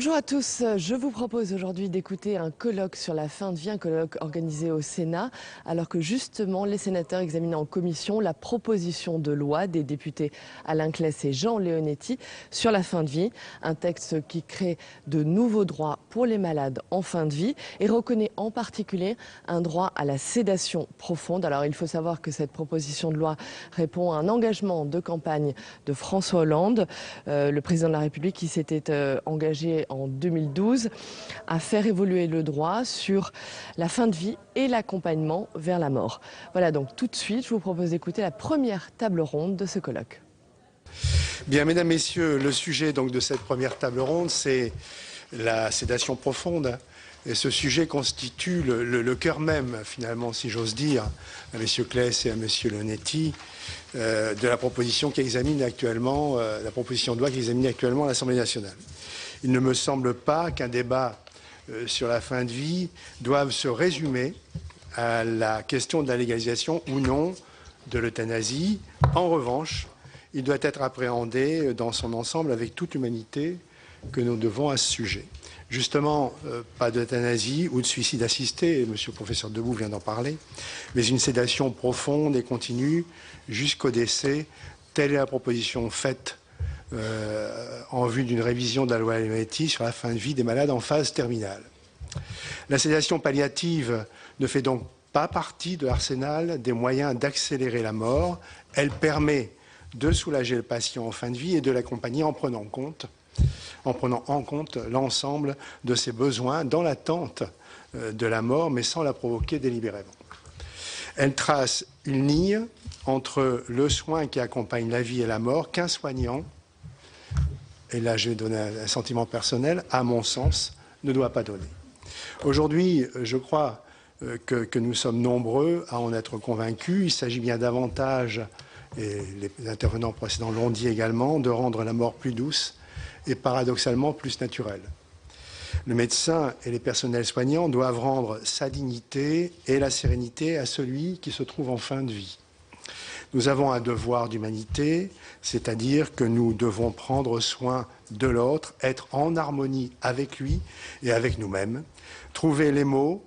Bonjour à tous, je vous propose aujourd'hui d'écouter un colloque sur la fin de vie, un colloque organisé au Sénat, alors que justement les sénateurs examinaient en commission la proposition de loi des députés Alain Claes et Jean Leonetti sur la fin de vie, un texte qui crée de nouveaux droits pour les malades en fin de vie et reconnaît en particulier un droit à la sédation profonde. Alors il faut savoir que cette proposition de loi répond à un engagement de campagne de François Hollande, le président de la République qui s'était engagé en 2012 à faire évoluer le droit sur la fin de vie et l'accompagnement vers la mort. Voilà, donc tout de suite, je vous propose d'écouter la première table ronde de ce colloque. Bien, mesdames, messieurs, le sujet donc de cette première table ronde, c'est la sédation profonde. Et ce sujet constitue le cœur même, finalement, si j'ose dire, à M. Claes et à M. Leonetti, de la proposition qui examine actuellement, la proposition de loi qui examine actuellement à l'Assemblée nationale. Il ne me semble pas qu'un débat sur la fin de vie doive se résumer à la question de la légalisation ou non de l'euthanasie. En revanche, il doit être appréhendé dans son ensemble avec toute l'humanité que nous devons à ce sujet. Justement, pas d'euthanasie ou de suicide assisté, monsieur le professeur Debout vient d'en parler, mais une sédation profonde et continue jusqu'au décès. Telle est la proposition faite en vue d'une révision de la loi Leonetti sur la fin de vie des malades en phase terminale. La sédation palliative ne fait donc pas partie de l'arsenal des moyens d'accélérer la mort. Elle permet de soulager le patient en fin de vie et de l'accompagner en prenant en compte l'ensemble de ses besoins dans l'attente de la mort, mais sans la provoquer délibérément. Elle trace une ligne entre le soin qui accompagne la vie et la mort qu'un soignant, et là je vais donner un sentiment personnel, à mon sens, ne doit pas donner. Aujourd'hui, je crois que nous sommes nombreux à en être convaincus. Il s'agit bien davantage, et les intervenants précédents l'ont dit également, de rendre la mort plus douce et paradoxalement plus naturelle. Le médecin et les personnels soignants doivent rendre sa dignité et la sérénité à celui qui se trouve en fin de vie. Nous avons un devoir d'humanité, c'est-à-dire que nous devons prendre soin de l'autre, être en harmonie avec lui et avec nous-mêmes, trouver les mots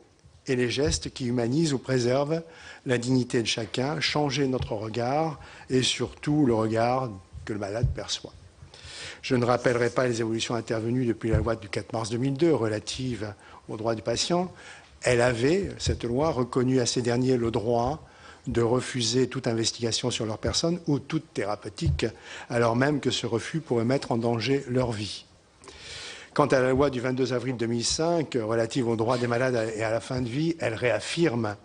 et les gestes qui humanisent ou préservent la dignité de chacun, changer notre regard et surtout le regard que le malade perçoit. Je ne rappellerai pas les évolutions intervenues depuis la loi du 4 mars 2002 relative aux droits du patient. Elle avait, cette loi, reconnu à ces derniers le droit de refuser toute investigation sur leur personne ou toute thérapeutique, alors même que ce refus pourrait mettre en danger leur vie. Quant à la loi du 22 avril 2005 relative aux droits des malades et à la fin de vie, elle réaffirme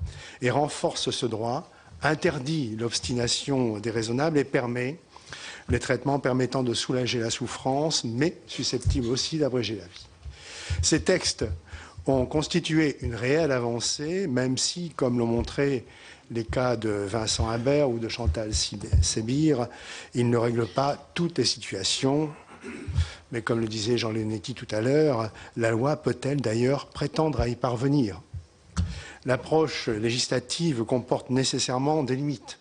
et renforce ce droit, interdit l'obstination déraisonnable et permet les traitements permettant de soulager la souffrance, mais susceptibles aussi d'abréger la vie. Ces textes ont constitué une réelle avancée, même si, comme l'ont montré les cas de Vincent Imbert ou de Chantal Sébir, ils ne règlent pas toutes les situations. Mais comme le disait Jean Leonetti tout à l'heure, la loi peut-elle d'ailleurs prétendre à y parvenir? L'approche législative comporte nécessairement des limites,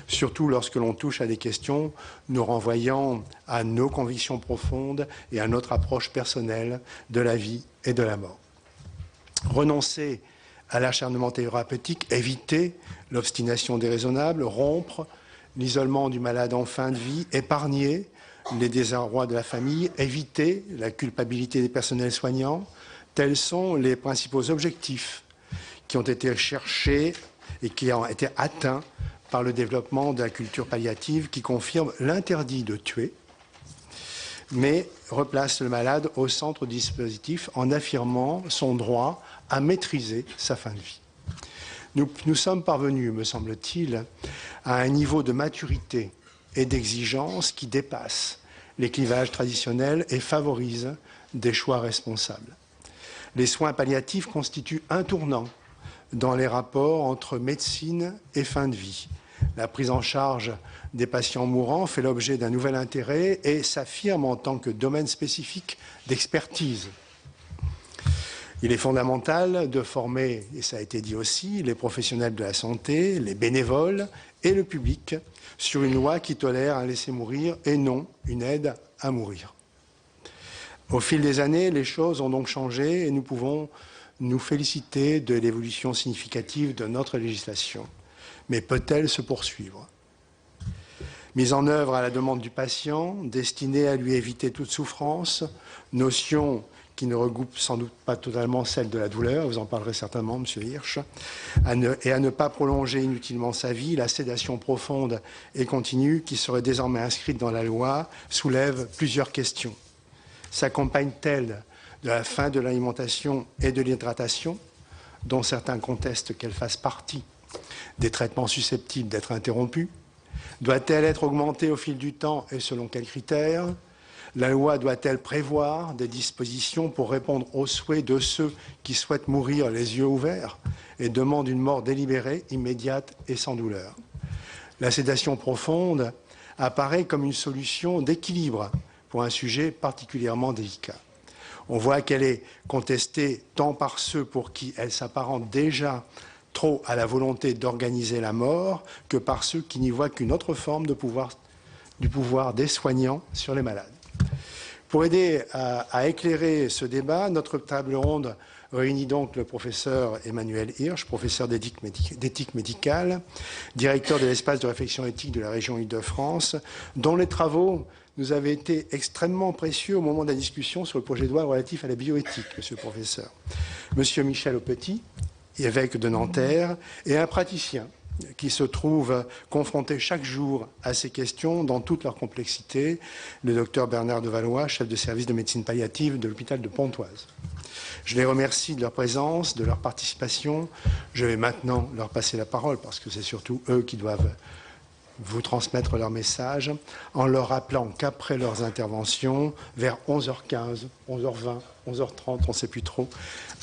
surtout lorsque l'on touche à des questions nous renvoyant à nos convictions profondes et à notre approche personnelle de la vie et de la mort. Renoncer à l'acharnement thérapeutique, éviter l'obstination déraisonnable, rompre l'isolement du malade en fin de vie, épargner les désarrois de la famille, éviter la culpabilité des personnels soignants, tels sont les principaux objectifs qui ont été cherchés et qui ont été atteints par le développement de la culture palliative qui confirme l'interdit de tuer, mais replace le malade au centre du dispositif en affirmant son droit à maîtriser sa fin de vie. Nous sommes parvenus, me semble-t-il, à un niveau de maturité et d'exigence qui dépasse les clivages traditionnels et favorise des choix responsables. Les soins palliatifs constituent un tournant dans les rapports entre médecine et fin de vie. La prise en charge des patients mourants fait l'objet d'un nouvel intérêt et s'affirme en tant que domaine spécifique d'expertise. Il est fondamental de former, et ça a été dit aussi, les professionnels de la santé, les bénévoles et le public sur une loi qui tolère un laisser mourir et non une aide à mourir. Au fil des années, les choses ont donc changé et nous pouvons nous féliciter de l'évolution significative de notre législation. Mais peut-elle se poursuivre? Mise en œuvre à la demande du patient, destinée à lui éviter toute souffrance, notion qui ne regroupe sans doute pas totalement celle de la douleur, vous en parlerez certainement, M. Hirsch, et à ne pas prolonger inutilement sa vie, la sédation profonde et continue, qui serait désormais inscrite dans la loi, soulève plusieurs questions. S'accompagne-t-elle de la fin de l'alimentation et de l'hydratation, dont certains contestent qu'elle fasse partie des traitements susceptibles d'être interrompus? Doit-elle être augmentée au fil du temps et selon quels critères? La loi doit-elle prévoir des dispositions pour répondre aux souhaits de ceux qui souhaitent mourir les yeux ouverts et demandent une mort délibérée, immédiate et sans douleur? La sédation profonde apparaît comme une solution d'équilibre pour un sujet particulièrement délicat. On voit qu'elle est contestée tant par ceux pour qui elle s'apparente déjà trop à la volonté d'organiser la mort que par ceux qui n'y voient qu'une autre forme du pouvoir des soignants sur les malades. Pour aider à éclairer ce débat, notre table ronde réunit donc le professeur Emmanuel Hirsch, professeur d'éthique médicale, directeur de l'espace de réflexion éthique de la région Île-de-France, dont les travaux nous avaient été extrêmement précieux au moment de la discussion sur le projet de loi relatif à la bioéthique, monsieur le professeur. Monsieur Michel Aupetit, évêque de Nanterre, et un praticien qui se trouve confronté chaque jour à ces questions dans toute leur complexité, le docteur Bernard Devalois, chef de service de médecine palliative de l'hôpital de Pontoise. Je les remercie de leur présence, de leur participation. Je vais maintenant leur passer la parole parce que c'est surtout eux qui doivent vous transmettre leur message, en leur rappelant qu'après leurs interventions, vers 11h15, 11h20, 11h30, on ne sait plus trop,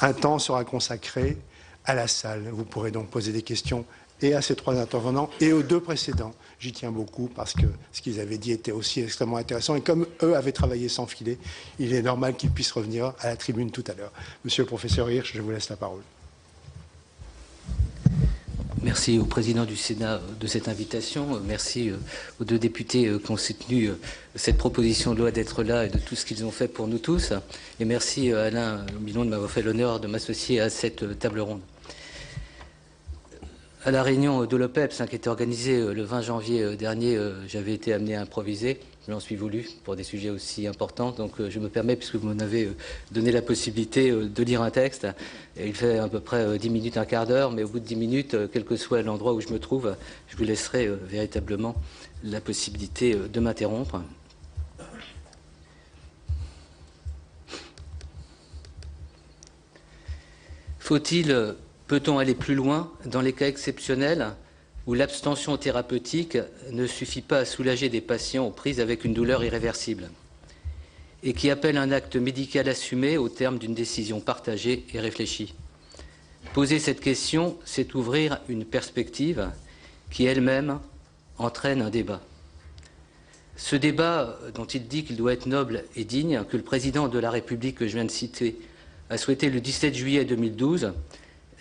un temps sera consacré à la salle. Vous pourrez donc poser des questions et à ces trois intervenants et aux deux précédents. J'y tiens beaucoup parce que ce qu'ils avaient dit était aussi extrêmement intéressant. Et comme eux avaient travaillé sans filet, il est normal qu'ils puissent revenir à la tribune tout à l'heure. Monsieur le professeur Hirsch, je vous laisse la parole. Merci au président du Sénat de cette invitation. Merci aux deux députés qui ont soutenu cette proposition de loi d'être là et de tout ce qu'ils ont fait pour nous tous. Et merci à Alain Milon de m'avoir fait l'honneur de m'associer à cette table ronde. À la réunion de l'OPEPS qui était organisée le 20 janvier dernier, j'avais été amené à improviser. Je m'en suis voulu pour des sujets aussi importants. Donc je me permets, puisque vous m'en avez donné la possibilité de lire un texte. Et il fait à peu près 10 minutes, un quart d'heure, mais au bout de 10 minutes, quel que soit l'endroit où je me trouve, je vous laisserai véritablement la possibilité de m'interrompre. Peut-on aller plus loin dans les cas exceptionnels où l'abstention thérapeutique ne suffit pas à soulager des patients aux prises avec une douleur irréversible et qui appellent un acte médical assumé au terme d'une décision partagée et réfléchie? Poser cette question, c'est ouvrir une perspective qui elle-même entraîne un débat. Ce débat, dont il dit qu'il doit être noble et digne, que le président de la République que je viens de citer a souhaité le 17 juillet 2012,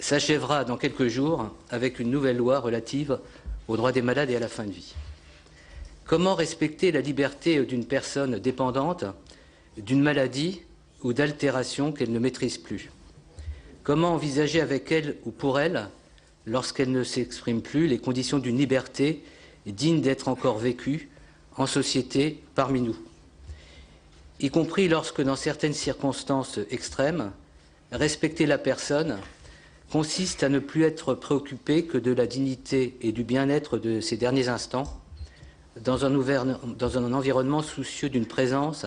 s'achèvera dans quelques jours avec une nouvelle loi relative aux droits des malades et à la fin de vie. Comment respecter la liberté d'une personne dépendante d'une maladie ou d'altération qu'elle ne maîtrise plus? Comment envisager avec elle ou pour elle, lorsqu'elle ne s'exprime plus, les conditions d'une liberté digne d'être encore vécue en société parmi nous, y compris lorsque, dans certaines circonstances extrêmes, respecter la personne consiste à ne plus être préoccupé que de la dignité et du bien-être de ses derniers instants, dans un environnement soucieux d'une présence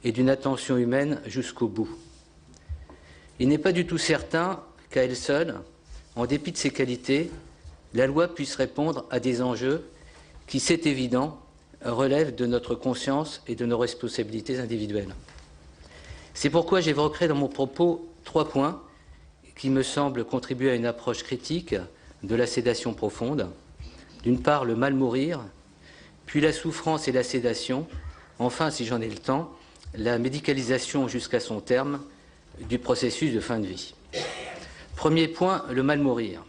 et d'une attention humaine jusqu'au bout. Il n'est pas du tout certain qu'à elle seule, en dépit de ses qualités, la loi puisse répondre à des enjeux qui, c'est évident, relèvent de notre conscience et de nos responsabilités individuelles. C'est pourquoi j'évoquerai dans mon propos 3 points qui me semblent contribuer à une approche critique de la sédation profonde. D'une part, le mal mourir, puis la souffrance et la sédation, enfin, si j'en ai le temps, la médicalisation jusqu'à son terme du processus de fin de vie. Premier point, le mal mourir.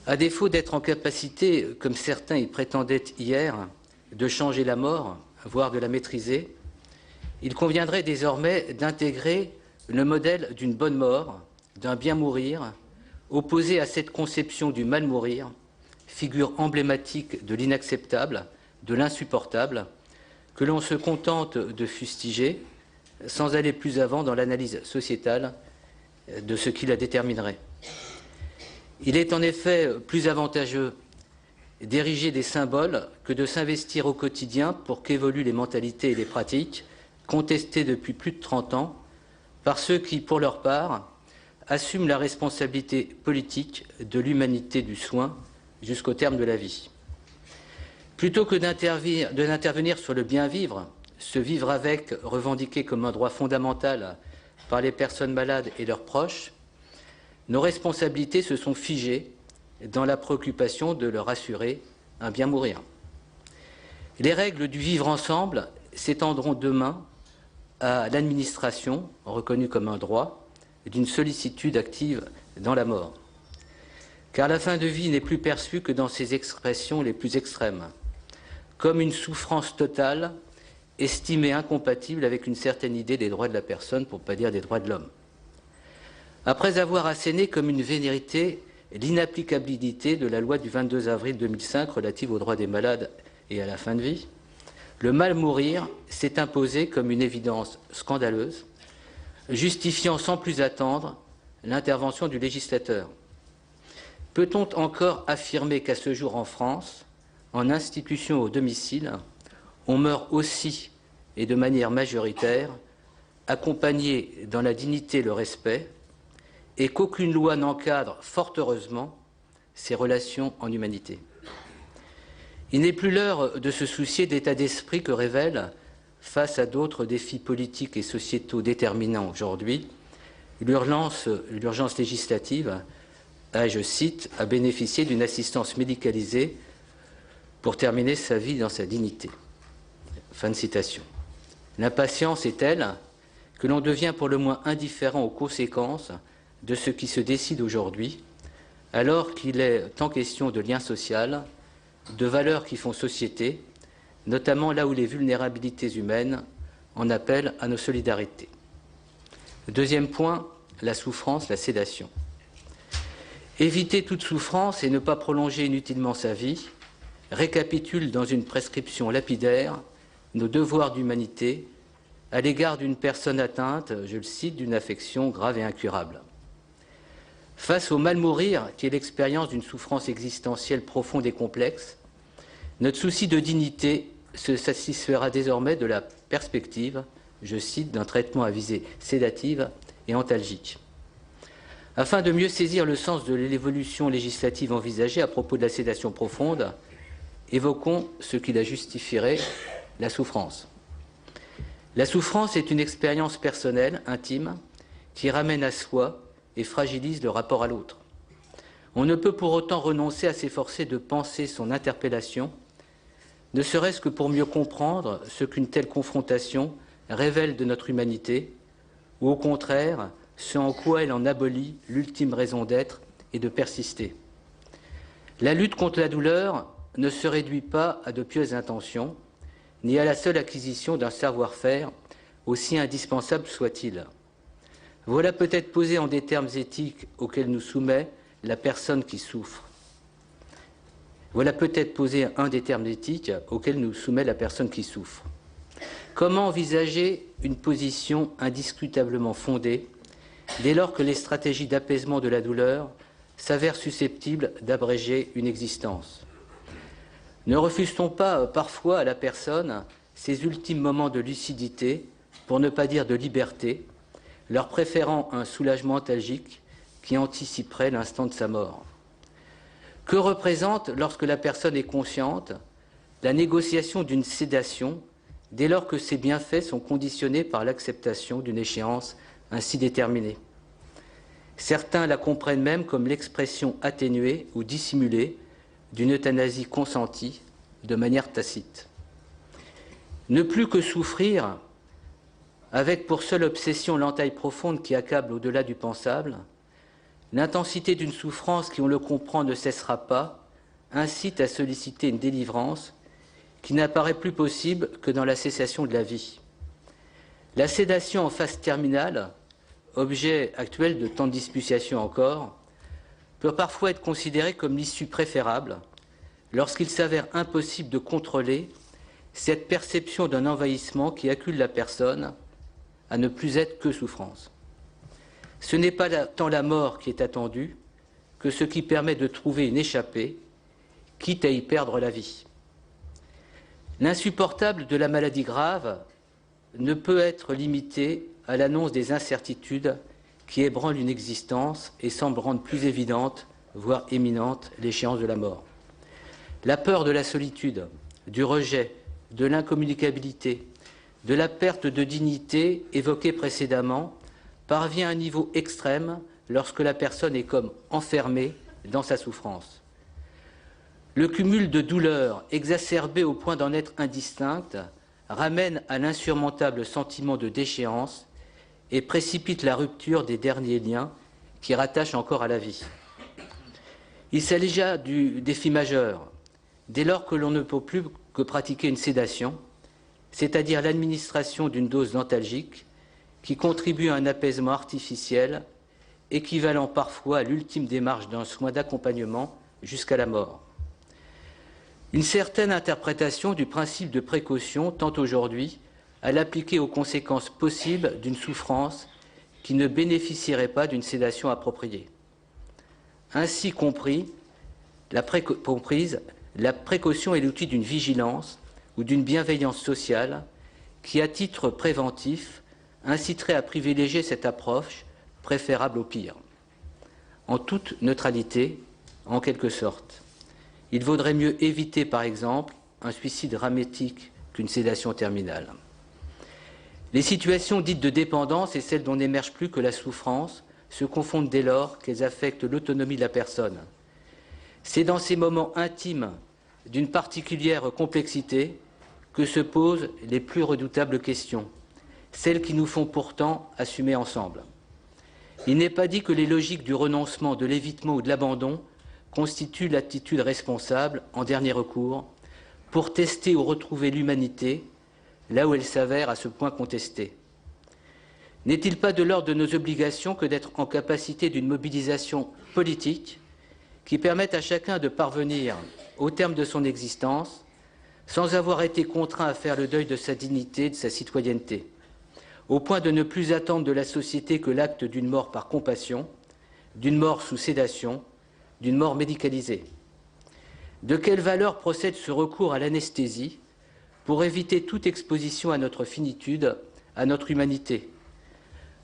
À défaut d'être en capacité, comme certains y prétendaient hier, de changer la mort, voire de la maîtriser, il conviendrait désormais d'intégrer le modèle d'une bonne mort, d'un bien mourir, opposé à cette conception du mal mourir, figure emblématique de l'inacceptable, de l'insupportable, que l'on se contente de fustiger, sans aller plus avant dans l'analyse sociétale de ce qui la déterminerait. Il est en effet plus avantageux d'ériger des symboles que de s'investir au quotidien pour qu'évoluent les mentalités et les pratiques, contestées depuis plus de 30 ans, par ceux qui, pour leur part, assument la responsabilité politique de l'humanité du soin jusqu'au terme de la vie. Plutôt que d'intervenir sur le bien vivre, ce vivre avec revendiqué comme un droit fondamental par les personnes malades et leurs proches, nos responsabilités se sont figées dans la préoccupation de leur assurer un bien mourir. Les règles du vivre ensemble s'étendront demain à l'administration, reconnue comme un droit, d'une sollicitude active dans la mort. Car la fin de vie n'est plus perçue que dans ses expressions les plus extrêmes, comme une souffrance totale estimée incompatible avec une certaine idée des droits de la personne, pour ne pas dire des droits de l'homme. Après avoir asséné comme une vérité l'inapplicabilité de la loi du 22 avril 2005 relative aux droits des malades et à la fin de vie, le mal mourir s'est imposé comme une évidence scandaleuse, justifiant sans plus attendre l'intervention du législateur. Peut-on encore affirmer qu'à ce jour en France, en institution au domicile, on meurt aussi et de manière majoritaire, accompagné dans la dignité et le respect, et qu'aucune loi n'encadre, fort heureusement, ces relations en humanité. Il n'est plus l'heure de se soucier d'état d'esprit que révèle, face à d'autres défis politiques et sociétaux déterminants aujourd'hui, l'urgence législative a, je cite, à bénéficier d'une assistance médicalisée pour terminer sa vie dans sa dignité. Fin de citation. L'impatience est telle que l'on devient pour le moins indifférent aux conséquences de ce qui se décide aujourd'hui, alors qu'il est tant question de lien social, de valeurs qui font société, notamment là où les vulnérabilités humaines en appellent à nos solidarités. Deuxième point, la souffrance, la sédation. Éviter toute souffrance et ne pas prolonger inutilement sa vie récapitule dans une prescription lapidaire nos devoirs d'humanité à l'égard d'une personne atteinte, je le cite, d'une affection grave et incurable. Face au mal mourir, qui est l'expérience d'une souffrance existentielle profonde et complexe, notre souci de dignité se satisfera désormais de la perspective, je cite, d'un traitement à visée sédative et antalgique. Afin de mieux saisir le sens de l'évolution législative envisagée à propos de la sédation profonde, évoquons ce qui la justifierait, la souffrance. La souffrance est une expérience personnelle, intime, qui ramène à soi et fragilise le rapport à l'autre. On ne peut pour autant renoncer à s'efforcer de penser son interpellation, ne serait-ce que pour mieux comprendre ce qu'une telle confrontation révèle de notre humanité, ou au contraire, ce en quoi elle en abolit l'ultime raison d'être et de persister. La lutte contre la douleur ne se réduit pas à de pieuses intentions, ni à la seule acquisition d'un savoir-faire, aussi indispensable soit-il. Voilà peut-être posé en des termes éthiques auxquels nous soumet la personne qui souffre. Voilà peut-être posé un des termes éthiques auxquels nous soumet la personne qui souffre. Comment envisager une position indiscutablement fondée dès lors que les stratégies d'apaisement de la douleur s'avèrent susceptibles d'abréger une existence? Ne refuse-t-on pas parfois à la personne ces ultimes moments de lucidité, pour ne pas dire de liberté, leur préférant un soulagement antalgique qui anticiperait l'instant de sa mort? Que représente, lorsque la personne est consciente, la négociation d'une sédation dès lors que ses bienfaits sont conditionnés par l'acceptation d'une échéance ainsi déterminée? Certains la comprennent même comme l'expression atténuée ou dissimulée d'une euthanasie consentie de manière tacite. Ne plus que souffrir, avec pour seule obsession l'entaille profonde qui accable au-delà du pensable, l'intensité d'une souffrance qui, on le comprend, ne cessera pas, incite à solliciter une délivrance qui n'apparaît plus possible que dans la cessation de la vie. La sédation en phase terminale, objet actuel de tant de disputation encore, peut parfois être considérée comme l'issue préférable lorsqu'il s'avère impossible de contrôler cette perception d'un envahissement qui accule la personne à ne plus être que souffrance. Ce n'est pas tant la mort qui est attendue que ce qui permet de trouver une échappée, quitte à y perdre la vie. L'insupportable de la maladie grave ne peut être limité à l'annonce des incertitudes qui ébranlent une existence et semblent rendre plus évidente, voire imminente, l'échéance de la mort. La peur de la solitude, du rejet, de l'incommunicabilité, de la perte de dignité évoquée précédemment parvient à un niveau extrême lorsque la personne est comme enfermée dans sa souffrance. Le cumul de douleurs exacerbées au point d'en être indistinctes ramène à l'insurmontable sentiment de déchéance et précipite la rupture des derniers liens qui rattachent encore à la vie. Il s'agit déjà du défi majeur, dès lors que l'on ne peut plus que pratiquer une sédation, c'est-à-dire l'administration d'une dose d'antalgique qui contribue à un apaisement artificiel, équivalent parfois à l'ultime démarche d'un soin d'accompagnement jusqu'à la mort. Une certaine interprétation du principe de précaution tend aujourd'hui à l'appliquer aux conséquences possibles d'une souffrance qui ne bénéficierait pas d'une sédation appropriée. Ainsi comprise, la précaution est l'outil d'une vigilance ou d'une bienveillance sociale qui, à titre préventif, inciterait à privilégier cette approche préférable au pire. En toute neutralité, en quelque sorte. Il vaudrait mieux éviter, par exemple, un suicide dramatique qu'une sédation terminale. Les situations dites de dépendance et celles dont n'émerge plus que la souffrance se confondent dès lors qu'elles affectent l'autonomie de la personne. C'est dans ces moments intimes d'une particulière complexité que se posent les plus redoutables questions, celles qui nous font pourtant assumer ensemble. Il n'est pas dit que les logiques du renoncement, de l'évitement ou de l'abandon constituent l'attitude responsable, en dernier recours, pour tester ou retrouver l'humanité, là où elle s'avère à ce point contestée. N'est-il pas de l'ordre de nos obligations que d'être en capacité d'une mobilisation politique qui permette à chacun de parvenir au terme de son existence sans avoir été contraint à faire le deuil de sa dignité, de sa citoyenneté, au point de ne plus attendre de la société que l'acte d'une mort par compassion, d'une mort sous sédation, d'une mort médicalisée? De quelle valeur procède ce recours à l'anesthésie pour éviter toute exposition à notre finitude, à notre humanité?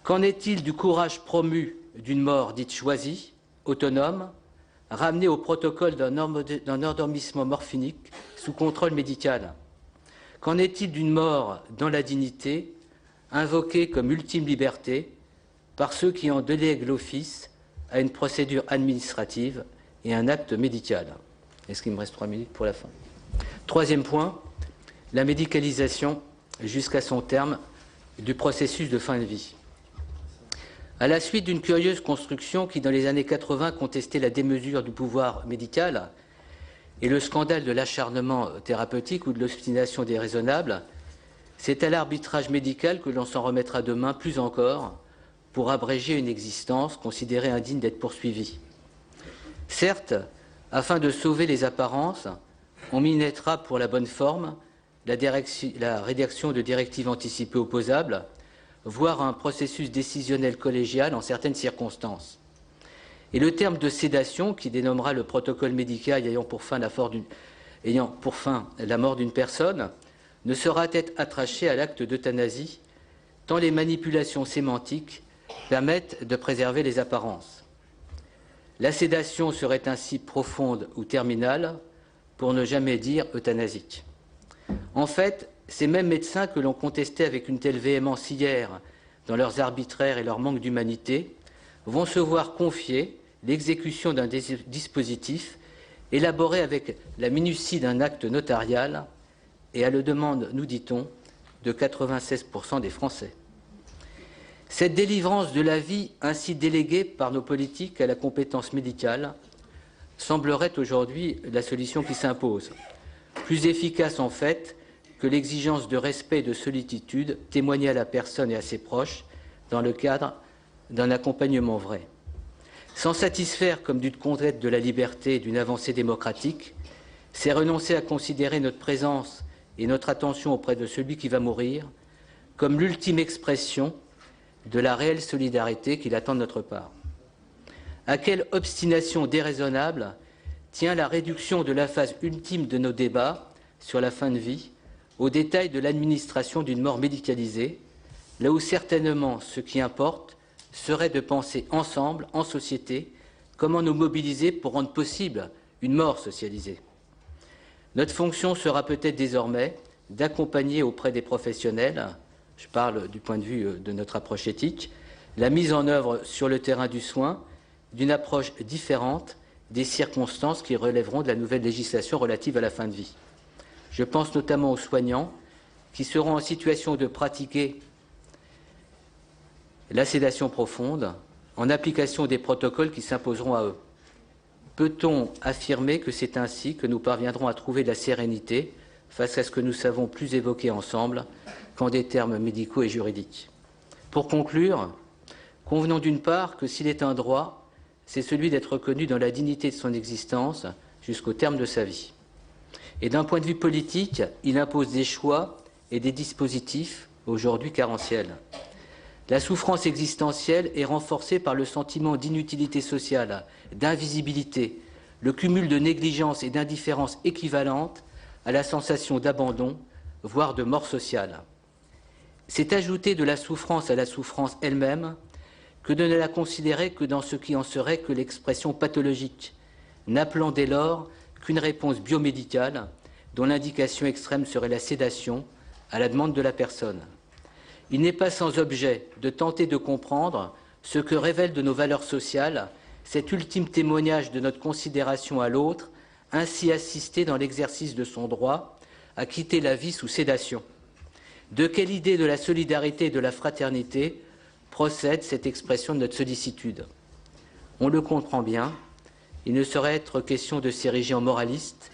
Qu'en est-il du courage promu d'une mort dite choisie, autonome, ramenée au protocole d'un endormissement morphinique sous contrôle médical? Qu'en est-il d'une mort dans la dignité, invoquée comme ultime liberté par ceux qui en délèguent l'office à une procédure administrative et un acte médical? Est-ce qu'il me reste 3 minutes pour la fin? Troisième point, la médicalisation jusqu'à son terme du processus de fin de vie. À la suite d'une curieuse construction qui, dans les années 80, contestait la démesure du pouvoir médical et le scandale de l'acharnement thérapeutique ou de l'obstination déraisonnable, c'est à l'arbitrage médical que l'on s'en remettra demain plus encore pour abréger une existence considérée indigne d'être poursuivie. Certes, afin de sauver les apparences, on minettra pour la bonne forme la rédaction de directives anticipées opposables, voire un processus décisionnel collégial en certaines circonstances. Et le terme de sédation, qui dénommera le protocole médical ayant pour fin la mort d'une personne, ne sera être attaché à l'acte d'euthanasie, tant les manipulations sémantiques permettent de préserver les apparences. La sédation serait ainsi profonde ou terminale, pour ne jamais dire euthanasique. En fait, ces mêmes médecins que l'on contestait avec une telle véhémence hier dans leurs arbitraires et leur manque d'humanité vont se voir confier l'exécution d'un dispositif élaboré avec la minutie d'un acte notarial et à la demande, nous dit-on, de 96% des Français. Cette délivrance de la vie ainsi déléguée par nos politiques à la compétence médicale semblerait aujourd'hui la solution qui s'impose, plus efficace en fait que l'exigence de respect et de solitude témoignée à la personne et à ses proches dans le cadre d'un accompagnement vrai. S'en satisfaire comme d'une conquête de la liberté et d'une avancée démocratique, c'est renoncer à considérer notre présence et notre attention auprès de celui qui va mourir comme l'ultime expression de la réelle solidarité qu'il attend de notre part. À quelle obstination déraisonnable tient la réduction de la phase ultime de nos débats sur la fin de vie aux détails de l'administration d'une mort médicalisée, là où certainement ce qui importe serait de penser ensemble, en société, comment nous mobiliser pour rendre possible une mort socialisée. Notre fonction sera peut-être désormais d'accompagner auprès des professionnels, je parle du point de vue de notre approche éthique, la mise en œuvre sur le terrain du soin d'une approche différente des circonstances qui relèveront de la nouvelle législation relative à la fin de vie. Je pense notamment aux soignants qui seront en situation de pratiquer la sédation profonde en application des protocoles qui s'imposeront à eux. Peut-on affirmer que c'est ainsi que nous parviendrons à trouver de la sérénité face à ce que nous savons plus évoquer ensemble qu'en des termes médicaux et juridiques? Pour conclure, convenons d'une part que s'il est un droit, c'est celui d'être reconnu dans la dignité de son existence jusqu'au terme de sa vie. Et d'un point de vue politique, il impose des choix et des dispositifs aujourd'hui carentiels. La souffrance existentielle est renforcée par le sentiment d'inutilité sociale, d'invisibilité, le cumul de négligence et d'indifférence équivalente à la sensation d'abandon, voire de mort sociale. C'est ajouter de la souffrance à la souffrance elle-même que de ne la considérer que dans ce qui en serait que l'expression pathologique, n'appelant dès lors qu'une réponse biomédicale dont l'indication extrême serait la sédation à la demande de la personne. Il n'est pas sans objet de tenter de comprendre ce que révèle de nos valeurs sociales cet ultime témoignage de notre considération à l'autre, ainsi assisté dans l'exercice de son droit à quitter la vie sous sédation. De quelle idée de la solidarité et de la fraternité procède cette expression de notre sollicitude? On le comprend bien, il ne saurait être question de s'ériger en moraliste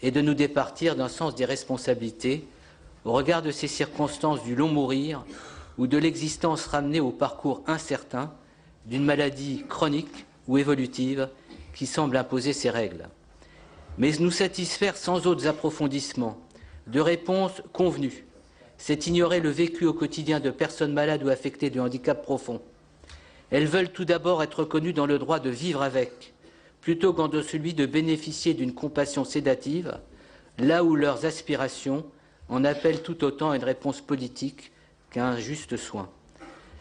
et de nous départir d'un sens des responsabilités au regard de ces circonstances du long mourir ou de l'existence ramenée au parcours incertain d'une maladie chronique ou évolutive qui semble imposer ses règles. Mais nous satisfaire sans autres approfondissements de réponses convenues, c'est ignorer le vécu au quotidien de personnes malades ou affectées de handicap profond. Elles veulent tout d'abord être reconnues dans le droit de vivre avec, plutôt qu'en de celui de bénéficier d'une compassion sédative, là où leurs aspirations en appellent tout autant à une réponse politique qu'à un juste soin.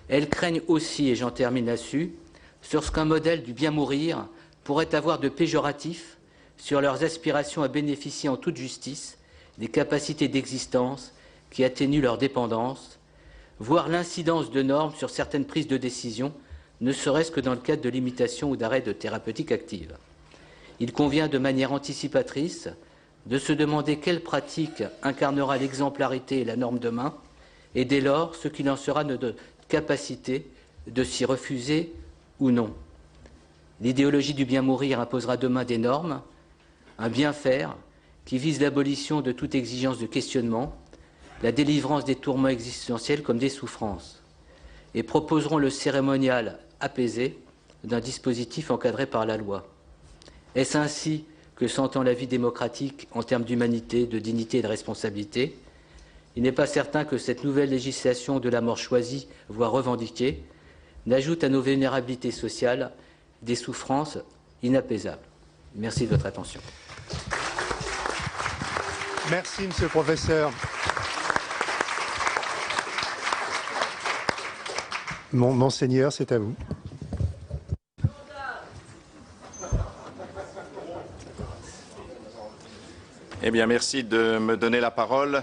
Elles craignent aussi, et j'en termine là-dessus, sur ce qu'un modèle du bien mourir pourrait avoir de péjoratif sur leurs aspirations à bénéficier en toute justice des capacités d'existence qui atténuent leur dépendance, voire l'incidence de normes sur certaines prises de décision, ne serait-ce que dans le cadre de limitation ou d'arrêt de thérapeutique active. Il convient de manière anticipatrice de se demander quelle pratique incarnera l'exemplarité et la norme demain, et dès lors ce qu'il en sera de notre capacité de s'y refuser ou non. L'idéologie du bien mourir imposera demain des normes, un bien faire qui vise l'abolition de toute exigence de questionnement, la délivrance des tourments existentiels comme des souffrances, et proposeront le cérémonial apaisé d'un dispositif encadré par la loi. Est-ce ainsi que s'entend la vie démocratique en termes d'humanité, de dignité et de responsabilité? Il n'est pas certain que cette nouvelle législation de la mort choisie, voire revendiquée, n'ajoute à nos vulnérabilités sociales des souffrances inapaisables. Merci de votre attention. Merci, Monsieur le Professeur. Monseigneur, c'est à vous. Eh bien, merci de me donner la parole.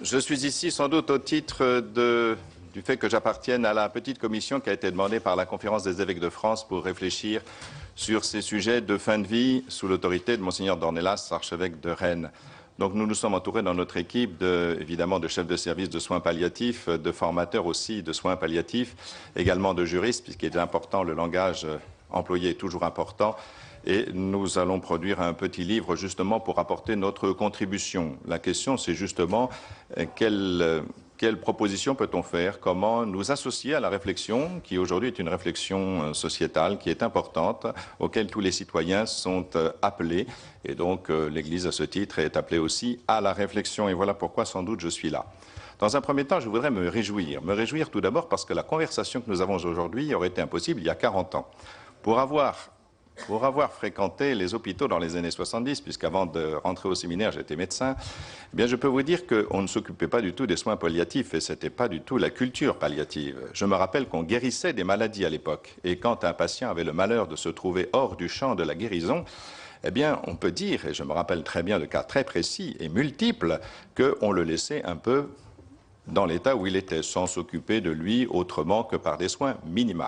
Je suis ici sans doute au titre du fait que j'appartienne à la petite commission qui a été demandée par la Conférence des évêques de France pour réfléchir sur ces sujets de fin de vie sous l'autorité de Monseigneur Dornelas, archevêque de Rennes. Donc nous nous sommes entourés dans notre équipe évidemment de chefs de service de soins palliatifs, de formateurs aussi de soins palliatifs, également de juristes, puisqu'il est important le langage employé est toujours important. Et nous allons produire un petit livre justement pour apporter notre contribution. La question, c'est justement quelle proposition peut-on faire? Comment nous associer à la réflexion qui aujourd'hui est une réflexion sociétale qui est importante, auquel tous les citoyens sont appelés. Et donc l'Église, à ce titre, est appelée aussi à la réflexion. Et voilà pourquoi sans doute je suis là. Dans un premier temps, je voudrais me réjouir. Me réjouir tout d'abord parce que la conversation que nous avons aujourd'hui aurait été impossible il y a 40 ans. Pour avoir fréquenté les hôpitaux dans les années 70, puisqu'avant de rentrer au séminaire, j'étais médecin, eh bien, je peux vous dire qu'on ne s'occupait pas du tout des soins palliatifs et ce n'était pas du tout la culture palliative. Je me rappelle qu'on guérissait des maladies à l'époque. Et quand un patient avait le malheur de se trouver hors du champ de la guérison, eh bien, on peut dire, et je me rappelle très bien de cas très précis et multiples, qu'on le laissait un peu dans l'état où il était, sans s'occuper de lui autrement que par des soins minimaux.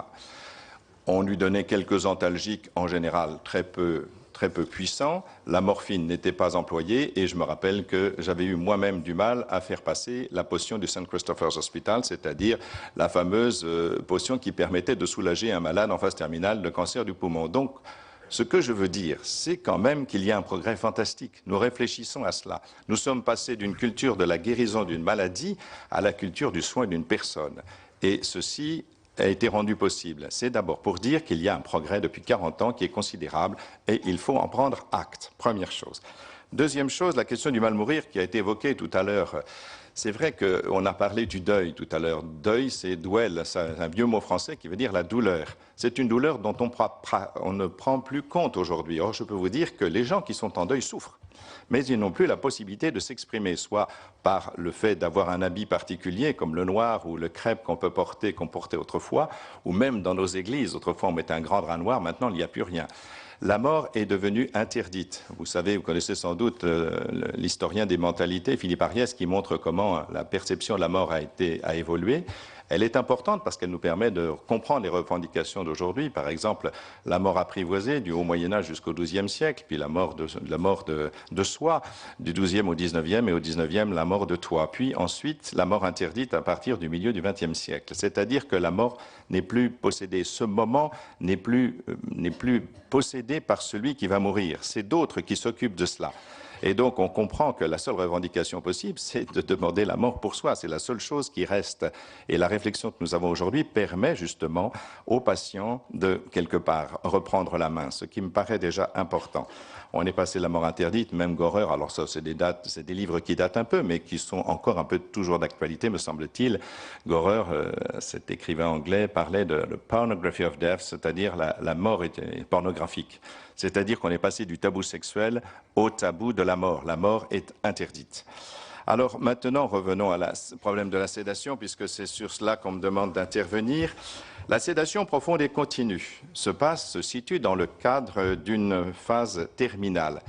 On lui donnait quelques antalgiques, en général très peu puissants. La morphine n'était pas employée et je me rappelle que j'avais eu moi-même du mal à faire passer la potion du St. Christopher's Hospital, c'est-à-dire la fameuse potion qui permettait de soulager un malade en phase terminale de cancer du poumon. Donc, ce que je veux dire, c'est quand même qu'il y a un progrès fantastique. Nous réfléchissons à cela. Nous sommes passés d'une culture de la guérison d'une maladie à la culture du soin d'une personne. Et ceci a été rendu possible. C'est d'abord pour dire qu'il y a un progrès depuis 40 ans qui est considérable et il faut en prendre acte, première chose. Deuxième chose, la question du mal mourir qui a été évoquée tout à l'heure. C'est vrai qu'on a parlé du deuil tout à l'heure. Deuil, c'est douel, c'est un vieux mot français qui veut dire la douleur. C'est une douleur dont on ne prend plus compte aujourd'hui. Or, je peux vous dire que les gens qui sont en deuil souffrent. Mais ils n'ont plus la possibilité de s'exprimer, soit par le fait d'avoir un habit particulier, comme le noir ou le crêpe qu'on portait autrefois, ou même dans nos églises. Autrefois, on mettait un grand drap noir, maintenant, il n'y a plus rien. La mort est devenue interdite. Vous savez, vous connaissez sans doute l'historien des mentalités, Philippe Ariès, qui montre comment la perception de la mort a évolué. Elle est importante parce qu'elle nous permet de comprendre les revendications d'aujourd'hui. Par exemple, la mort apprivoisée du haut Moyen-Âge jusqu'au XIIe siècle, puis la mort de soi du XIIe au XIXe et au XIXe, la mort de toi. Puis ensuite, la mort interdite à partir du milieu du XXe siècle. C'est-à-dire que la mort n'est plus possédée. Ce moment n'est plus possédé par celui qui va mourir. C'est d'autres qui s'occupent de cela. Et donc, on comprend que la seule revendication possible, c'est de demander la mort pour soi. C'est la seule chose qui reste. Et la réflexion que nous avons aujourd'hui permet justement aux patients de, quelque part, reprendre la main, ce qui me paraît déjà important. On est passé la mort interdite, même Gorer, alors ça, c'est des livres qui datent un peu, mais qui sont encore un peu toujours d'actualité, me semble-t-il. Gorer, cet écrivain anglais, parlait de « pornography of death », c'est-à-dire la mort est pornographique. C'est-à-dire qu'on est passé du tabou sexuel au tabou de la mort. La mort est interdite. Alors maintenant, revenons au problème de la sédation, puisque c'est sur cela qu'on me demande d'intervenir. La sédation profonde et continue se situe dans le cadre d'une phase terminale.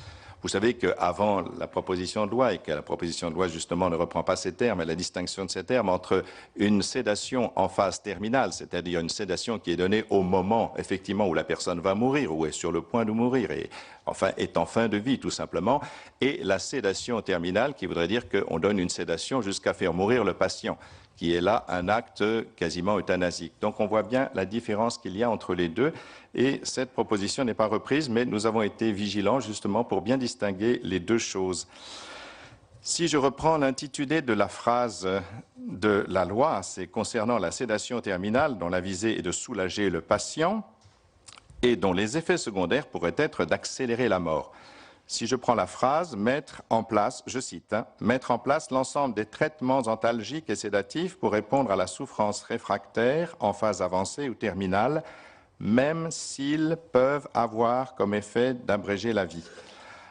Vous savez qu'avant la proposition de loi, et que la proposition de loi justement ne reprend pas ces termes, et la distinction de ces termes entre une sédation en phase terminale, c'est-à-dire une sédation qui est donnée au moment effectivement où la personne va mourir, ou est sur le point de mourir, et enfin est en fin de vie tout simplement, et la sédation terminale qui voudrait dire qu'on donne une sédation jusqu'à faire mourir le patient, qui est là un acte quasiment euthanasique. Donc on voit bien la différence qu'il y a entre les deux, et cette proposition n'est pas reprise, mais nous avons été vigilants justement pour bien distinguer les deux choses. Si je reprends l'intitulé de la phrase de la loi, c'est concernant la sédation terminale dont la visée est de soulager le patient et dont les effets secondaires pourraient être d'accélérer la mort. Si je prends la phrase, mettre en place, je cite, mettre en place l'ensemble des traitements antalgiques et sédatifs pour répondre à la souffrance réfractaire en phase avancée ou terminale, même s'ils peuvent avoir comme effet d'abréger la vie.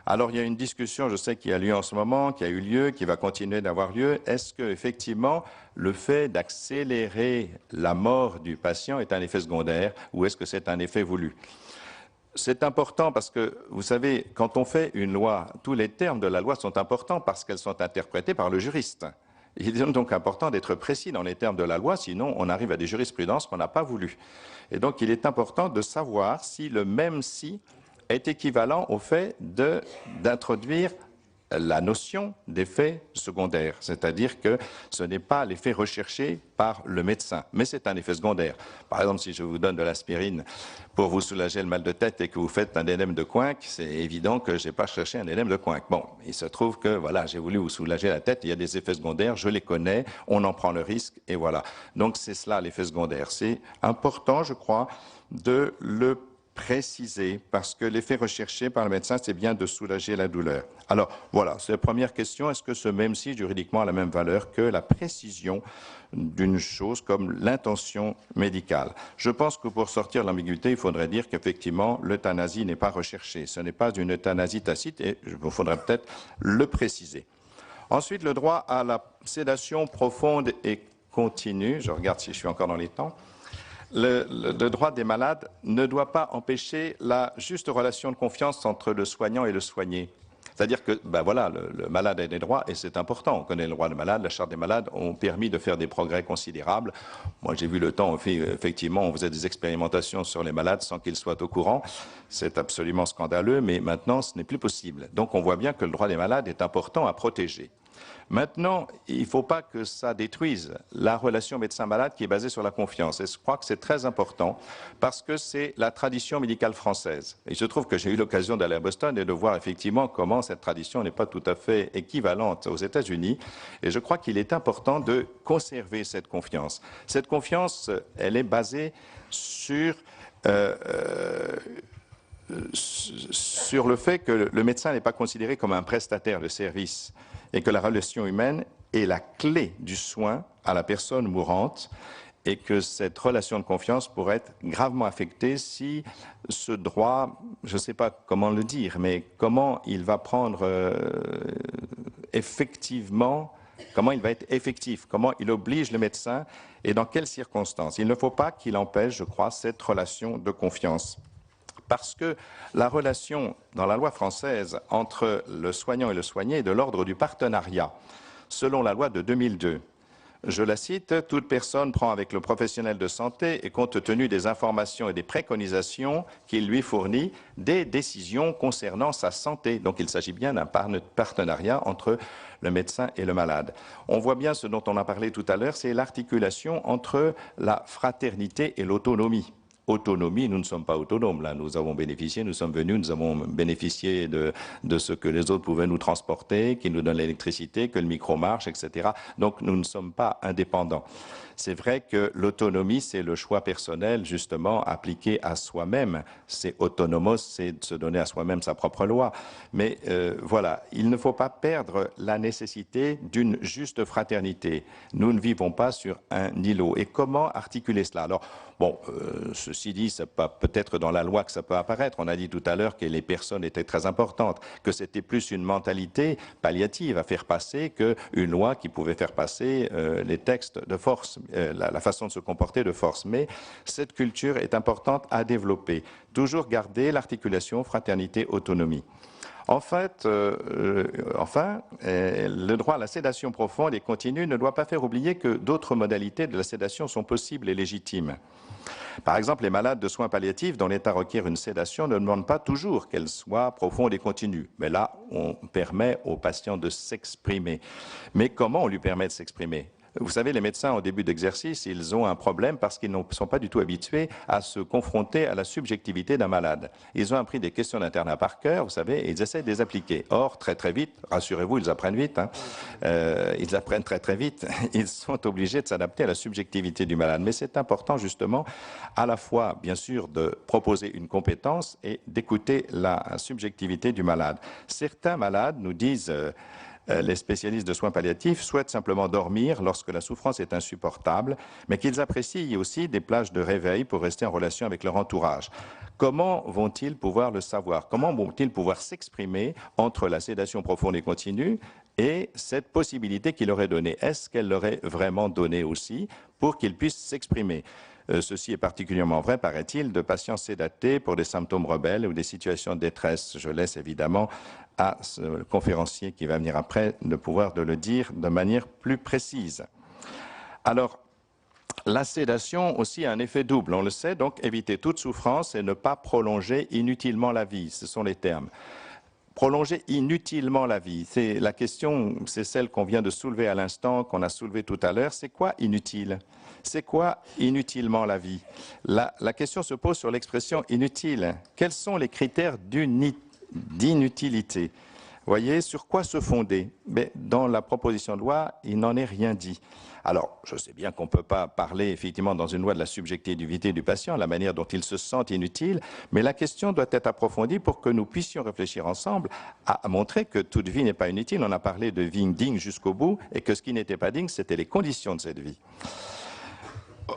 Alors il y a une discussion, je sais, qui a lieu en ce moment, qui a eu lieu, qui va continuer d'avoir lieu. Est-ce que effectivement le fait d'accélérer la mort du patient est un effet secondaire ou est-ce que c'est un effet voulu ? C'est important parce que, vous savez, quand on fait une loi, tous les termes de la loi sont importants parce qu'elles sont interprétées par le juriste. Il est donc important d'être précis dans les termes de la loi, sinon on arrive à des jurisprudences qu'on n'a pas voulu. Et donc il est important de savoir si le même si est équivalent au fait d'introduire la notion d'effet secondaire, c'est-à-dire que ce n'est pas l'effet recherché par le médecin, mais c'est un effet secondaire. Par exemple, si je vous donne de l'aspirine pour vous soulager le mal de tête et que vous faites un édème de Coinck, c'est évident que je n'ai pas cherché un édème de Coinck. Bon, il se trouve que voilà, j'ai voulu vous soulager la tête, il y a des effets secondaires, je les connais, on en prend le risque et voilà. Donc c'est cela l'effet secondaire. C'est important, je crois, de le préciser, parce que l'effet recherché par le médecin, c'est bien de soulager la douleur. Alors, voilà, c'est la première question. Est-ce que ce même si juridiquement a la même valeur que la précision d'une chose comme l'intention médicale? Je pense que pour sortir de l'ambiguïté, il faudrait dire qu'effectivement, l'euthanasie n'est pas recherchée. Ce n'est pas une euthanasie tacite et il faudrait peut-être le préciser. Ensuite, le droit à la sédation profonde et continue. Je regarde si je suis encore dans les temps. Le droit des malades ne doit pas empêcher la juste relation de confiance entre le soignant et le soigné. C'est-à-dire que, ben voilà, le malade a des droits et c'est important. On connaît le droit des malades, la charte des malades ont permis de faire des progrès considérables. Moi, j'ai vu le temps, effectivement, on faisait des expérimentations sur les malades sans qu'ils soient au courant. C'est absolument scandaleux, mais maintenant, ce n'est plus possible. Donc, on voit bien que le droit des malades est important à protéger. Maintenant, il ne faut pas que ça détruise la relation médecin-malade qui est basée sur la confiance. Et je crois que c'est très important parce que c'est la tradition médicale française. Et je trouve que j'ai eu l'occasion d'aller à Boston et de voir effectivement comment cette tradition n'est pas tout à fait équivalente aux États-Unis. Et je crois qu'il est important de conserver cette confiance. Cette confiance, elle est basée sur le fait que le médecin n'est pas considéré comme un prestataire de service et que la relation humaine est la clé du soin à la personne mourante et que cette relation de confiance pourrait être gravement affectée si ce droit, je ne sais pas comment le dire, mais comment il va prendre effectivement, comment il va être effectif, comment il oblige le médecin et dans quelles circonstances. Il ne faut pas qu'il empêche, je crois, cette relation de confiance. Parce que la relation dans la loi française entre le soignant et le soigné est de l'ordre du partenariat, selon la loi de 2002. Je la cite, « Toute personne prend avec le professionnel de santé et compte tenu des informations et des préconisations qu'il lui fournit des décisions concernant sa santé. » Donc il s'agit bien d'un partenariat entre le médecin et le malade. On voit bien ce dont on a parlé tout à l'heure, c'est l'articulation entre la fraternité et l'autonomie. Autonomie, nous ne sommes pas autonomes. Là, nous avons bénéficié, nous sommes venus, nous avons bénéficié de ce que les autres pouvaient nous transporter, qui nous donnent l'électricité, que le micro marche, etc. Donc, nous ne sommes pas indépendants. C'est vrai que l'autonomie, c'est le choix personnel, justement, appliqué à soi-même. C'est autonomos, c'est de se donner à soi-même sa propre loi. Mais voilà, il ne faut pas perdre la nécessité d'une juste fraternité. Nous ne vivons pas sur un îlot. Et comment articuler cela? Alors, bon, ceci dit, c'est pas peut-être dans la loi que ça peut apparaître. On a dit tout à l'heure que les personnes étaient très importantes, que c'était plus une mentalité palliative à faire passer qu'une loi qui pouvait faire passer les textes de force. La façon de se comporter de force. Mais cette culture est importante à développer. Toujours garder l'articulation fraternité-autonomie. En fait, le droit à la sédation profonde et continue ne doit pas faire oublier que d'autres modalités de la sédation sont possibles et légitimes. Par exemple, les malades de soins palliatifs dont l'état requiert une sédation ne demandent pas toujours qu'elle soit profonde et continue. Mais là, on permet au patient de s'exprimer. Mais comment on lui permet de s'exprimer ? Vous savez, les médecins, au début d'exercice, ils ont un problème parce qu'ils ne sont pas du tout habitués à se confronter à la subjectivité d'un malade. Ils ont appris des questions d'internat par cœur, vous savez, et ils essaient de les appliquer. Or, très très vite, rassurez-vous, ils apprennent vite, ils apprennent très très vite, ils sont obligés de s'adapter à la subjectivité du malade. Mais c'est important, justement, à la fois, bien sûr, de proposer une compétence et d'écouter la subjectivité du malade. Certains malades nous disent... les spécialistes de soins palliatifs souhaitent simplement dormir lorsque la souffrance est insupportable, mais qu'ils apprécient aussi des plages de réveil pour rester en relation avec leur entourage. Comment vont-ils pouvoir le savoir? Comment vont-ils pouvoir s'exprimer entre la sédation profonde et continue et cette possibilité qu'il leur est donnée? Est-ce qu'elle leur est vraiment donnée aussi pour qu'ils puissent s'exprimer? Ceci est particulièrement vrai, paraît-il, de patients sédatés pour des symptômes rebelles ou des situations de détresse. Je laisse évidemment à ce conférencier qui va venir après de pouvoir de le dire de manière plus précise. Alors, la sédation aussi a un effet double, on le sait, donc éviter toute souffrance et ne pas prolonger inutilement la vie, ce sont les termes. prolonger inutilement la vie. C'est la question, c'est celle qu'on vient de soulever à l'instant, qu'on a soulevée tout à l'heure. C'est quoi inutile? C'est quoi inutilement la vie? La question se pose sur l'expression inutile. Quels sont les critères d'inutilité? Voyez, sur quoi se fonder? Mais dans la proposition de loi, il n'en est rien dit. Alors, je sais bien qu'on ne peut pas parler effectivement dans une loi de la subjectivité du patient, la manière dont il se sent inutile, mais la question doit être approfondie pour que nous puissions réfléchir ensemble à montrer que toute vie n'est pas inutile. On a parlé de vie digne jusqu'au bout et que ce qui n'était pas digne, c'était les conditions de cette vie.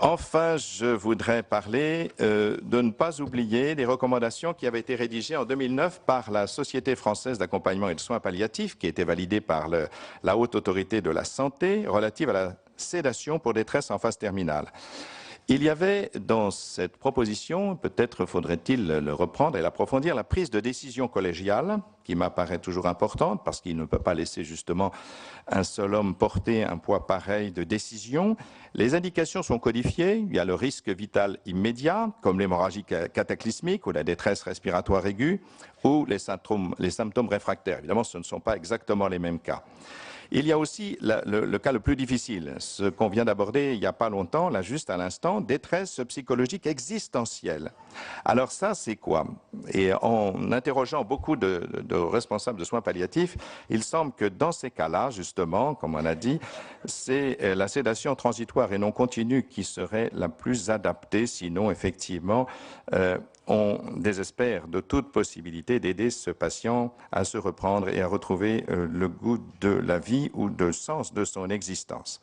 Enfin, je voudrais parler de ne pas oublier les recommandations qui avaient été rédigées en 2009 par la Société française d'accompagnement et de soins palliatifs, qui étaient validées par la Haute Autorité de la Santé, relative à la sédation pour détresse en phase terminale. Il y avait dans cette proposition, peut-être faudrait-il le reprendre et l'approfondir, la prise de décision collégiale, qui m'apparaît toujours importante, parce qu'il ne peut pas laisser justement un seul homme porter un poids pareil de décision. Les indications sont codifiées, il y a le risque vital immédiat, comme l'hémorragie cataclysmique ou la détresse respiratoire aiguë, ou les symptômes réfractaires. Évidemment, ce ne sont pas exactement les mêmes cas. Il y a aussi le cas le plus difficile, ce qu'on vient d'aborder il n'y a pas longtemps, là juste à l'instant, détresse psychologique existentielle. Alors ça, c'est quoi? Et en interrogeant beaucoup de responsables de soins palliatifs, il semble que dans ces cas-là, justement, comme on a dit, c'est la sédation transitoire et non continue qui serait la plus adaptée, sinon effectivement, on désespère de toute possibilité d'aider ce patient à se reprendre et à retrouver le goût de la vie ou le sens de son existence.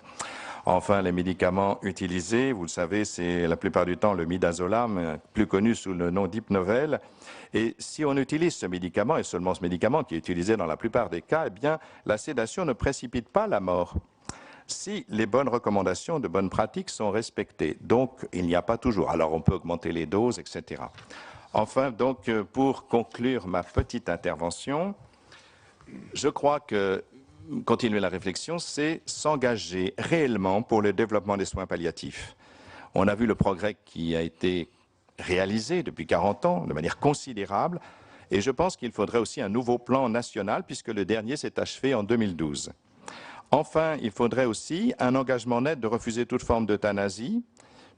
Enfin, les médicaments utilisés, vous le savez, c'est la plupart du temps le midazolam, plus connu sous le nom d'Hypnovel. Et si on utilise ce médicament, et seulement ce médicament qui est utilisé dans la plupart des cas, eh bien, la sédation ne précipite pas la mort si les bonnes recommandations de bonnes pratiques sont respectées. Donc, il n'y a pas toujours. Alors, on peut augmenter les doses, etc. Enfin, donc, pour conclure ma petite intervention, je crois que continuer la réflexion, c'est s'engager réellement pour le développement des soins palliatifs. On a vu le progrès qui a été réalisé depuis 40 ans de manière considérable, et je pense qu'il faudrait aussi un nouveau plan national, puisque le dernier s'est achevé en 2012. Enfin, il faudrait aussi un engagement net de refuser toute forme d'euthanasie,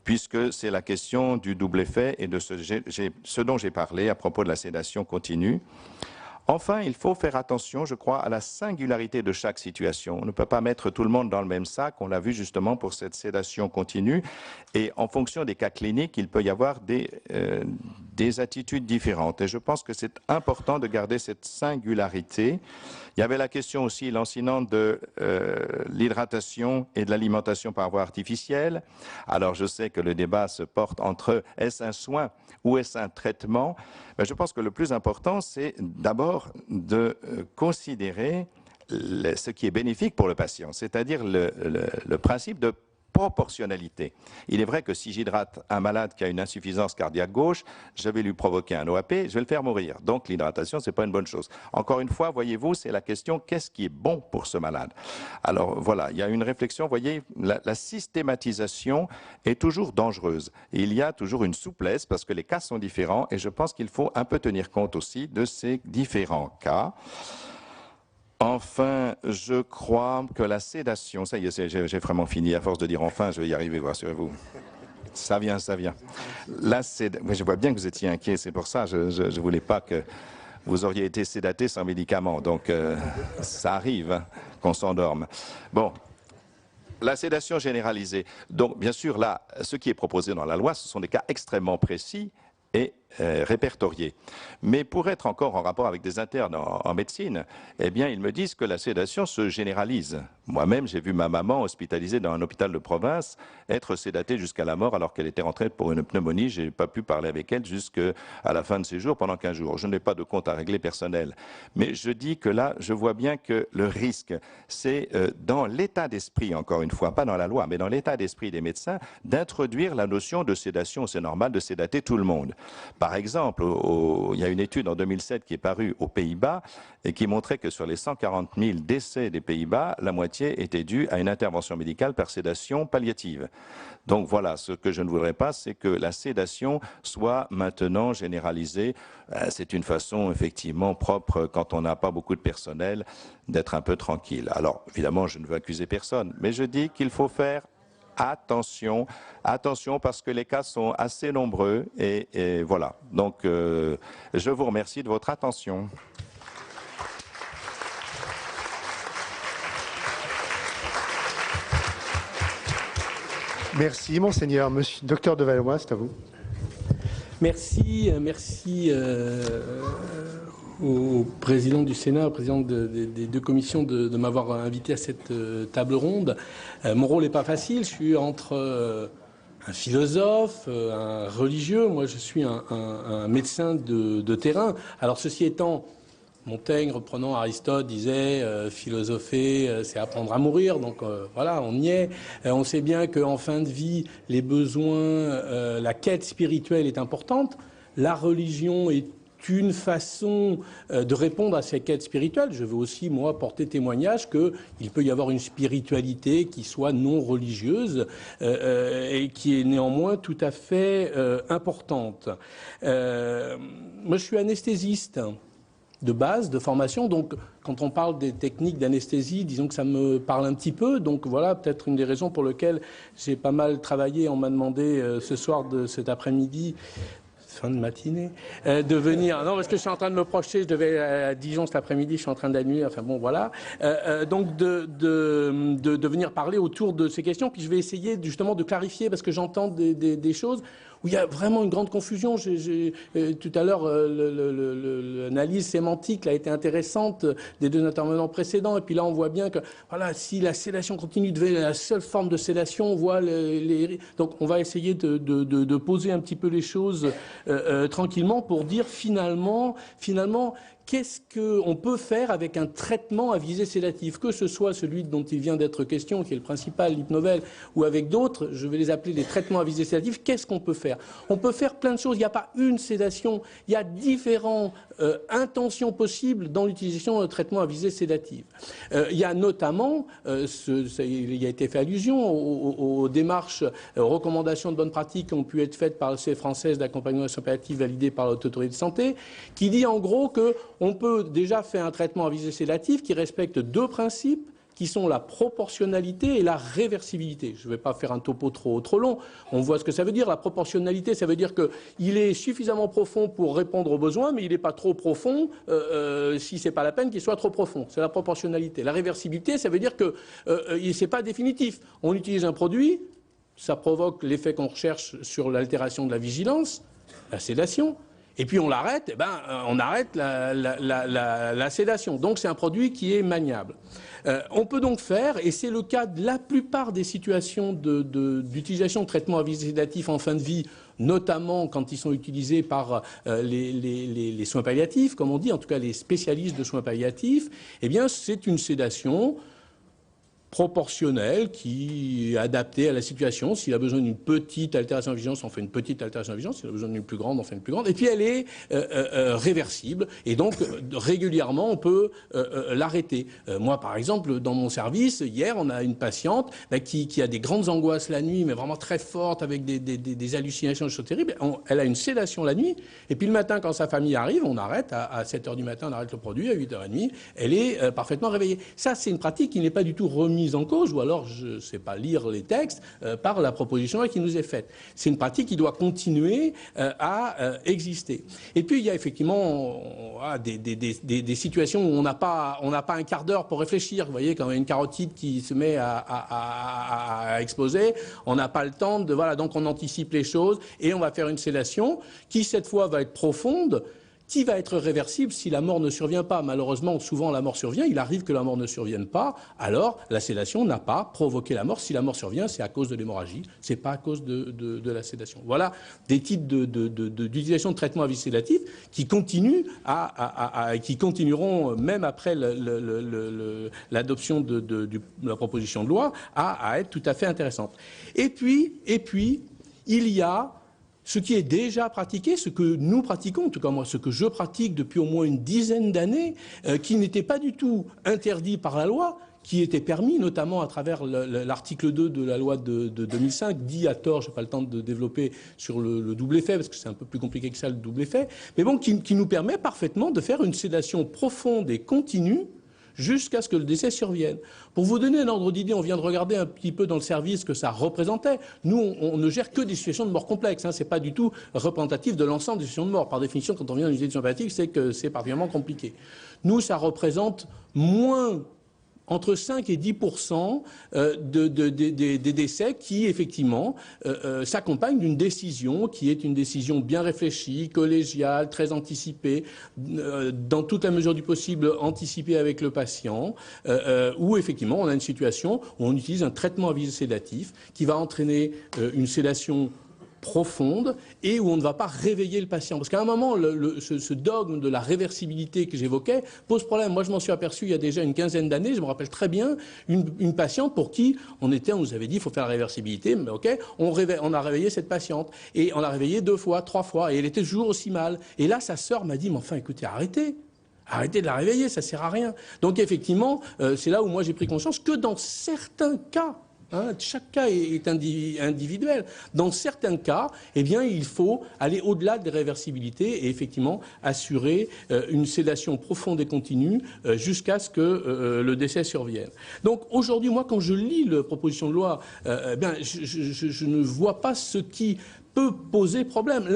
puisque c'est la question du double effet et de ce dont j'ai parlé à propos de la sédation continue. Enfin, il faut faire attention, je crois, à la singularité de chaque situation. On ne peut pas mettre tout le monde dans le même sac, on l'a vu justement pour cette sédation continue, et en fonction des cas cliniques, il peut y avoir des attitudes différentes. Et je pense que c'est important de garder cette singularité. Il y avait la question aussi lancinante de l'hydratation et de l'alimentation par voie artificielle. Alors je sais que le débat se porte entre est-ce un soin ou est-ce un traitement? Mais je pense que le plus important, c'est d'abord de considérer ce qui est bénéfique pour le patient, c'est-à-dire le principe de proportionnalité. Il est vrai que si j'hydrate un malade qui a une insuffisance cardiaque gauche, je vais lui provoquer un OAP, je vais le faire mourir. Donc l'hydratation, ce n'est pas une bonne chose. Encore une fois, voyez-vous, c'est la question, qu'est-ce qui est bon pour ce malade? Alors voilà, il y a une réflexion, voyez, la systématisation est toujours dangereuse. Et il y a toujours une souplesse parce que les cas sont différents et je pense qu'il faut un peu tenir compte aussi de ces différents cas. Enfin, je crois que la sédation, ça y est, j'ai vraiment fini, à force de dire enfin, je vais y arriver, rassurez-vous. Ça vient, ça vient. Je vois bien que vous étiez inquiet, c'est pour ça, je ne voulais pas que vous auriez été sédaté sans médicaments, donc ça arrive hein, qu'on s'endorme. Bon. La sédation généralisée. Donc, bien sûr, là, ce qui est proposé dans la loi, ce sont des cas extrêmement précis et répertoriés. Mais pour être encore en rapport avec des internes en médecine, eh bien, ils me disent que la sédation se généralise. Moi-même, j'ai vu ma maman hospitalisée dans un hôpital de province être sédatée jusqu'à la mort alors qu'elle était rentrée pour une pneumonie. Je n'ai pas pu parler avec elle jusqu'à la fin de ses jours, pendant 15 jours. Je n'ai pas de compte à régler personnel. Mais je dis que là, je vois bien que le risque, c'est dans l'état d'esprit, encore une fois, pas dans la loi, mais dans l'état d'esprit des médecins, d'introduire la notion de sédation. C'est normal de sédater tout le monde. Par exemple, il y a une étude en 2007 qui est parue aux Pays-Bas et qui montrait que sur les 140 000 décès des Pays-Bas, la moitié était due à une intervention médicale par sédation palliative. Donc voilà, ce que je ne voudrais pas, c'est que la sédation soit maintenant généralisée. C'est une façon effectivement propre, quand on n'a pas beaucoup de personnel, d'être un peu tranquille. Alors évidemment, je ne veux accuser personne, mais je dis qu'il faut faire attention, attention, parce que les cas sont assez nombreux et voilà. Donc je vous remercie de votre attention. Merci, Monseigneur. Monsieur, Docteur de Valois, c'est à vous. Merci au président du Sénat, au président des deux commissions de m'avoir invité à cette table ronde. Mon rôle n'est pas facile, je suis entre un philosophe, un religieux, moi je suis un médecin de terrain. Alors ceci étant, Montaigne, reprenant Aristote, disait philosopher, c'est apprendre à mourir. Donc voilà, on y est. On sait bien qu'en fin de vie, les besoins, la quête spirituelle est importante. La religion est une façon de répondre à ces quêtes spirituelles. Je veux aussi, moi, porter témoignage qu'il peut y avoir une spiritualité qui soit non religieuse et qui est néanmoins tout à fait importante. Moi, je suis anesthésiste de base, de formation, donc quand on parle des techniques d'anesthésie, disons que ça me parle un petit peu, donc voilà peut-être une des raisons pour lesquelles j'ai pas mal travaillé. On m'a demandé ce soir de cet après-midi, fin de matinée, de venir. Non, parce que je suis en train de me projeter, je devais à Dijon cet après-midi, je suis en train d'annuler, enfin bon, voilà. Donc de venir parler autour de ces questions, puis je vais essayer justement de clarifier, parce que j'entends des choses où il y a vraiment une grande confusion. Tout à l'heure, l'analyse sémantique a été intéressante des deux intervenants précédents, et puis là on voit bien que voilà, si la sédation continue de devenir la seule forme de sédation, on voit donc on va essayer de poser un petit peu les choses tranquillement pour dire finalement qu'est-ce qu'on peut faire avec un traitement à visée sédative, que ce soit celui dont il vient d'être question, qui est le principal, l'hypnovel, ou avec d'autres, je vais les appeler les traitements à visée sédative. Qu'est-ce qu'on peut faire? On peut faire plein de choses. Il n'y a pas une sédation, il y a différentes intentions possibles dans l'utilisation de traitements à visée sédative. Il y a notamment, il y a été fait allusion aux démarches, aux recommandations de bonne pratique qui ont pu être faites par la Société française d'accompagnement de soins palliatifs validée par la Haute Autorité de Santé, qui dit en gros qu'on peut déjà faire un traitement à visée sédative qui respecte deux principes, qui sont la proportionnalité et la réversibilité. Je ne vais pas faire un topo trop long. On voit ce que ça veut dire. La proportionnalité, ça veut dire qu'il est suffisamment profond pour répondre aux besoins, mais il n'est pas trop profond si ce n'est pas la peine qu'il soit trop profond. C'est la proportionnalité. La réversibilité, ça veut dire que ce n'est pas définitif. On utilise un produit, ça provoque l'effet qu'on recherche sur l'altération de la vigilance, la sédation. Et puis on l'arrête, on arrête la sédation. Donc c'est un produit qui est maniable. On peut donc faire, et c'est le cas de la plupart des situations d'utilisation de traitements à visée sédatif en fin de vie, notamment quand ils sont utilisés par les soins palliatifs, comme on dit, en tout cas les spécialistes de soins palliatifs, eh bien c'est une sédation proportionnelle qui est adaptée à la situation. S'il a besoin d'une petite altération de vigilance, on fait une petite altération de vigilance. S'il a besoin d'une plus grande, on fait une plus grande. Et puis elle est réversible. Et donc régulièrement, on peut l'arrêter. Moi, par exemple, dans mon service, hier, on a une patiente qui a des grandes angoisses la nuit, mais vraiment très fortes, avec des hallucinations, des choses terribles. Elle a une sédation la nuit. Et puis le matin, quand sa famille arrive, on arrête. À 7h du matin, on arrête le produit. À 8h30, elle est parfaitement réveillée. Ça, c'est une pratique qui n'est pas du tout remise en cause, ou alors je ne sais pas lire les textes, par la proposition qui nous est faite. C'est une pratique qui doit continuer à exister. Et puis il y a effectivement des situations où on n'a pas un quart d'heure pour réfléchir. Vous voyez, quand il y a une carotide qui se met à exploser, on n'a pas le temps de... Voilà, donc on anticipe les choses et on va faire une sédation qui, cette fois, va être profonde, qui va être réversible si la mort ne survient pas. Malheureusement, souvent la mort survient, il arrive que la mort ne survienne pas, alors la sédation n'a pas provoqué la mort. Si la mort survient, c'est à cause de l'hémorragie, c'est pas à cause de la sédation. Voilà des types d'utilisation de traitements à visée sédative qui continuent qui continueront même après l'adoption de la proposition de loi à être tout à fait intéressantes. Et puis, il y a ce qui est déjà pratiqué, ce que nous pratiquons, en tout cas moi, ce que je pratique depuis au moins une dizaine d'années, qui n'était pas du tout interdit par la loi, qui était permis notamment à travers l'article 2 de la loi de 2005, dit à tort, je n'ai pas le temps de développer sur le double effet, parce que c'est un peu plus compliqué que ça, le double effet, mais bon, qui nous permet parfaitement de faire une sédation profonde et continue jusqu'à ce que le décès survienne. Pour vous donner un ordre d'idée, on vient de regarder un petit peu dans le service ce que ça représentait. Nous, on ne gère que des situations de mort complexes. Ce n'est pas du tout représentatif de l'ensemble des situations de mort. Par définition, quand on vient dans une situation palliative, c'est que c'est particulièrement compliqué. Nous, ça représente moins entre 5 et 10% des décès qui, effectivement, s'accompagnent d'une décision qui est une décision bien réfléchie, collégiale, très anticipée, dans toute la mesure du possible anticipée avec le patient, où, effectivement, on a une situation où on utilise un traitement à visée sédatif qui va entraîner une sédation profonde et où on ne va pas réveiller le patient. Parce qu'à un moment, ce dogme de la réversibilité que j'évoquais pose problème. Moi, je m'en suis aperçu il y a déjà une quinzaine d'années, je me rappelle très bien, une patiente pour qui on nous avait dit il faut faire la réversibilité, mais ok, on a réveillé cette patiente. Et on l'a réveillée 2 fois, 3 fois, et elle était toujours aussi mal. Et là, sa sœur m'a dit, mais enfin, écoutez, arrêtez de la réveiller, ça ne sert à rien. Donc, effectivement, c'est là où moi j'ai pris conscience que dans certains cas, chaque cas est individuel. Dans certains cas, eh bien, il faut aller au-delà des réversibilités et effectivement assurer une sédation profonde et continue jusqu'à ce que le décès survienne. Donc aujourd'hui, moi, quand je lis la proposition de loi, je ne vois pas ce qui peut poser problème.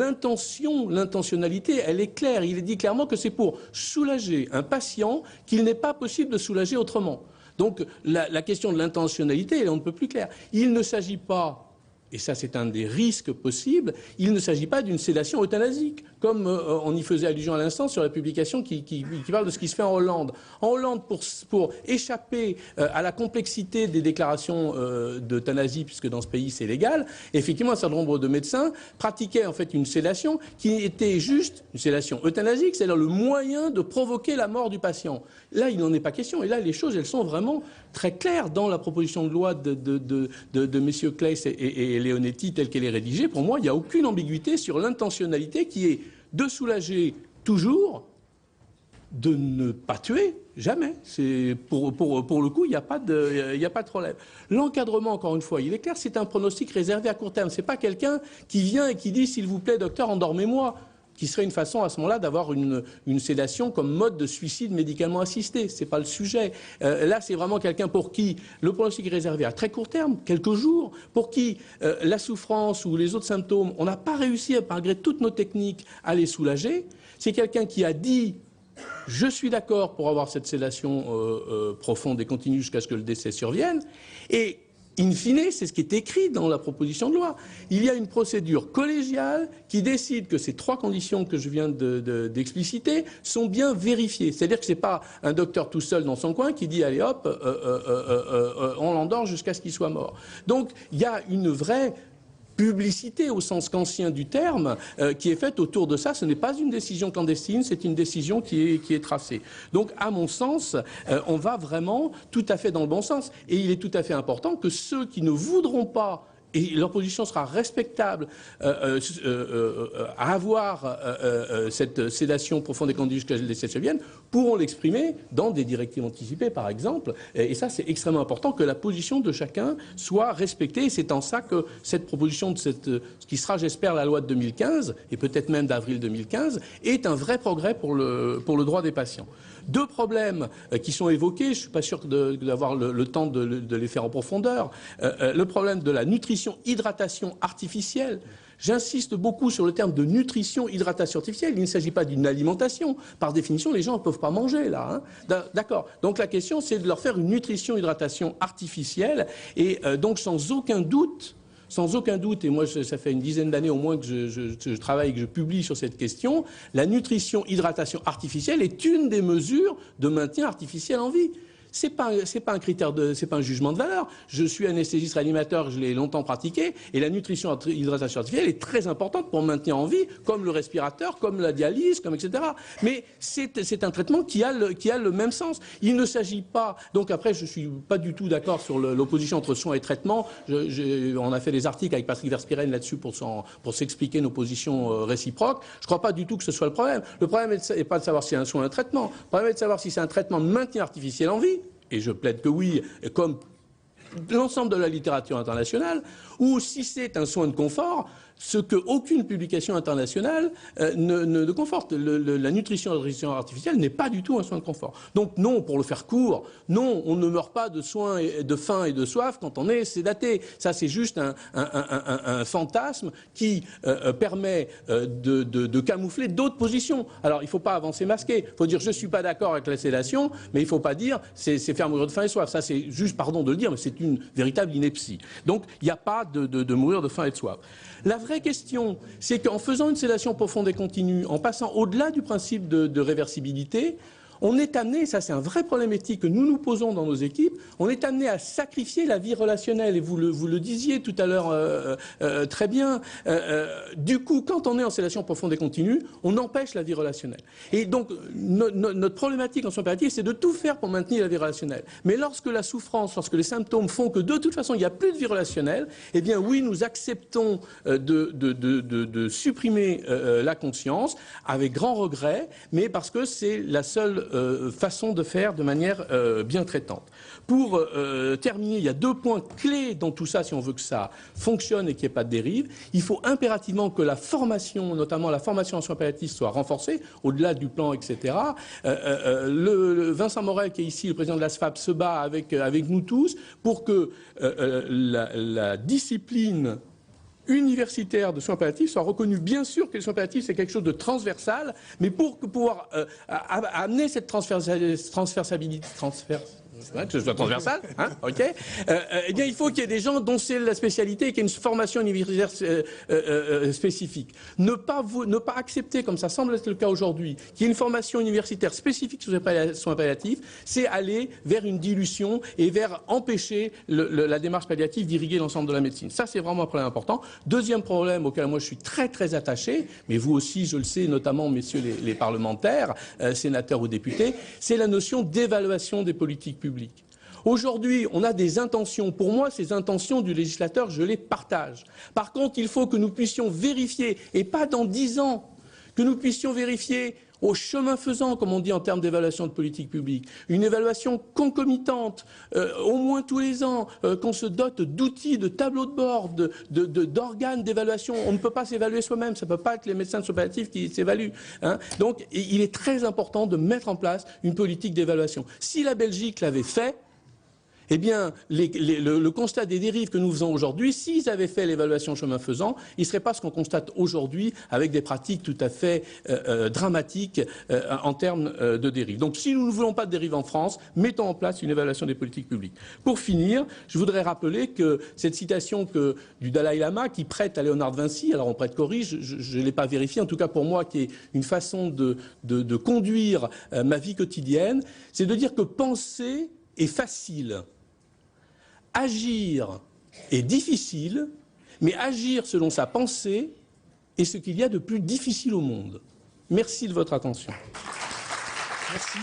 L'intentionnalité, elle est claire. Il est dit clairement que c'est pour soulager un patient qu'il n'est pas possible de soulager autrement. Donc la question de l'intentionnalité, on ne peut plus clair. Il ne s'agit pas, et ça c'est un des risques possibles, il ne s'agit pas d'une sédation euthanasique, comme on y faisait allusion à l'instant sur la publication qui parle de ce qui se fait en Hollande. En Hollande, pour échapper à la complexité des déclarations d'euthanasie, puisque dans ce pays c'est légal, effectivement un certain nombre de médecins pratiquaient en fait une sédation qui était juste une sédation euthanasique, c'est-à-dire le moyen de provoquer la mort du patient. Là, il n'en est pas question, et là les choses elles sont vraiment très claires dans la proposition de loi de messieurs Claes et Leonetti telle qu'elle est rédigée. Pour moi, il n'y a aucune ambiguïté sur l'intentionnalité qui est de soulager toujours, de ne pas tuer, jamais. Pour le coup, il n'y a pas de problème. L'encadrement, encore une fois, il est clair, c'est un pronostic réservé à court terme. Ce n'est pas quelqu'un qui vient et qui dit « s'il vous plaît, docteur, endormez-moi », qui serait une façon à ce moment-là d'avoir une sédation comme mode de suicide médicalement assisté. Ce n'est pas le sujet. Là, c'est vraiment quelqu'un pour qui le pronostic est réservé à très court terme, quelques jours, pour qui la souffrance ou les autres symptômes, on n'a pas réussi, malgré toutes nos techniques, à les soulager. C'est quelqu'un qui a dit « je suis d'accord pour avoir cette sédation profonde et continue jusqu'à ce que le décès survienne ». Et in fine, c'est ce qui est écrit dans la proposition de loi. Il y a une procédure collégiale qui décide que ces 3 conditions que je viens d'expliciter sont bien vérifiées. C'est-à-dire que ce n'est pas un docteur tout seul dans son coin qui dit « allez hop, on l'endort jusqu'à ce qu'il soit mort ». Donc il y a une vraie publicité au sens kantien du terme qui est faite autour de ça. Ce n'est pas une décision clandestine, c'est une décision qui est tracée. Donc à mon sens, on va vraiment tout à fait dans le bon sens. Et il est tout à fait important que ceux qui ne voudront pas, et leur position sera respectable, à avoir cette sédation profonde et continue jusqu'à ce que le décès survienne, pourront l'exprimer dans des directives anticipées, par exemple. Et ça, c'est extrêmement important que la position de chacun soit respectée. Et c'est en ça que cette proposition, ce qui sera, j'espère, la loi de 2015, et peut-être même d'avril 2015, est un vrai progrès pour le droit des patients. 2 problèmes qui sont évoqués, je ne suis pas sûr d'avoir le temps de les faire en profondeur. Le problème de la nutrition-hydratation artificielle. J'insiste beaucoup sur le terme de nutrition-hydratation artificielle. Il ne s'agit pas d'une alimentation. Par définition, les gens ne peuvent pas manger, là. D'accord. Donc la question, c'est de leur faire une nutrition-hydratation artificielle. Et donc, sans aucun doute, et moi ça fait une dizaine d'années au moins que je travaille et que je publie sur cette question, la nutrition-hydratation artificielle est une des mesures de maintien artificiel en vie. c'est pas un critère c'est pas un jugement de valeur. Je suis anesthésiste réanimateur, je l'ai longtemps pratiqué, et la nutrition hydratation artificielle est très importante pour maintenir en vie, comme le respirateur, comme la dialyse, comme etc. Mais c'est un traitement qui a le même sens. Il ne s'agit pas. Donc après, je suis pas du tout d'accord sur l'opposition entre soins et traitement. On a fait des articles avec Patrick Verspiren là-dessus pour s'expliquer nos positions réciproques. Je crois pas du tout que ce soit le problème. Le problème n'est pas de savoir si c'est un soin ou un traitement. Le problème est de savoir si c'est un traitement de maintien artificiel en vie, et je plaide que oui, comme l'ensemble de la littérature internationale, ou si c'est un soin de confort, ce qu'aucune publication internationale ne conforte. La nutrition artificielle n'est pas du tout un soin de confort. Donc non, pour le faire court, non, on ne meurt pas de faim et de soif quand on est sédaté. Ça, c'est juste un fantasme qui permet de camoufler d'autres positions. Alors, il ne faut pas avancer masqué. Il faut dire, je ne suis pas d'accord avec la sédation, mais il ne faut pas dire, c'est faire mourir de faim et de soif. Ça, c'est juste, pardon de le dire, mais c'est une véritable ineptie. Donc, il n'y a pas de mourir de faim et de soif. La vraie question, c'est qu'en faisant une sédation profonde et continue, en passant au-delà du principe de réversibilité, on est amené, ça c'est un vrai problème éthique que nous nous posons dans nos équipes, on est amené à sacrifier la vie relationnelle. Et vous le disiez tout à l'heure très bien. Du coup, quand on est en sédation profonde et continue, on empêche la vie relationnelle. Et donc, notre problématique en soins palliatifs, c'est de tout faire pour maintenir la vie relationnelle. Mais lorsque la souffrance, lorsque les symptômes font que de toute façon, il n'y a plus de vie relationnelle, eh bien oui, nous acceptons de supprimer la conscience avec grand regret, mais parce que c'est la seule façon de faire de manière bien traitante. Pour terminer, il y a 2 points clés dans tout ça si on veut que ça fonctionne et qu'il n'y ait pas de dérive. Il faut impérativement que la formation, notamment la formation en soins palliatifs, soit renforcée, au-delà du plan, etc. Vincent Morel, qui est ici, le président de la SFAP, se bat avec nous tous pour que la discipline universitaire de soins palliatifs soit reconnu. Bien sûr que les soins palliatifs, c'est quelque chose de transversal, mais pour pouvoir amener cette transversabilité, que ce soit transversal, hein, ok. Eh bien, il faut qu'il y ait des gens dont c'est la spécialité et qu'il y ait une formation universitaire spécifique. Ne pas accepter, comme ça semble être le cas aujourd'hui, qu'il y ait une formation universitaire spécifique sur les soins palliatifs, c'est aller vers une dilution et vers empêcher la démarche palliative d'irriguer l'ensemble de la médecine. Ça, c'est vraiment un problème important. Deuxième problème auquel moi je suis très très attaché, mais vous aussi, je le sais, notamment messieurs les parlementaires, sénateurs ou députés, c'est la notion d'évaluation des politiques publiques. Aujourd'hui, on a des intentions. Pour moi, ces intentions du législateur, je les partage. Par contre, il faut que nous puissions vérifier, et pas dans 10 ans, que nous puissions vérifier au chemin faisant, comme on dit en termes d'évaluation de politique publique, une évaluation concomitante, au moins tous les ans, qu'on se dote d'outils, de tableaux de bord, d'organes d'évaluation. On ne peut pas s'évaluer soi-même, ça ne peut pas être les médecins de soins palliatifs qui s'évaluent. Hein. Donc, il est très important de mettre en place une politique d'évaluation. Si la Belgique l'avait fait, eh bien, le constat des dérives que nous faisons aujourd'hui, s'ils avaient fait l'évaluation chemin faisant, il ne serait pas ce qu'on constate aujourd'hui avec des pratiques tout à fait dramatiques en termes de dérives. Donc, si nous ne voulons pas de dérives en France, mettons en place une évaluation des politiques publiques. Pour finir, je voudrais rappeler que cette citation du Dalai Lama qui prête à Léonard de Vinci, alors on prête corrige, je ne l'ai pas vérifié, en tout cas pour moi, qui est une façon de conduire ma vie quotidienne, c'est de dire que penser est facile. Agir est difficile, mais agir selon sa pensée est ce qu'il y a de plus difficile au monde. Merci de votre attention. Merci.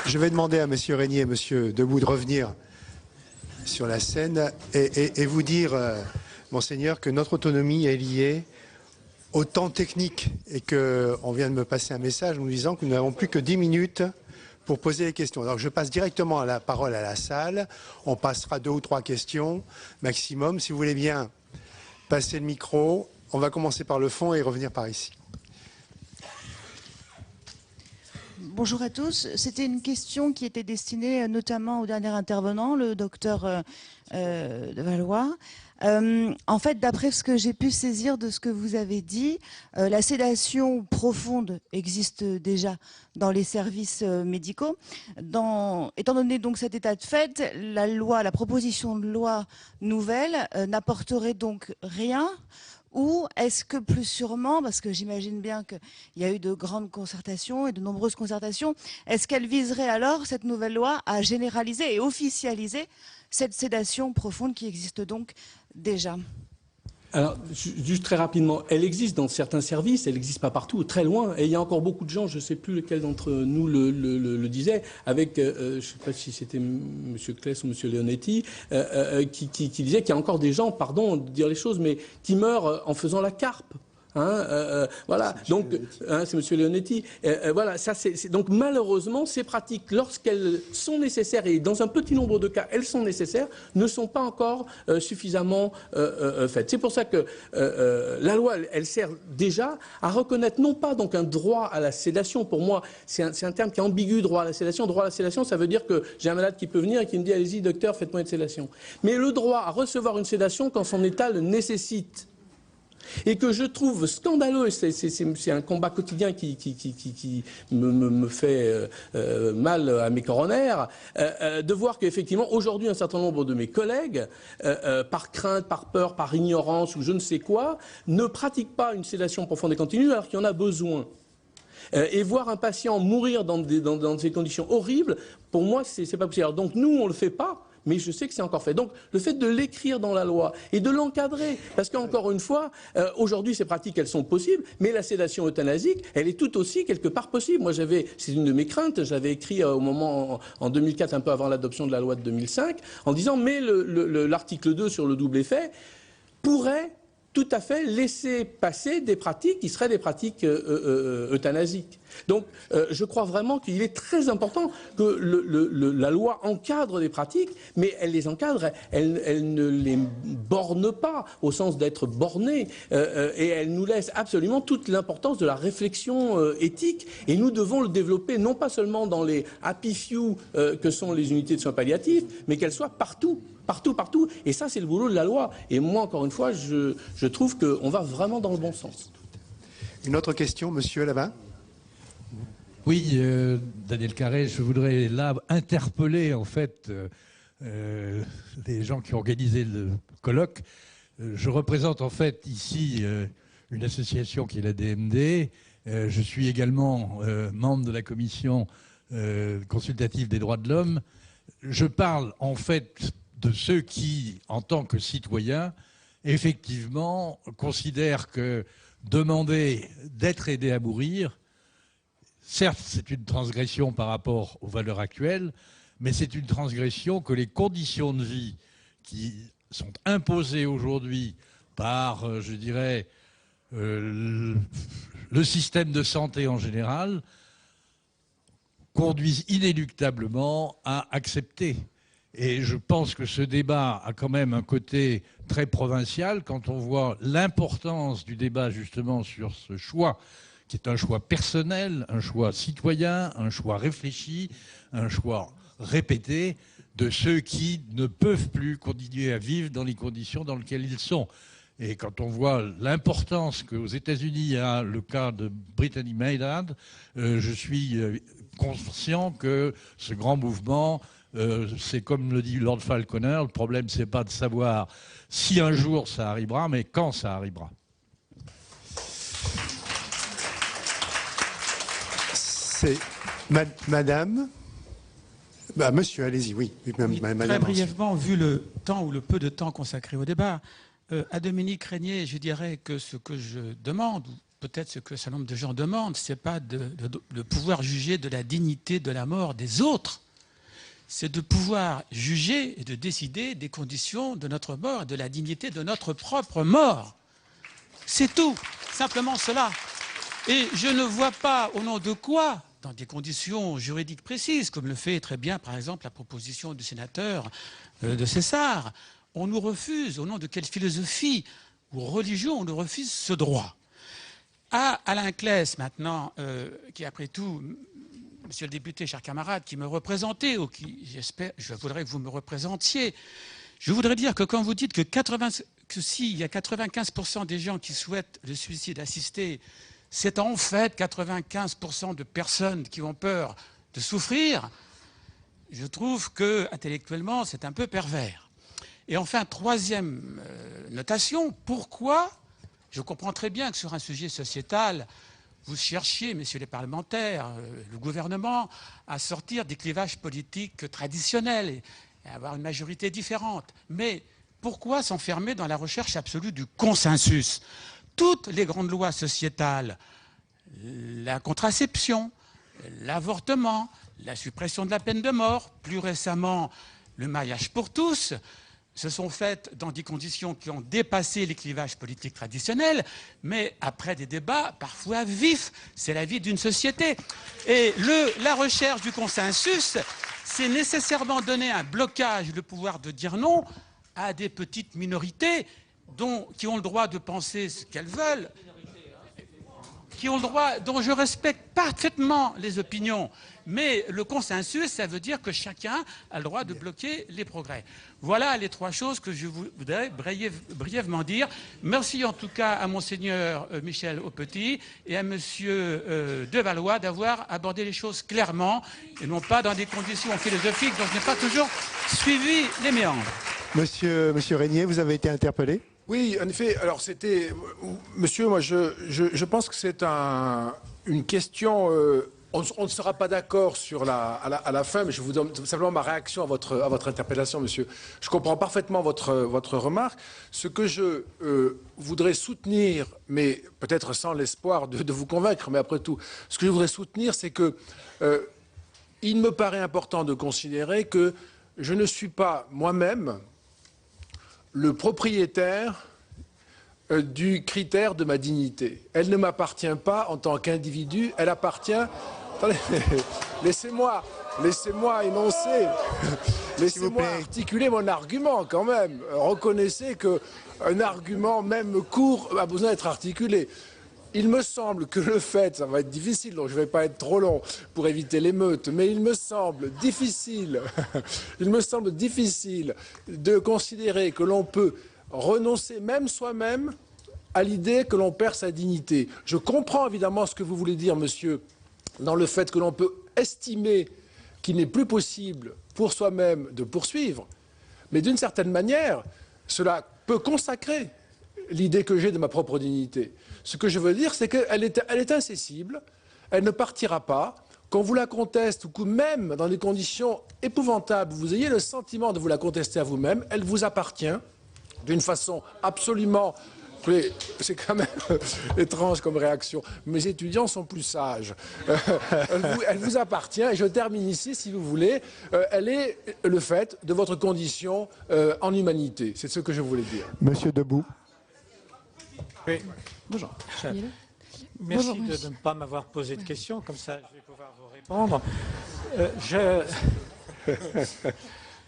Je vais demander à M. Régnier et M. Debout de revenir sur la scène et vous dire, Monseigneur, que notre autonomie est liée au temps technique et qu'on vient de me passer un message en nous disant que nous n'avons plus que 10 minutes pour poser les questions. Alors je passe directement la parole à la salle. On passera 2 ou 3 questions maximum. Si vous voulez bien passer le micro, on va commencer par le fond et revenir par ici. Bonjour à tous. C'était une question qui était destinée notamment au dernier intervenant, le docteur de Valois. En fait, d'après ce que j'ai pu saisir de ce que vous avez dit, la sédation profonde existe déjà dans les services médicaux. Étant donné donc cet état de fait, la proposition de loi nouvelle n'apporterait donc rien Ou est-ce que plus sûrement, parce que j'imagine bien qu'il y a eu de grandes concertations et de nombreuses concertations, est-ce qu'elle viserait alors, cette nouvelle loi, à généraliser et officialiser cette sédation profonde qui existe donc déjà ? Alors, juste très rapidement, elle existe dans certains services, elle n'existe pas partout, très loin. Et il y a encore beaucoup de gens, je ne sais plus lequel d'entre nous le disait, avec, je ne sais pas si c'était M. Kless ou M. Leonetti, qui disait qu'il y a encore des gens, pardon de dire les choses, mais qui meurent en faisant la carpe. Voilà. Donc, c'est M. Leonetti. Voilà. Ça, donc malheureusement, ces pratiques, lorsqu'elles sont nécessaires et dans un petit nombre de cas, elles sont nécessaires, ne sont pas encore suffisamment faites. C'est pour ça que la loi, elle sert déjà à reconnaître non pas donc un droit à la sédation. Pour moi, c'est un terme qui est ambigu, droit à la sédation. Droit à la sédation, ça veut dire que j'ai un malade qui peut venir et qui me dit allez-y, docteur, faites-moi une sédation. Mais le droit à recevoir une sédation quand son état le nécessite. Et que je trouve scandaleux, c'est un combat quotidien qui me fait mal à mes coronaires, de voir qu'effectivement, aujourd'hui, un certain nombre de mes collègues, par crainte, par peur, par ignorance ou je ne sais quoi, ne pratiquent pas une sédation profonde et continue alors qu'il y en a besoin. Et voir un patient mourir dans ces conditions horribles, pour moi, c'est pas possible. Alors donc nous, on le fait pas. Mais je sais que c'est encore fait. Donc, le fait de l'écrire dans la loi et de l'encadrer, parce qu'encore une fois, aujourd'hui, ces pratiques, elles sont possibles, mais la sédation euthanasique, elle est tout aussi quelque part possible. Moi, c'est une de mes craintes, j'avais écrit au moment, en 2004, un peu avant l'adoption de la loi de 2005, en disant, mais l'article 2 sur le double effet pourrait tout à fait laisser passer des pratiques qui seraient des pratiques euthanasiques. Donc, je crois vraiment qu'il est très important que la loi encadre des pratiques, mais elle les encadre, elle ne les borne pas, au sens d'être bornée, et elle nous laisse absolument toute l'importance de la réflexion éthique, et nous devons le développer non pas seulement dans les happy few que sont les unités de soins palliatifs, mais qu'elles soient partout. Partout. Et ça, c'est le boulot de la loi. Et moi, encore une fois, je trouve qu'on va vraiment dans le bon sens. Une autre question, monsieur, là-bas ? Oui, Daniel Carré, je voudrais là interpeller, en fait, les gens qui ont organisé le colloque. Je représente, en fait, ici une association qui est la DMD. Je suis également membre de la commission consultative des droits de l'homme. Je parle, en fait, de ceux qui, en tant que citoyens, effectivement, considèrent que demander d'être aidé à mourir, certes, c'est une transgression par rapport aux valeurs actuelles, mais c'est une transgression que les conditions de vie qui sont imposées aujourd'hui par, je dirais, le système de santé en général, conduisent inéluctablement à accepter. Et je pense que ce débat a quand même un côté très provincial quand on voit l'importance du débat justement sur ce choix, qui est un choix personnel, un choix citoyen, un choix réfléchi, un choix répété de ceux qui ne peuvent plus continuer à vivre dans les conditions dans lesquelles ils sont. Et quand on voit l'importance qu'aux États-Unis a le cas de Brittany Maynard, je suis conscient que ce grand mouvement, c'est comme le dit Lord Falconer, le problème c'est pas de savoir si un jour ça arrivera, mais quand ça arrivera. C'est madame. Monsieur, allez-y, oui. Madame, très brièvement, vu le temps ou le peu de temps consacré au débat, à Dominique Régnier, je dirais que ce que je demande, ou peut-être ce que un certain nombre de gens demandent, c'est pas de pouvoir juger de la dignité de la mort des autres. C'est de pouvoir juger et de décider des conditions de notre mort et de la dignité de notre propre mort. C'est tout, simplement cela. Et je ne vois pas au nom de quoi, dans des conditions juridiques précises, comme le fait très bien par exemple la proposition du sénateur de César, on nous refuse, au nom de quelle philosophie ou religion, on nous refuse ce droit. À Alain Kless maintenant, qui après tout... Monsieur le député, chers camarades, qui me représentez, ou qui, j'espère, je voudrais que vous me représentiez, je voudrais dire que quand vous dites que s'il y a 95% des gens qui souhaitent le suicide assisté, c'est en fait 95% de personnes qui ont peur de souffrir, je trouve que, intellectuellement, c'est un peu pervers. Et enfin, troisième notation, pourquoi Je comprends très bien que sur un sujet sociétal, vous cherchiez, messieurs les parlementaires, le gouvernement, à sortir des clivages politiques traditionnels et avoir une majorité différente. Mais pourquoi s'enfermer dans la recherche absolue du consensus? Toutes les grandes lois sociétales, la contraception, l'avortement, la suppression de la peine de mort, plus récemment le mariage pour tous, se sont faites dans des conditions qui ont dépassé les clivages politiques traditionnels, mais après des débats parfois vifs. C'est la vie d'une société. Et la recherche du consensus, c'est nécessairement donner un blocage, le pouvoir de dire non, à des petites minorités qui ont le droit de penser ce qu'elles veulent, qui ont le droit, dont je respecte parfaitement les opinions. Mais le consensus, ça veut dire que chacun a le droit de bloquer les progrès. Voilà les trois choses que je voudrais brièvement dire. Merci en tout cas à Monseigneur Michel Aupetit et à Monsieur Devallois d'avoir abordé les choses clairement et non pas dans des conditions philosophiques dont je n'ai pas toujours suivi les méandres. Monsieur Régnier, vous avez été interpellé? Oui, en effet. Alors c'était, monsieur, moi je pense que c'est une question. On ne sera pas d'accord sur à la fin, mais je vous donne simplement ma réaction à votre interpellation, monsieur. Je comprends parfaitement votre remarque. Ce que je voudrais soutenir, mais peut-être sans l'espoir de vous convaincre, mais après tout, ce que je voudrais soutenir, c'est que il me paraît important de considérer que je ne suis pas moi-même le propriétaire du critère de ma dignité. Elle ne m'appartient pas en tant qu'individu, elle appartient... Attendez, laissez-moi énoncer, laissez-moi articuler mon argument quand même. Reconnaissez qu'un argument, même court, a besoin d'être articulé. Il me semble que le fait, ça va être difficile, donc je ne vais pas être trop long pour éviter l'émeute, mais il me semble difficile de considérer que l'on peut renoncer même soi-même à l'idée que l'on perd sa dignité. Je comprends évidemment ce que vous voulez dire, monsieur, dans le fait que l'on peut estimer qu'il n'est plus possible pour soi-même de poursuivre, mais d'une certaine manière, cela peut consacrer l'idée que j'ai de ma propre dignité. Ce que je veux dire, c'est qu'elle est incessible, elle ne partira pas, qu'on vous la conteste, ou que même dans des conditions épouvantables, vous ayez le sentiment de vous la contester à vous-même, elle vous appartient d'une façon absolument... C'est quand même étrange comme réaction. Mes étudiants sont plus sages. Elle vous appartient, et je termine ici, si vous voulez. Elle est le fait de votre condition en humanité. C'est ce que je voulais dire. Monsieur Debout. Oui. Bonjour. Merci de ne pas m'avoir posé de questions, comme ça je vais pouvoir vous répondre.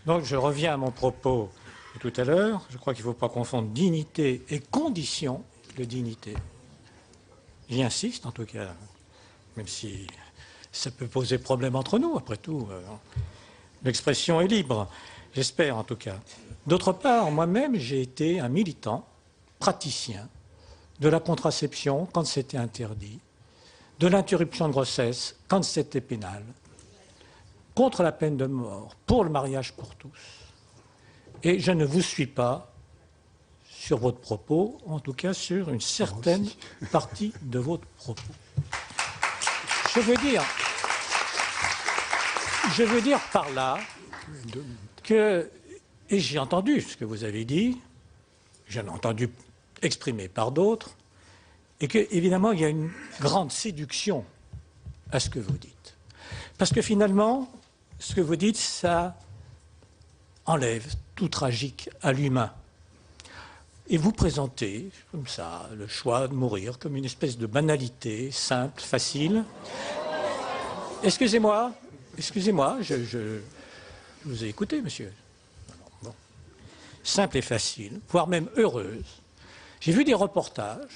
Donc je reviens à mon propos de tout à l'heure. Je crois qu'il ne faut pas confondre dignité et condition de dignité. J'y insiste en tout cas, même si ça peut poser problème entre nous, après tout. L'expression est libre, j'espère en tout cas. D'autre part, moi-même, j'ai été un militant, praticien, de la contraception quand c'était interdit, de l'interruption de grossesse quand c'était pénal, contre la peine de mort, pour le mariage pour tous. Et je ne vous suis pas sur votre propos, en tout cas sur une certaine partie de votre propos. Je veux dire par là que, et j'ai entendu ce que vous avez dit, j'en ai entendu exprimé par d'autres, et qu'évidemment, il y a une grande séduction à ce que vous dites. Parce que finalement, ce que vous dites, ça enlève tout tragique à l'humain. Et vous présentez, comme ça, le choix de mourir comme une espèce de banalité simple, facile. Excusez-moi, je vous ai écouté, monsieur. Bon. Simple et facile, voire même heureuse. J'ai vu des reportages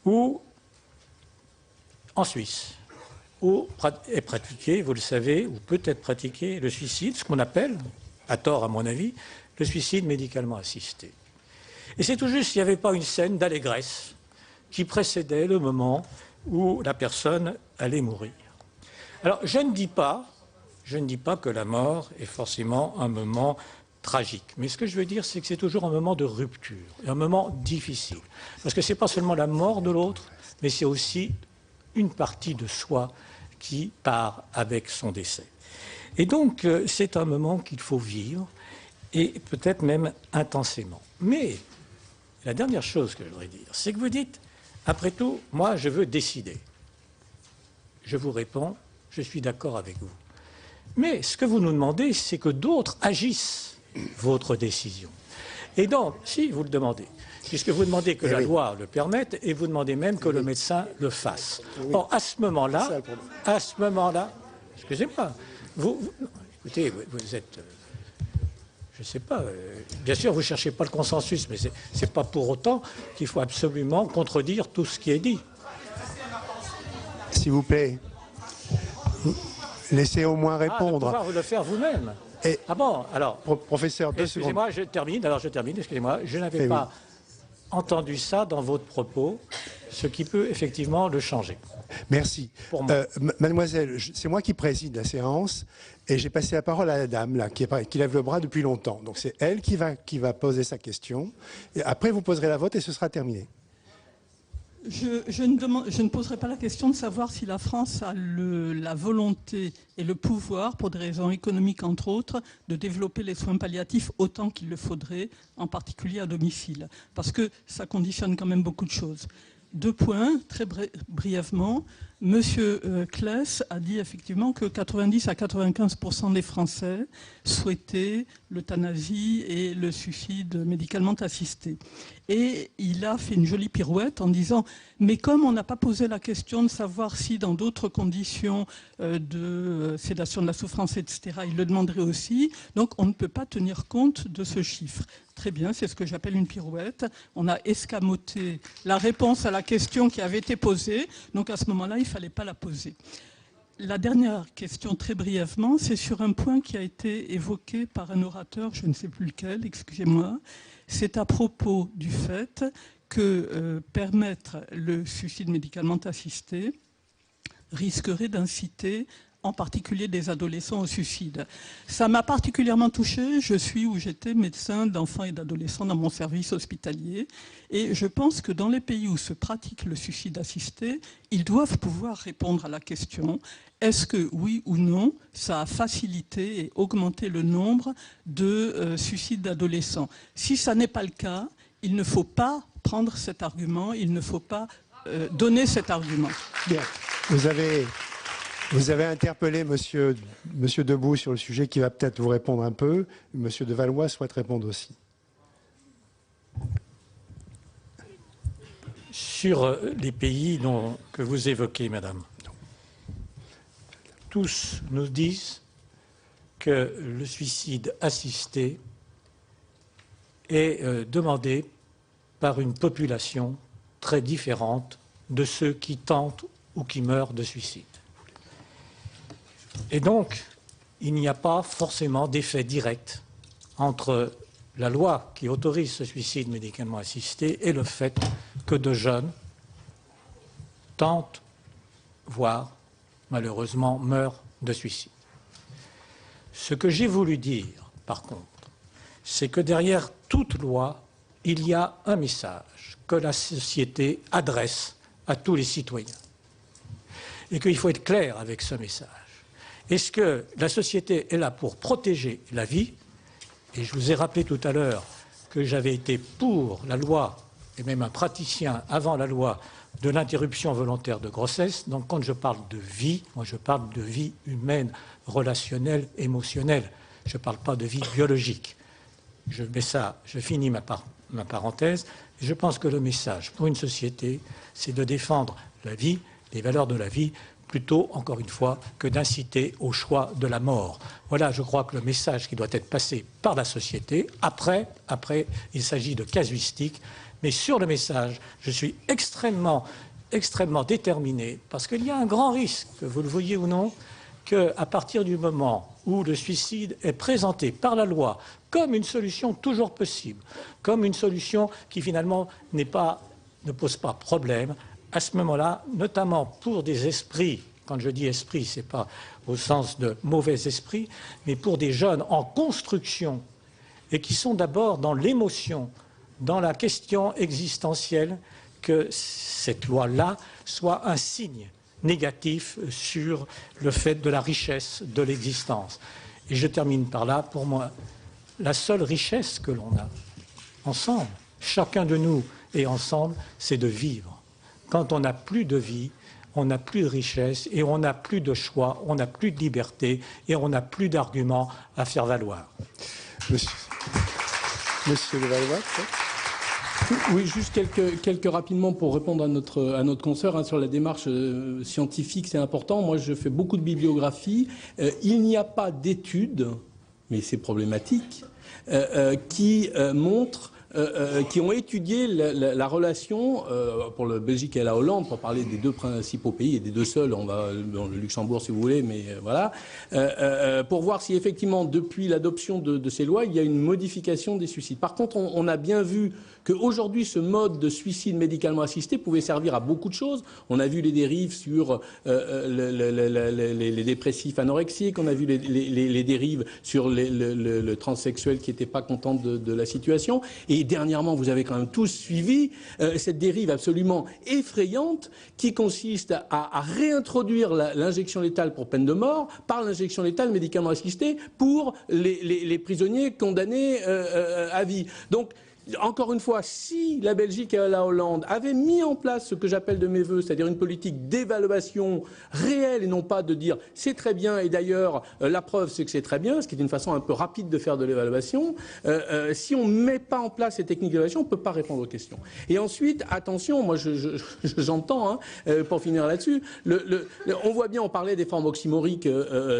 où, en Suisse, où est pratiqué, vous le savez, ou peut être pratiqué le suicide, ce qu'on appelle, à tort à mon avis, le suicide médicalement assisté. Et c'est tout juste s'il n'y avait pas une scène d'allégresse qui précédait le moment où la personne allait mourir. Alors, je ne dis pas que la mort est forcément un moment tragique. Mais ce que je veux dire, c'est que c'est toujours un moment de rupture, un moment difficile. Parce que ce n'est pas seulement la mort de l'autre, mais c'est aussi une partie de soi qui part avec son décès. Et donc, c'est un moment qu'il faut vivre, et peut-être même intensément. Mais la dernière chose que je voudrais dire, c'est que vous dites, après tout, moi, je veux décider. Je vous réponds, je suis d'accord avec vous. Mais ce que vous nous demandez, c'est que d'autres agissent votre décision. Et donc, si vous le demandez, puisque vous demandez que la loi le permette, et vous demandez même que le médecin le fasse. Or, à ce moment-là, excusez-moi, écoutez, vous êtes... je ne sais pas, bien sûr, vous ne cherchez pas le consensus, mais ce n'est pas pour autant qu'il faut absolument contredire tout ce qui est dit. S'il vous plaît, laissez au moins répondre. Pouvoir vous le faire vous-même. Ah bon, alors... Professeur, 2 secondes. Excusez-moi, je termine, excusez-moi. Je n'avais pas entendu ça dans votre propos, ce qui peut effectivement le changer. Merci. Mademoiselle, c'est moi qui préside la séance et j'ai passé la parole à la dame là, qui lève le bras depuis longtemps. Donc c'est elle qui va poser sa question. Et après, vous poserez la vôtre et ce sera terminé. Je ne poserai pas la question de savoir si la France a la volonté et le pouvoir, pour des raisons économiques entre autres, de développer les soins palliatifs autant qu'il le faudrait, en particulier à domicile. Parce que ça conditionne quand même beaucoup de choses. 2 points, très brièvement. Monsieur Claes a dit effectivement que 90 à 95% des Français souhaitaient l'euthanasie et le suicide médicalement assisté. Et il a fait une jolie pirouette en disant « Mais comme on n'a pas posé la question de savoir si dans d'autres conditions de sédation de la souffrance, etc., il le demanderait aussi, donc on ne peut pas tenir compte de ce chiffre. » Très bien, c'est ce que j'appelle une pirouette. On a escamoté la réponse à la question qui avait été posée. Donc à ce moment-là, il ne fallait pas la poser. La dernière question, très brièvement, c'est sur un point qui a été évoqué par un orateur, je ne sais plus lequel, excusez-moi. C'est à propos du fait que permettre le suicide médicalement assisté risquerait d'inciter en particulier des adolescents au suicide. Ça m'a particulièrement touchée. Je suis ou j'étais médecin d'enfants et d'adolescents dans mon service hospitalier. Et je pense que dans les pays où se pratique le suicide assisté, ils doivent pouvoir répondre à la question est-ce que, oui ou non, ça a facilité et augmenté le nombre de suicides d'adolescents? Si ça n'est pas le cas, il ne faut pas prendre cet argument, il ne faut pas donner cet argument. Bien. Vous avez interpellé monsieur Debout sur le sujet qui va peut-être vous répondre un peu. Monsieur de Valois souhaite répondre aussi. Sur les pays que vous évoquez, madame, tous nous disent que le suicide assisté est demandé par une population très différente de ceux qui tentent ou qui meurent de suicide. Et donc, il n'y a pas forcément d'effet direct entre la loi qui autorise ce suicide médicalement assisté et le fait que de jeunes tentent, voire malheureusement meurent de suicide. Ce que j'ai voulu dire, par contre, c'est que derrière toute loi, il y a un message que la société adresse à tous les citoyens. Et qu'il faut être clair avec ce message. Est-ce que la société est là pour protéger la vie? Et je vous ai rappelé tout à l'heure que j'avais été pour la loi, et même un praticien avant la loi, de l'interruption volontaire de grossesse. Donc quand je parle de vie, moi je parle de vie humaine, relationnelle, émotionnelle. Je ne parle pas de vie biologique. Je finis ma parenthèse. Et je pense que le message pour une société, c'est de défendre la vie, les valeurs de la vie, plutôt, encore une fois, que d'inciter au choix de la mort. Voilà, je crois que le message qui doit être passé par la société. Après, il s'agit de casuistique. Mais sur le message, je suis extrêmement déterminé, parce qu'il y a un grand risque, que vous le voyez ou non, qu'à partir du moment où le suicide est présenté par la loi comme une solution toujours possible, comme une solution qui finalement ne pose pas problème, à ce moment-là, notamment pour des esprits, quand je dis esprit, ce n'est pas au sens de mauvais esprit, mais pour des jeunes en construction et qui sont d'abord dans l'émotion, dans la question existentielle, que cette loi-là soit un signe négatif sur le fait de la richesse de l'existence. Et je termine par là, pour moi, la seule richesse que l'on a, ensemble, chacun de nous et ensemble, c'est de vivre. Quand on n'a plus de vie, on n'a plus de richesse et on n'a plus de choix, on n'a plus de liberté et on n'a plus d'arguments à faire valoir. Monsieur Levallois, oui, juste quelques rapidement pour répondre à notre consoeur hein, sur la démarche scientifique, c'est important. Moi, je fais beaucoup de bibliographie. Il n'y a pas d'études, mais c'est problématique, qui montrent qui ont étudié la relation pour le Belgique et la Hollande, pour parler des deux principaux pays et des deux seuls, on va dans le Luxembourg si vous voulez, mais voilà, pour voir si effectivement depuis l'adoption de ces lois, il y a une modification des suicides. Par contre, on a bien vu qu'aujourd'hui, ce mode de suicide médicalement assisté pouvait servir à beaucoup de choses. On a vu les dérives sur les dépressifs anorexiques, on a vu les dérives sur le transsexuel qui n'était pas content de la situation. Et dernièrement, vous avez quand même tous suivi cette dérive absolument effrayante qui consiste à réintroduire l'injection létale pour peine de mort par l'injection létale médicalement assistée pour les prisonniers condamnés à vie. Donc, encore une fois, si la Belgique et la Hollande avaient mis en place ce que j'appelle de mes voeux, c'est-à-dire une politique d'évaluation réelle et non pas de dire c'est très bien et d'ailleurs la preuve c'est que c'est très bien, ce qui est une façon un peu rapide de faire de l'évaluation, si on ne met pas en place ces techniques d'évaluation, on ne peut pas répondre aux questions. Et ensuite, attention, moi j'entends, pour finir là-dessus, on voit bien, on parlait des formes oxymoriques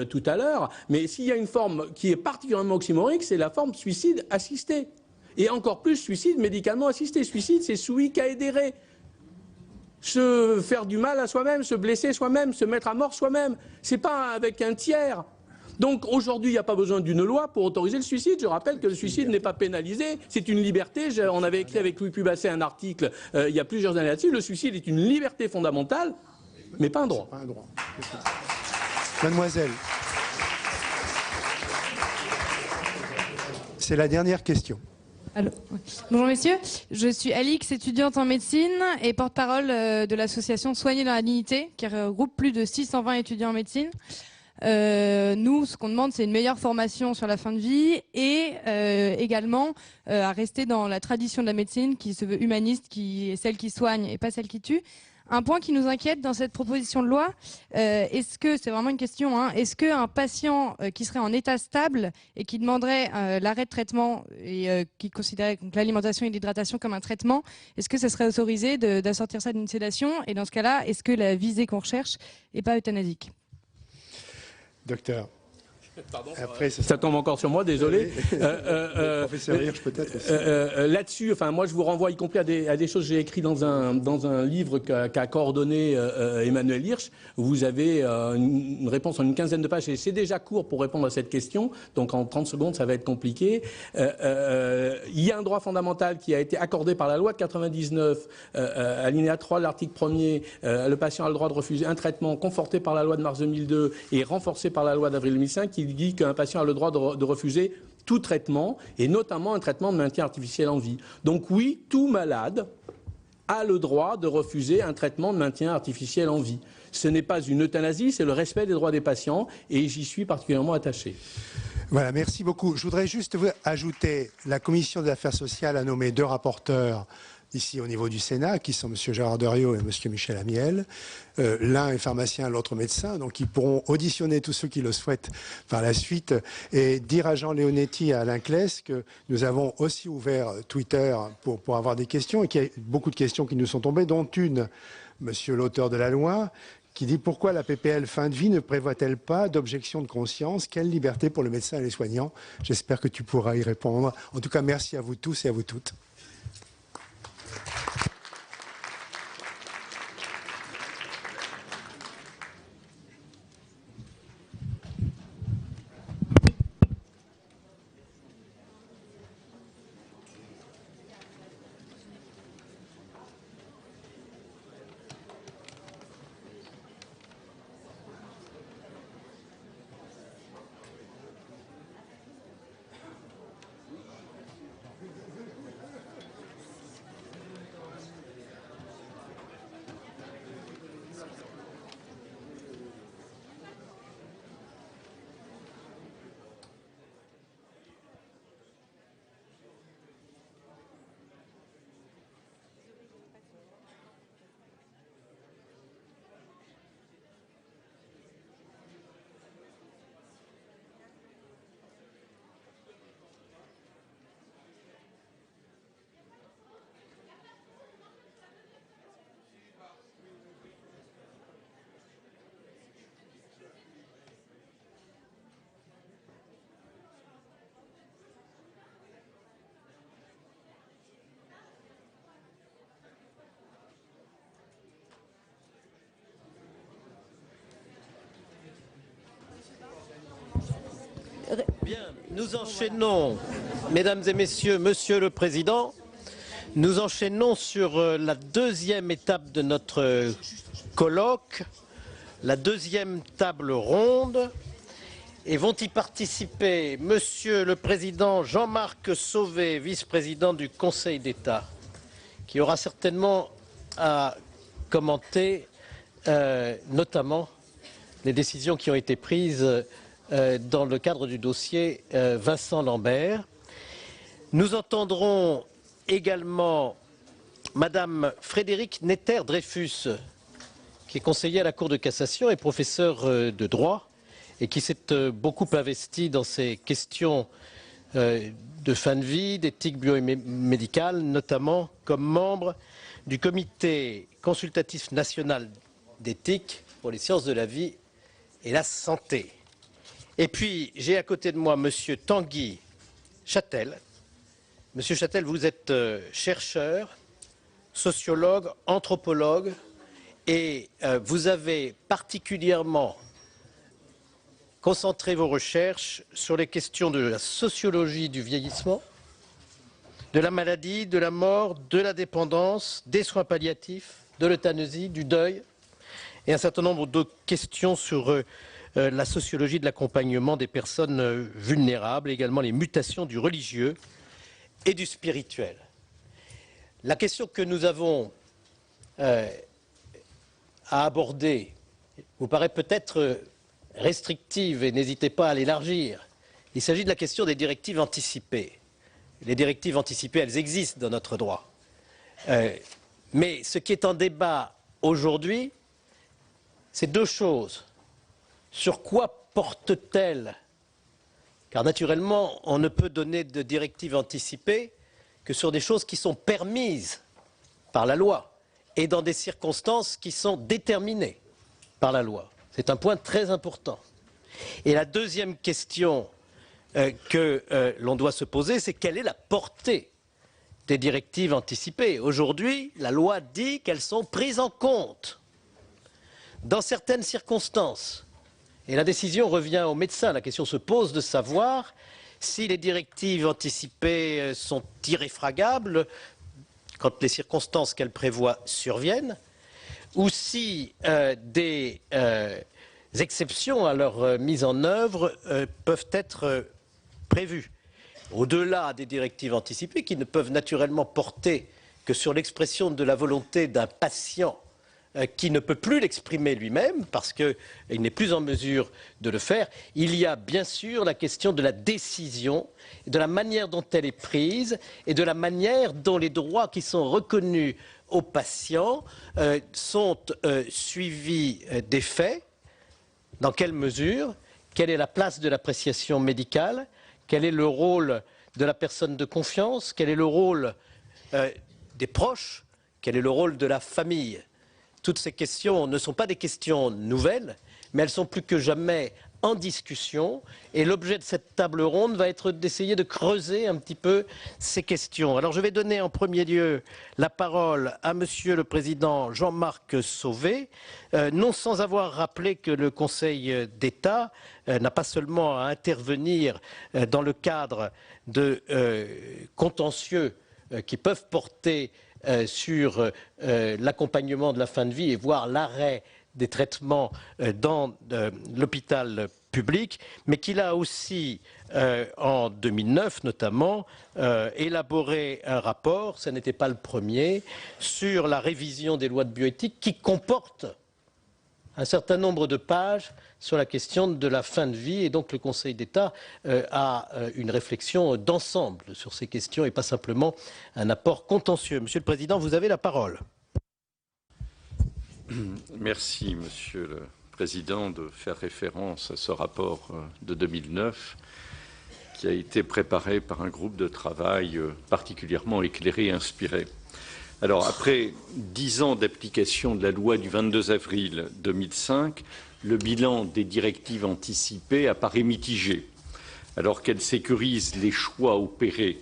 tout à l'heure, mais s'il y a une forme qui est particulièrement oxymorique, c'est la forme suicide assisté. Et encore plus, suicide médicalement assisté. Suicide, c'est sui caedere. Se faire du mal à soi-même, se blesser soi-même, se mettre à mort soi-même. C'est pas avec un tiers. Donc aujourd'hui, il n'y a pas besoin d'une loi pour autoriser le suicide. Je rappelle que le suicide n'est pas pénalisé, c'est une liberté. On avait écrit avec Louis Pubasset un article il y a plusieurs années là-dessus. Le suicide est une liberté fondamentale, mais pas un droit. Pas un droit. Mademoiselle. C'est la dernière question. Allô. Bonjour messieurs, je suis Alix, étudiante en médecine et porte-parole de l'association Soigner dans la dignité qui regroupe plus de 620 étudiants en médecine. Nous, ce qu'on demande, c'est une meilleure formation sur la fin de vie et également à rester dans la tradition de la médecine qui se veut humaniste, qui est celle qui soigne et pas celle qui tue. Un point qui nous inquiète dans cette proposition de loi, est-ce que, c'est vraiment une question, hein, est-ce qu'un patient qui serait en état stable et qui demanderait l'arrêt de traitement et qui considérait l'alimentation et l'hydratation comme un traitement, est-ce que ça serait autorisé d'assortir ça d'une sédation? Et dans ce cas-là, est-ce que la visée qu'on recherche n'est pas euthanasique? Docteur. Pardon, après, ça tombe encore sur moi, désolé. Professeur Hirsch, peut-être aussi. Là-dessus, enfin, moi, je vous renvoie y compris à des choses que j'ai écrites dans un livre qu'a coordonné Emmanuel Hirsch. Vous avez une réponse en une quinzaine de pages, et c'est déjà court pour répondre à cette question, donc en 30 secondes, ça va être compliqué. Il y a un droit fondamental qui a été accordé par la loi de 99, alinéa 3 de l'article 1er. Le patient a le droit de refuser un traitement conforté par la loi de mars 2002 et renforcé par la loi d'avril 2005, qui dit qu'un patient a le droit de refuser tout traitement, et notamment un traitement de maintien artificiel en vie. Donc oui, tout malade a le droit de refuser un traitement de maintien artificiel en vie. Ce n'est pas une euthanasie, c'est le respect des droits des patients, et j'y suis particulièrement attaché. Voilà, merci beaucoup. Je voudrais juste ajouter, la Commission des affaires sociales a nommé 2 rapporteurs ici au niveau du Sénat, qui sont M. Gérard Deriot et M. Michel Amiel. L'un est pharmacien, l'autre médecin, donc ils pourront auditionner tous ceux qui le souhaitent par la suite et dire à Jean Leonetti et à Alain Claes que nous avons aussi ouvert Twitter pour avoir des questions et qu'il y a beaucoup de questions qui nous sont tombées, dont une, monsieur l'auteur de la loi, qui dit pourquoi la PPL fin de vie ne prévoit-elle pas d'objection de conscience? Quelle liberté pour le médecin et les soignants? J'espère que tu pourras y répondre. En tout cas, merci à vous tous et à vous toutes. Nous enchaînons, Mesdames et Messieurs, Monsieur le Président, nous enchaînons sur la deuxième étape de notre colloque, la deuxième table ronde, et vont y participer Monsieur le Président Jean-Marc Sauvé, vice-président du Conseil d'État, qui aura certainement à commenter notamment les décisions qui ont été prises dans le cadre du dossier Vincent Lambert. Nous entendrons également Madame Frédérique Netter-Dreyfus, qui est conseillère à la Cour de cassation et professeure de droit, et qui s'est beaucoup investie dans ces questions de fin de vie, d'éthique biomédicale, notamment comme membre du Comité consultatif national d'éthique pour les sciences de la vie et la santé. Et puis, j'ai à côté de moi Monsieur Tanguy Châtel. Monsieur Châtel, vous êtes chercheur, sociologue, anthropologue, et vous avez particulièrement concentré vos recherches sur les questions de la sociologie du vieillissement, de la maladie, de la mort, de la dépendance, des soins palliatifs, de l'euthanasie, du deuil, et un certain nombre d'autres questions sur la sociologie de l'accompagnement des personnes vulnérables, également les mutations du religieux et du spirituel. La question que nous avons à aborder vous paraît peut-être restrictive et n'hésitez pas à l'élargir. Il s'agit de la question des directives anticipées. Les directives anticipées, elles existent dans notre droit. Mais ce qui est en débat aujourd'hui, c'est deux choses. Sur quoi porte-t-elle? Car naturellement, on ne peut donner de directives anticipées que sur des choses qui sont permises par la loi et dans des circonstances qui sont déterminées par la loi. C'est un point très important. Et la deuxième question que l'on doit se poser, c'est quelle est la portée des directives anticipées? Aujourd'hui, la loi dit qu'elles sont prises en compte dans certaines circonstances. Et la décision revient au médecin. La question se pose de savoir si les directives anticipées sont irréfragables quand les circonstances qu'elles prévoient surviennent, ou si des exceptions à leur mise en œuvre peuvent être prévues. Au-delà des directives anticipées, qui ne peuvent naturellement porter que sur l'expression de la volonté d'un patient qui ne peut plus l'exprimer lui-même parce qu'il n'est plus en mesure de le faire, il y a bien sûr la question de la décision, de la manière dont elle est prise et de la manière dont les droits qui sont reconnus aux patients sont suivis des faits. Dans quelle mesure? Quelle est la place de l'appréciation médicale? Quel est le rôle de la personne de confiance? Quel est le rôle des proches? Quel est le rôle de la famille? Toutes ces questions ne sont pas des questions nouvelles, mais elles sont plus que jamais en discussion. Et l'objet de cette table ronde va être d'essayer de creuser un petit peu ces questions. Alors je vais donner en premier lieu la parole à Monsieur le Président Jean-Marc Sauvé, non sans avoir rappelé que le Conseil d'État n'a pas seulement à intervenir dans le cadre de contentieux qui peuvent porter sur l'accompagnement de la fin de vie et voire l'arrêt des traitements dans l'hôpital public, mais qu'il a aussi, en 2009 notamment, élaboré un rapport, ce n'était pas le premier, sur la révision des lois de bioéthique qui comporte un certain nombre de pages sur la question de la fin de vie et donc le Conseil d'État a une réflexion d'ensemble sur ces questions et pas simplement un apport contentieux. Monsieur le Président, vous avez la parole. Merci, Monsieur le Président, de faire référence à ce rapport de 2009 qui a été préparé par un groupe de travail particulièrement éclairé et inspiré. Alors, après 10 ans d'application de la loi du 22 avril 2005, le bilan des directives anticipées apparaît mitigé, alors qu'elles sécurisent les choix opérés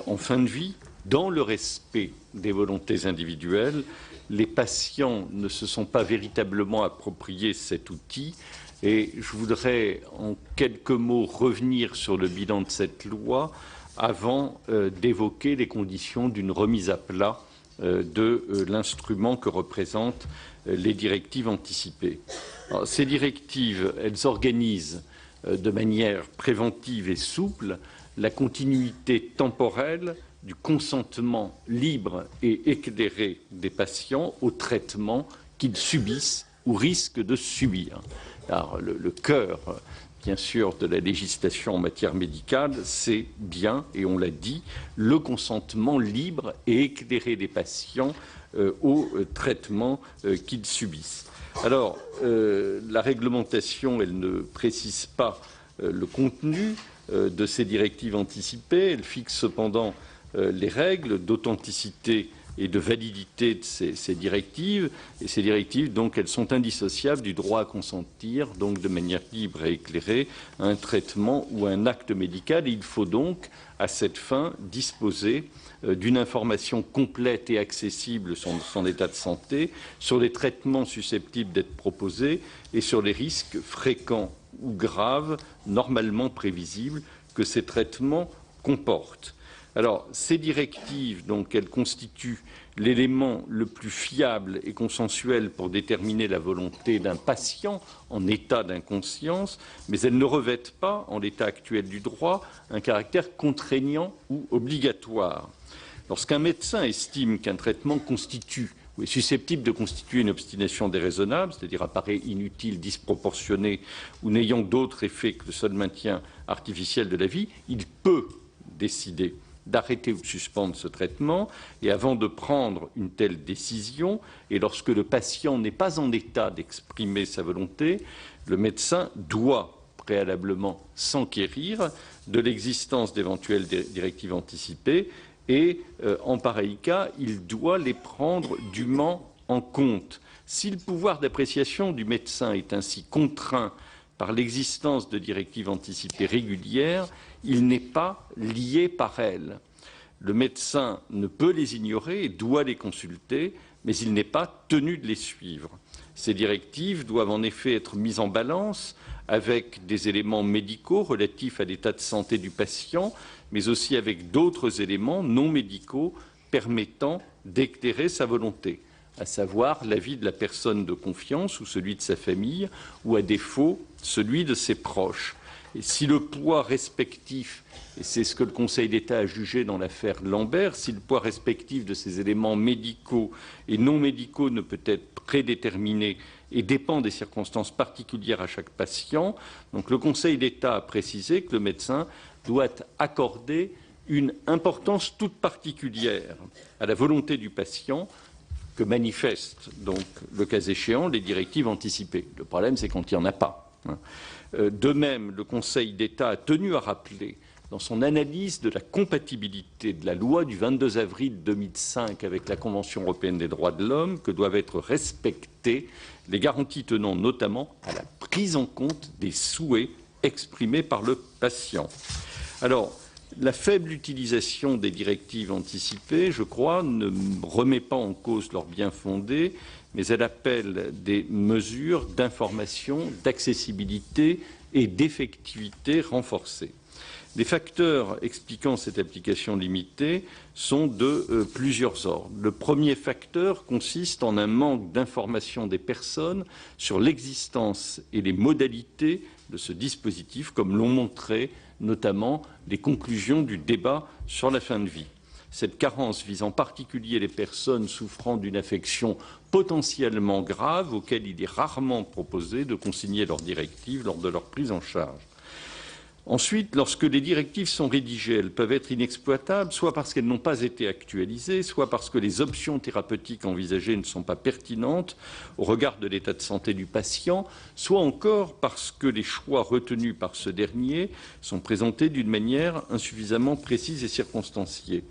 en fin de vie, dans le respect des volontés individuelles. Les patients ne se sont pas véritablement appropriés cet outil Et je voudrais en quelques mots revenir sur le bilan de cette loi avant d'évoquer les conditions d'une remise à plat de l'instrument que représentent les directives anticipées. Alors, ces directives, elles organisent de manière préventive et souple la continuité temporelle du consentement libre et éclairé des patients au traitement qu'ils subissent ou risquent de subir. Alors, le cœur, bien sûr, de la législation en matière médicale, c'est bien, et on l'a dit, le consentement libre et éclairé des patients au traitement qu'ils subissent. Alors, la réglementation, elle ne précise pas le contenu de ces directives anticipées. Elle fixe cependant les règles d'authenticité et de validité de ces directives. Et ces directives, donc, elles sont indissociables du droit à consentir, donc de manière libre et éclairée, à un traitement ou à un acte médical. Et il faut donc, à cette fin, disposer d'une information complète et accessible sur son état de santé, sur les traitements susceptibles d'être proposés et sur les risques fréquents ou graves, normalement prévisibles, que ces traitements comportent. Alors, ces directives, donc, elles constituent l'élément le plus fiable et consensuel pour déterminer la volonté d'un patient en état d'inconscience, mais elles ne revêtent pas, en l'état actuel du droit, un caractère contraignant ou obligatoire. Lorsqu'un médecin estime qu'un traitement constitue ou est susceptible de constituer une obstination déraisonnable, c'est-à-dire apparaît inutile, disproportionné ou n'ayant d'autre effet que le seul maintien artificiel de la vie, il peut décider d'arrêter ou de suspendre ce traitement. Et avant de prendre une telle décision, et lorsque le patient n'est pas en état d'exprimer sa volonté, le médecin doit préalablement s'enquérir de l'existence d'éventuelles directives anticipées et, en pareil cas, il doit les prendre dûment en compte. Si le pouvoir d'appréciation du médecin est ainsi contraint par l'existence de directives anticipées régulières, il n'est pas lié par elles. Le médecin ne peut les ignorer et doit les consulter, mais il n'est pas tenu de les suivre. Ces directives doivent en effet être mises en balance avec des éléments médicaux relatifs à l'état de santé du patient, mais aussi avec d'autres éléments non médicaux permettant d'éclairer sa volonté, à savoir l'avis de la personne de confiance ou celui de sa famille, ou à défaut, celui de ses proches. Et si le poids respectif, et c'est ce que le Conseil d'État a jugé dans l'affaire Lambert, si le poids respectif de ces éléments médicaux et non médicaux ne peut être prédéterminé et dépend des circonstances particulières à chaque patient, donc le Conseil d'État a précisé que le médecin doit accorder une importance toute particulière à la volonté du patient que manifestent donc, le cas échéant, les directives anticipées. Le problème, c'est quand il n'y en a pas. De même, le Conseil d'État a tenu à rappeler, dans son analyse de la compatibilité de la loi du 22 avril 2005 avec la Convention européenne des droits de l'homme, que doivent être respectées les garanties tenant notamment à la prise en compte des souhaits exprimés par le patient. Alors, la faible utilisation des directives anticipées, je crois, ne remet pas en cause leur bien-fondé, mais elle appelle des mesures d'information, d'accessibilité et d'effectivité renforcées. Les facteurs expliquant cette application limitée sont de plusieurs ordres. Le premier facteur consiste en un manque d'information des personnes sur l'existence et les modalités de ce dispositif, comme l'ont montré notamment les conclusions du débat sur la fin de vie. Cette carence vise en particulier les personnes souffrant d'une affection potentiellement grave, auxquelles il est rarement proposé de consigner leurs directives lors de leur prise en charge. Ensuite, lorsque les directives sont rédigées, elles peuvent être inexploitables, soit parce qu'elles n'ont pas été actualisées, soit parce que les options thérapeutiques envisagées ne sont pas pertinentes au regard de l'état de santé du patient, soit encore parce que les choix retenus par ce dernier sont présentés d'une manière insuffisamment précise et circonstanciée.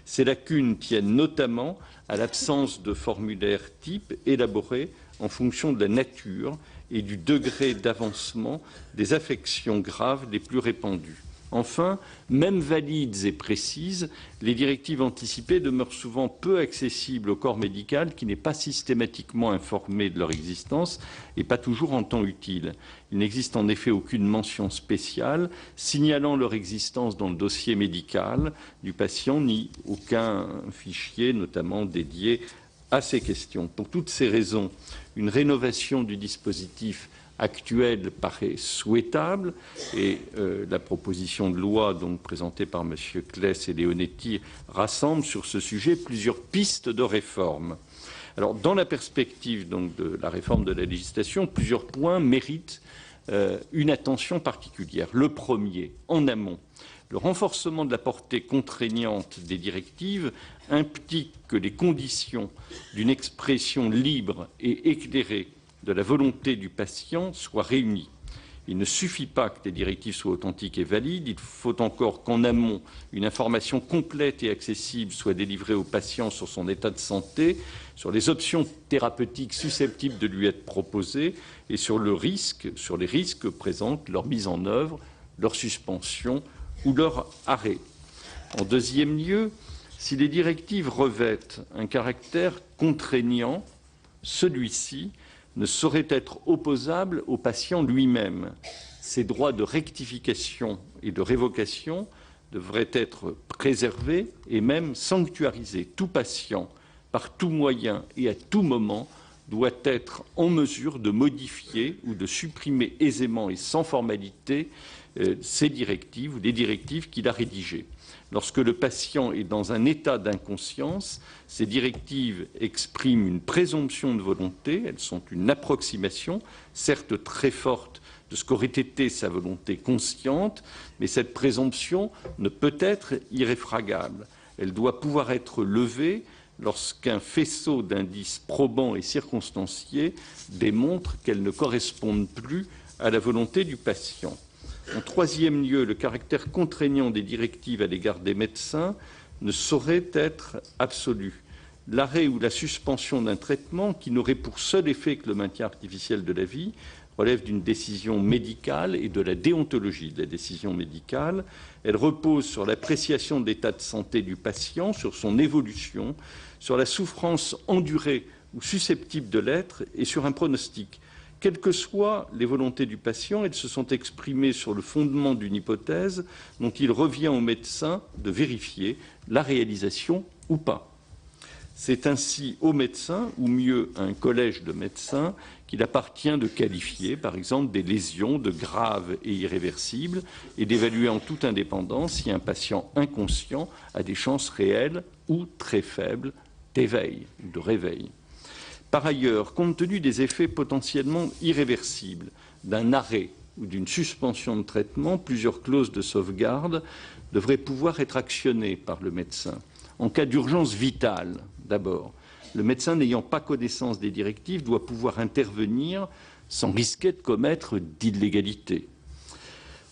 Ces lacunes tiennent notamment à l'absence de formulaires type élaborés en fonction de la nature et du degré d'avancement des affections graves les plus répandues. Enfin, même valides et précises, les directives anticipées demeurent souvent peu accessibles au corps médical qui n'est pas systématiquement informé de leur existence et pas toujours en temps utile. Il n'existe en effet aucune mention spéciale signalant leur existence dans le dossier médical du patient, ni aucun fichier notamment dédié à ces questions. Pour toutes ces raisons, une rénovation du dispositif actuel paraît souhaitable et la proposition de loi donc présentée par M. Claes et Leonetti rassemble sur ce sujet plusieurs pistes de réforme. Alors, dans la perspective donc, de la réforme de la législation, plusieurs points méritent une attention particulière. Le premier, en amont, le renforcement de la portée contraignante des directives implique que les conditions d'une expression libre et éclairée de la volonté du patient soient réunies. Il ne suffit pas que les directives soient authentiques et valides, il faut encore qu'en amont, une information complète et accessible soit délivrée au patient sur son état de santé, sur les options thérapeutiques susceptibles de lui être proposées et sur les risques que présentent leur mise en œuvre, leur suspension ou leur arrêt. En deuxième lieu, si les directives revêtent un caractère contraignant, celui-ci ne saurait être opposable au patient lui-même. Ses droits de rectification et de révocation devraient être préservés et même sanctuarisés. Tout patient, par tout moyen et à tout moment, doit être en mesure de modifier ou de supprimer aisément et sans formalité ces directives ou les directives qu'il a rédigées. Lorsque le patient est dans un état d'inconscience, ces directives expriment une présomption de volonté, elles sont une approximation, certes très forte, de ce qu'aurait été sa volonté consciente, mais cette présomption ne peut être irréfragable. Elle doit pouvoir être levée lorsqu'un faisceau d'indices probants et circonstanciés démontre qu'elles ne correspondent plus à la volonté du patient. En troisième lieu, le caractère contraignant des directives à l'égard des médecins ne saurait être absolu. L'arrêt ou la suspension d'un traitement qui n'aurait pour seul effet que le maintien artificiel de la vie relève d'une décision médicale et de la déontologie de la décision médicale. Elle repose sur l'appréciation de l'état de santé du patient, sur son évolution, sur la souffrance endurée ou susceptible de l'être et sur un pronostic. Quelles que soient les volontés du patient, elles se sont exprimées sur le fondement d'une hypothèse dont il revient au médecin de vérifier la réalisation ou pas. C'est ainsi au médecin, ou mieux à un collège de médecins, qu'il appartient de qualifier, par exemple, des lésions de graves et irréversibles et d'évaluer en toute indépendance si un patient inconscient a des chances réelles ou très faibles d'éveil ou de réveil. Par ailleurs, compte tenu des effets potentiellement irréversibles d'un arrêt ou d'une suspension de traitement, plusieurs clauses de sauvegarde devraient pouvoir être actionnées par le médecin. En cas d'urgence vitale, d'abord, le médecin n'ayant pas connaissance des directives doit pouvoir intervenir sans risquer de commettre d'illégalité.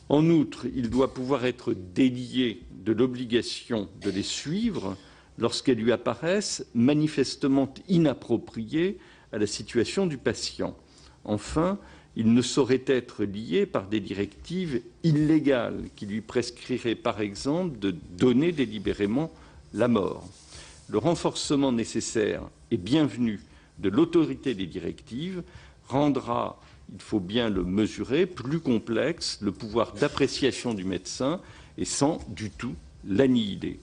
En outre, il doit pouvoir être délié de l'obligation de les suivre lorsqu'elles lui apparaissent manifestement inappropriées à la situation du patient. Enfin, il ne saurait être lié par des directives illégales qui lui prescriraient, par exemple, de donner délibérément la mort. Le renforcement nécessaire et bienvenu de l'autorité des directives rendra, il faut bien le mesurer, plus complexe le pouvoir d'appréciation du médecin et sans du tout l'annihiler.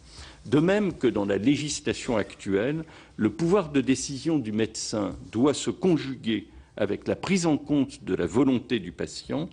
De même que dans la législation actuelle, le pouvoir de décision du médecin doit se conjuguer avec la prise en compte de la volonté du patient.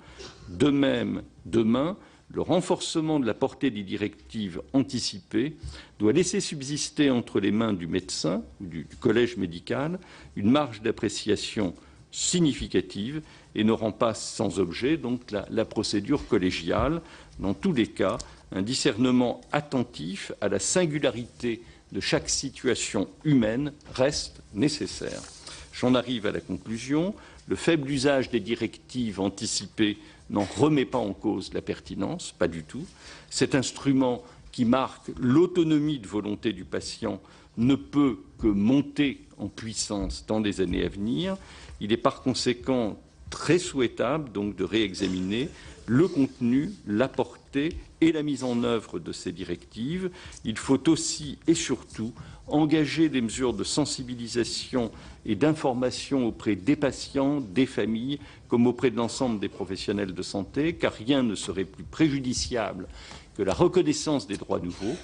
De même, demain, le renforcement de la portée des directives anticipées doit laisser subsister entre les mains du médecin ou du collège médical une marge d'appréciation significative et ne rend pas sans objet donc la procédure collégiale. Dans tous les cas, un discernement attentif à la singularité de chaque situation humaine reste nécessaire. J'en arrive à la conclusion. Le faible usage des directives anticipées n'en remet pas en cause la pertinence, pas du tout. Cet instrument qui marque l'autonomie de volonté du patient ne peut que monter en puissance dans les années à venir. Il est par conséquent très souhaitable donc de réexaminer le contenu, la portée et la mise en œuvre de ces directives. Il faut aussi et surtout engager des mesures de sensibilisation et d'information auprès des patients, des familles, comme auprès de l'ensemble des professionnels de santé, car rien ne serait plus préjudiciable que la reconnaissance des droits nouveaux,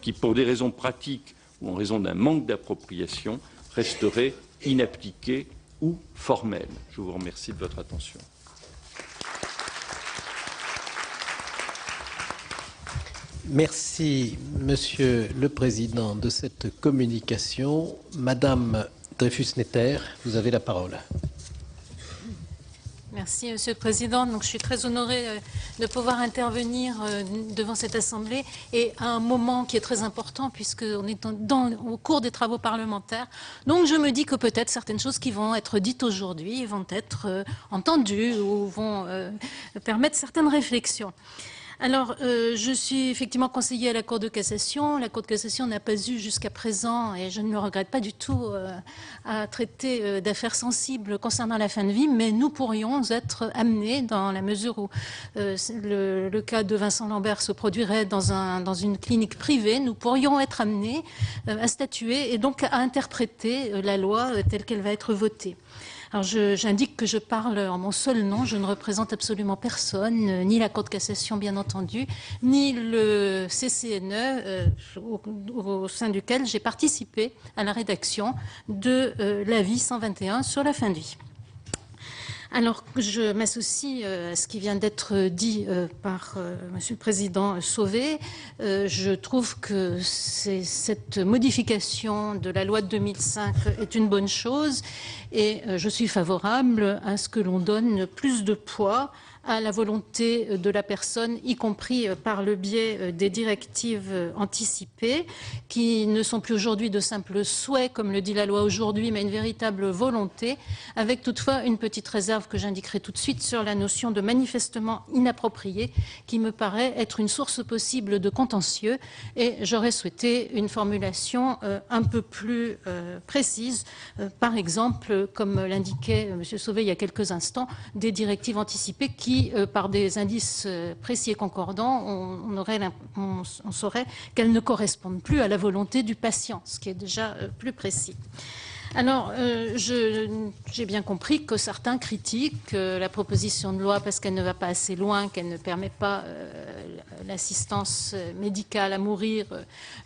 qui, pour des raisons pratiques ou en raison d'un manque d'appropriation, resteraient inappliqués ou formels. Je vous remercie de votre attention. Merci, Monsieur le Président, de cette communication. Madame Dreyfus-Netter, vous avez la parole. Merci, Monsieur le Président. Donc, je suis très honorée de pouvoir intervenir devant cette Assemblée et à un moment qui est très important puisqu'on est au cours des travaux parlementaires. Donc, je me dis que peut-être certaines choses qui vont être dites aujourd'hui vont être entendues ou vont permettre certaines réflexions. Alors, je suis effectivement conseillère à la Cour de cassation. La Cour de cassation n'a pas eu jusqu'à présent, et je ne le regrette pas du tout, à traiter d'affaires sensibles concernant la fin de vie, mais nous pourrions être amenés, dans la mesure où le cas de Vincent Lambert se produirait dans une clinique privée, nous pourrions être amenés à statuer et donc à interpréter la loi telle qu'elle va être votée. Alors j'indique que je parle en mon seul nom, je ne représente absolument personne, ni la Cour de cassation bien entendu, ni le CCNE au sein duquel j'ai participé à la rédaction de l'avis 121 sur la fin de vie. Alors, je m'associe à ce qui vient d'être dit par Monsieur le Président Sauvé. Je trouve que cette modification de la loi de 2005 est une bonne chose et je suis favorable à ce que l'on donne plus de poids à la volonté de la personne, y compris par le biais des directives anticipées, qui ne sont plus aujourd'hui de simples souhaits, comme le dit la loi aujourd'hui, mais une véritable volonté, avec toutefois une petite réserve que j'indiquerai tout de suite sur la notion de manifestement inapproprié, qui me paraît être une source possible de contentieux, et j'aurais souhaité une formulation un peu plus précise, par exemple, comme l'indiquait M. Sauvé il y a quelques instants, des directives anticipées qui, par des indices précis et concordants, on saurait qu'elles ne correspondent plus à la volonté du patient, ce qui est déjà plus précis. Alors, j'ai bien compris que certains critiquent la proposition de loi parce qu'elle ne va pas assez loin, qu'elle ne permet pas l'assistance médicale à mourir.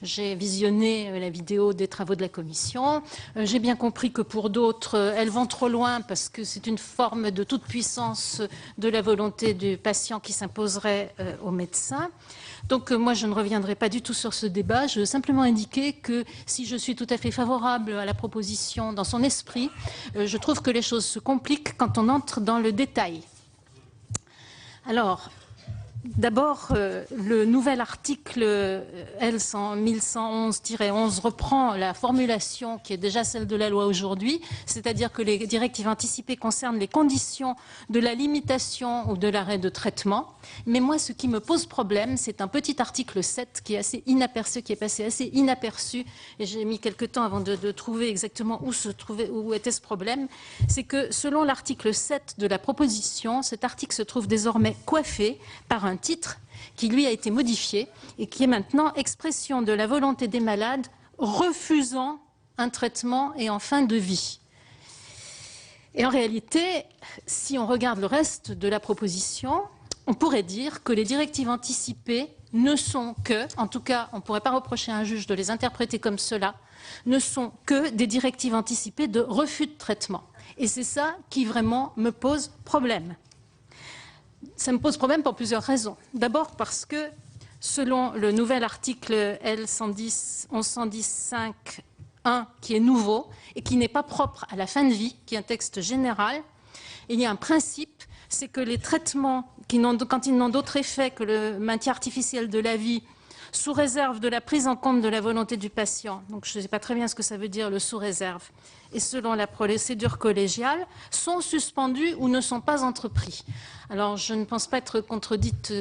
J'ai visionné la vidéo des travaux de la Commission. J'ai bien compris que pour d'autres, elles vont trop loin parce que c'est une forme de toute puissance de la volonté du patient qui s'imposerait au médecin. Donc moi, je ne reviendrai pas du tout sur ce débat. Je veux simplement indiquer que si je suis tout à fait favorable à la proposition dans son esprit, je trouve que les choses se compliquent quand on entre dans le détail. Alors, d'abord, le nouvel article L1111-11 reprend la formulation qui est déjà celle de la loi aujourd'hui, c'est-à-dire que les directives anticipées concernent les conditions de la limitation ou de l'arrêt de traitement. Mais moi, ce qui me pose problème, c'est un petit article 7 qui est assez inaperçu, qui est passé assez inaperçu, et j'ai mis quelque temps avant de trouver exactement où était ce problème. C'est que selon l'article 7 de la proposition, cet article se trouve désormais coiffé par un titre qui lui a été modifié et qui est maintenant expression de la volonté des malades refusant un traitement et en fin de vie. Et en réalité, si on regarde le reste de la proposition, on pourrait dire que les directives anticipées ne sont que, en tout cas, on ne pourrait pas reprocher à un juge de les interpréter comme cela, ne sont que des directives anticipées de refus de traitement. Et c'est ça qui vraiment me pose problème. Ça me pose problème pour plusieurs raisons. D'abord parce que, selon le nouvel article L1115.1, qui est nouveau et qui n'est pas propre à la fin de vie, qui est un texte général, il y a un principe, c'est que les traitements, quand ils n'ont d'autre effet que le maintien artificiel de la vie, sous réserve de la prise en compte de la volonté du patient. Donc je ne sais pas très bien ce que ça veut dire le sous réserve. Et selon la procédure collégiale, sont suspendus ou ne sont pas entrepris. Alors, je ne pense pas être contredite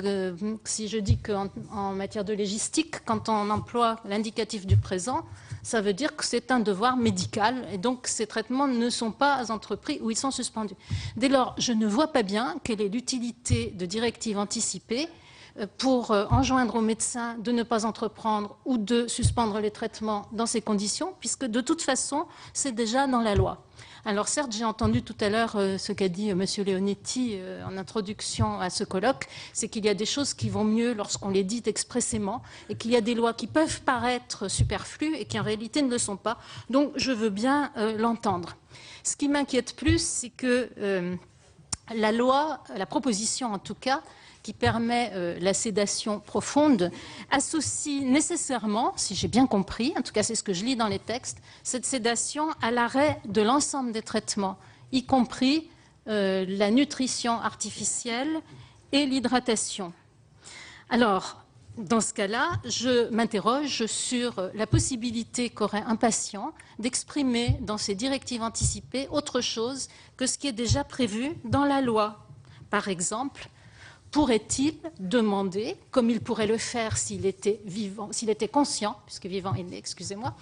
si je dis qu'en matière de légistique, quand on emploie l'indicatif du présent, ça veut dire que c'est un devoir médical et donc ces traitements ne sont pas entrepris ou ils sont suspendus. Dès lors, je ne vois pas bien quelle est l'utilité de directives anticipées pour enjoindre aux médecins de ne pas entreprendre ou de suspendre les traitements dans ces conditions, puisque de toute façon, c'est déjà dans la loi. Alors certes, j'ai entendu tout à l'heure ce qu'a dit M. Leonetti en introduction à ce colloque, c'est qu'il y a des choses qui vont mieux lorsqu'on les dit expressément et qu'il y a des lois qui peuvent paraître superflues et qui en réalité ne le sont pas. Donc je veux bien l'entendre. Ce qui m'inquiète plus, c'est que la loi, la proposition en tout cas, qui permet la sédation profonde, associe nécessairement, si j'ai bien compris, en tout cas c'est ce que je lis dans les textes, cette sédation à l'arrêt de l'ensemble des traitements, y compris la nutrition artificielle et l'hydratation. Alors, dans ce cas-là, je m'interroge sur la possibilité qu'aurait un patient d'exprimer dans ses directives anticipées autre chose que ce qui est déjà prévu dans la loi. Par exemple, pourrait-il demander, comme il pourrait le faire s'il était vivant, s'il était conscient, puisque vivant il est, excusez-moi,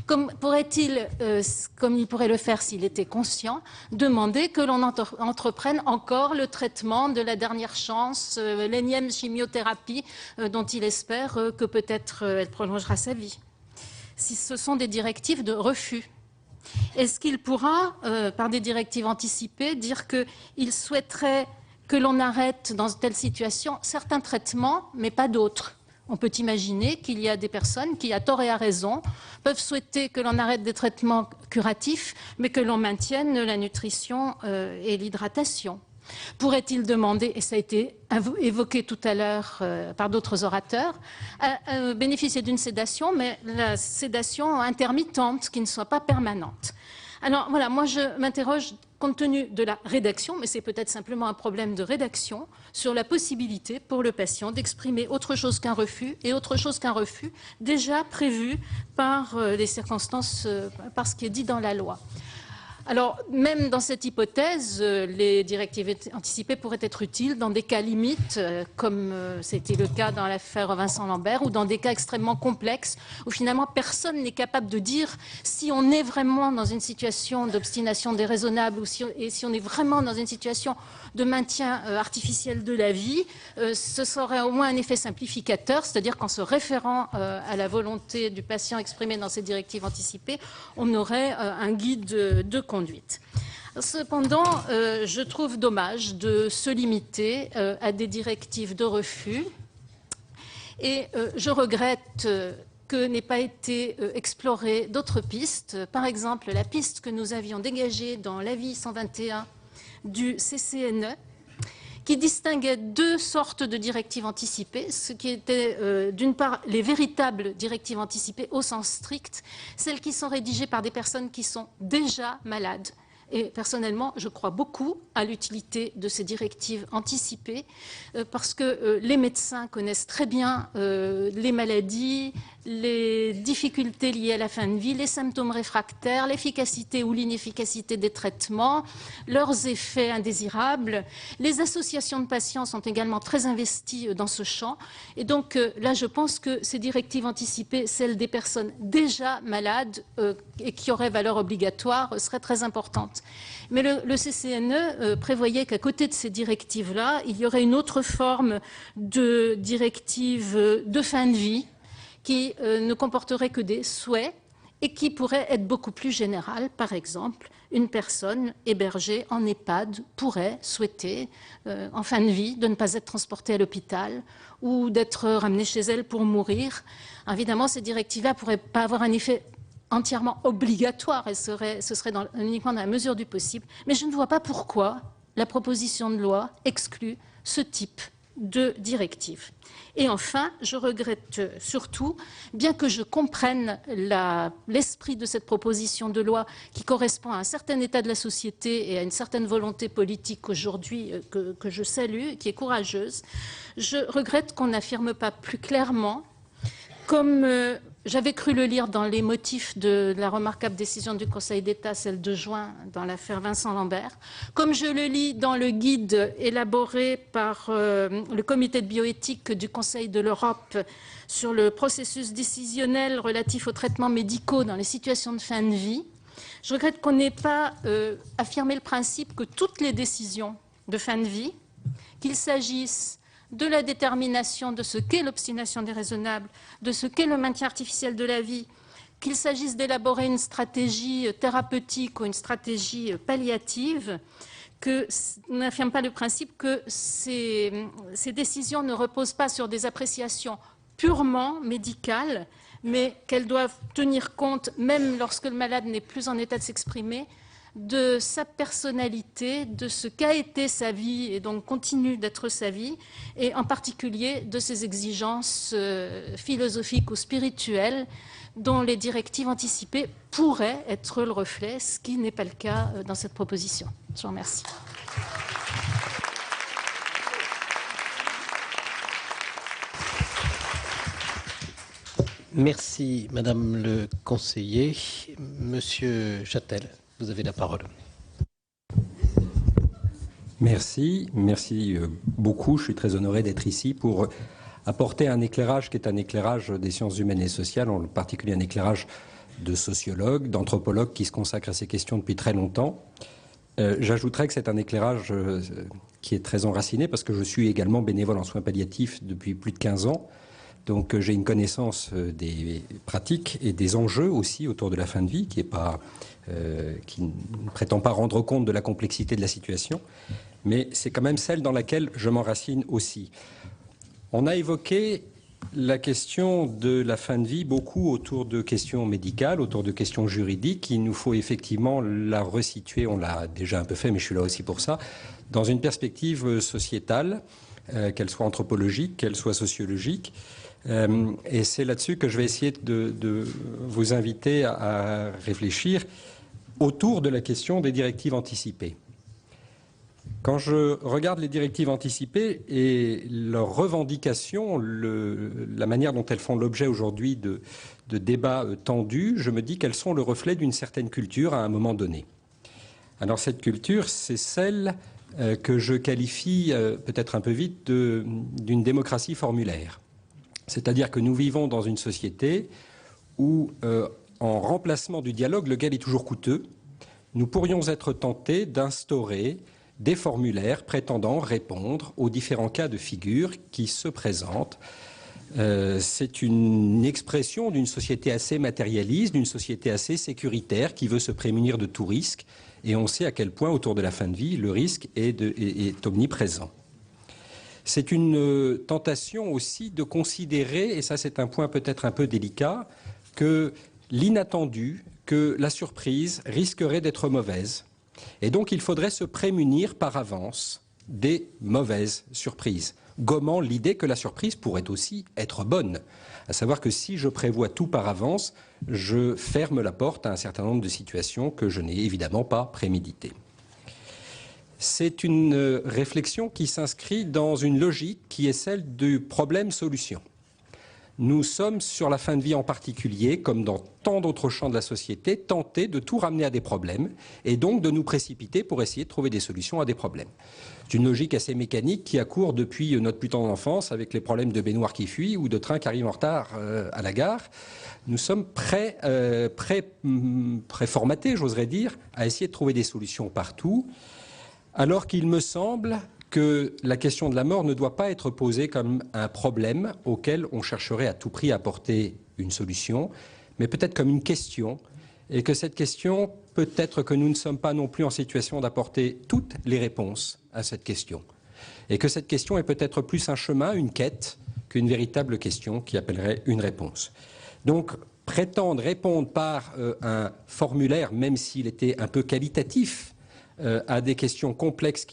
comme il pourrait le faire s'il était conscient, demander que l'on entreprenne encore le traitement de la dernière chance, l'énième chimiothérapie dont il espère que peut-être elle prolongera sa vie. Si ce sont des directives de refus, est-ce qu'il pourra, par des directives anticipées, dire qu'il souhaiterait que l'on arrête dans telle situation certains traitements, mais pas d'autres. On peut imaginer qu'il y a des personnes qui, à tort et à raison, peuvent souhaiter que l'on arrête des traitements curatifs, mais que l'on maintienne la nutrition et l'hydratation. Pourrait-il demander, et ça a été évoqué tout à l'heure par d'autres orateurs, bénéficier d'une sédation, mais la sédation intermittente, qui ne soit pas permanente. Alors voilà, moi je m'interroge, compte tenu de la rédaction, mais c'est peut-être simplement un problème de rédaction, sur la possibilité pour le patient d'exprimer autre chose qu'un refus, et autre chose qu'un refus déjà prévu par les circonstances, par ce qui est dit dans la loi. Alors, même dans cette hypothèse, les directives anticipées pourraient être utiles dans des cas limites, comme c'était le cas dans l'affaire Vincent Lambert, ou dans des cas extrêmement complexes, où finalement personne n'est capable de dire si on est vraiment dans une situation d'obstination déraisonnable, ou si on est vraiment dans une situation de maintien artificiel de la vie. Ce serait au moins un effet simplificateur, c'est-à-dire qu'en se référant à la volonté du patient exprimée dans ces directives anticipées, on aurait un guide de conduite. Cependant, je trouve dommage de se limiter à des directives de refus et je regrette que n'aient pas été explorées d'autres pistes. Par exemple, la piste que nous avions dégagée dans l'avis 121 du CCNE, qui distinguait deux sortes de directives anticipées, ce qui était d'une part les véritables directives anticipées au sens strict, celles qui sont rédigées par des personnes qui sont déjà malades. Et personnellement, je crois beaucoup à l'utilité de ces directives anticipées parce que les médecins connaissent très bien les maladies, les difficultés liées à la fin de vie, les symptômes réfractaires, l'efficacité ou l'inefficacité des traitements, leurs effets indésirables. Les associations de patients sont également très investies dans ce champ. Et donc là, je pense que ces directives anticipées, celles des personnes déjà malades et qui auraient valeur obligatoire, seraient très importantes. Mais le CCNE prévoyait qu'à côté de ces directives-là, il y aurait une autre forme de directive de fin de vie qui ne comporterait que des souhaits et qui pourrait être beaucoup plus générale. Par exemple, une personne hébergée en EHPAD pourrait souhaiter, en fin de vie, de ne pas être transportée à l'hôpital ou d'être ramenée chez elle pour mourir. Évidemment, ces directives-là ne pourraient pas avoir un effet entièrement obligatoire et ce serait uniquement dans la mesure du possible. Mais je ne vois pas pourquoi la proposition de loi exclut ce type de directive. Et enfin, je regrette surtout, bien que je comprenne l'esprit de cette proposition de loi qui correspond à un certain état de la société et à une certaine volonté politique aujourd'hui que je salue, qui est courageuse, je regrette qu'on n'affirme pas plus clairement Comme j'avais cru le lire dans les motifs de la remarquable décision du Conseil d'État, celle de juin, dans l'affaire Vincent Lambert, comme je le lis dans le guide élaboré par le comité de bioéthique du Conseil de l'Europe sur le processus décisionnel relatif aux traitements médicaux dans les situations de fin de vie, je regrette qu'on n'ait pas affirmé le principe que toutes les décisions de fin de vie, qu'il s'agisse de la détermination de ce qu'est l'obstination déraisonnable, de ce qu'est le maintien artificiel de la vie, qu'il s'agisse d'élaborer une stratégie thérapeutique ou une stratégie palliative, que n'affirme pas le principe que ces décisions ne reposent pas sur des appréciations purement médicales, mais qu'elles doivent tenir compte, même lorsque le malade n'est plus en état de s'exprimer, de sa personnalité, de ce qu'a été sa vie et donc continue d'être sa vie, et en particulier de ses exigences philosophiques ou spirituelles dont les directives anticipées pourraient être le reflet, ce qui n'est pas le cas dans cette proposition. Je vous remercie. Merci, Madame le conseiller. Monsieur Châtel, vous avez la parole. Merci beaucoup. Je suis très honoré d'être ici pour apporter un éclairage qui est un éclairage des sciences humaines et sociales, en particulier un éclairage de sociologues, d'anthropologues qui se consacrent à ces questions depuis très longtemps. J'ajouterais que c'est un éclairage qui est très enraciné parce que je suis également bénévole en soins palliatifs depuis plus de 15 ans. Donc j'ai une connaissance des pratiques et des enjeux aussi autour de la fin de vie qui ne prétend pas rendre compte de la complexité de la situation, mais c'est quand même celle dans laquelle je m'enracine aussi. On a évoqué la question de la fin de vie beaucoup autour de questions médicales, autour de questions juridiques. Il nous faut effectivement la resituer, on l'a déjà un peu fait, mais je suis là aussi pour ça, dans une perspective sociétale, qu'elle soit anthropologique, qu'elle soit sociologique. Et c'est là-dessus que je vais essayer de vous inviter à réfléchir autour de la question des directives anticipées. Quand je regarde les directives anticipées et leurs revendications, la manière dont elles font l'objet aujourd'hui de débats tendus, je me dis qu'elles sont le reflet d'une certaine culture à un moment donné. Alors cette culture, c'est celle que je qualifie peut-être un peu vite d'une démocratie formulaire. C'est-à-dire que nous vivons dans une société où, en remplacement du dialogue, lequel est toujours coûteux, nous pourrions être tentés d'instaurer des formulaires prétendant répondre aux différents cas de figure qui se présentent. C'est une expression d'une société assez matérialiste, d'une société assez sécuritaire qui veut se prémunir de tout risque. Et on sait à quel point, autour de la fin de vie, le risque est omniprésent. C'est une tentation aussi de considérer, et ça c'est un point peut-être un peu délicat, que l'inattendu, que la surprise risquerait d'être mauvaise. Et donc il faudrait se prémunir par avance des mauvaises surprises, gommant l'idée que la surprise pourrait aussi être bonne. À savoir que si je prévois tout par avance, je ferme la porte à un certain nombre de situations que je n'ai évidemment pas préméditées. C'est une réflexion qui s'inscrit dans une logique qui est celle du problème-solution. Nous sommes, sur la fin de vie en particulier, comme dans tant d'autres champs de la société, tentés de tout ramener à des problèmes et donc de nous précipiter pour essayer de trouver des solutions à des problèmes. C'est une logique assez mécanique qui accourt depuis notre plus tendre enfance avec les problèmes de baignoire qui fuient ou de trains qui arrivent en retard à la gare. Nous sommes préformatés, j'oserais dire, à essayer de trouver des solutions partout. Alors qu'il me semble que la question de la mort ne doit pas être posée comme un problème auquel on chercherait à tout prix à apporter une solution, mais peut-être comme une question, et que cette question, peut-être que nous ne sommes pas non plus en situation d'apporter toutes les réponses à cette question, et que cette question est peut-être plus un chemin, une quête, qu'une véritable question qui appellerait une réponse. Donc, prétendre répondre par un formulaire, même s'il était un peu qualitatif, à des questions complexes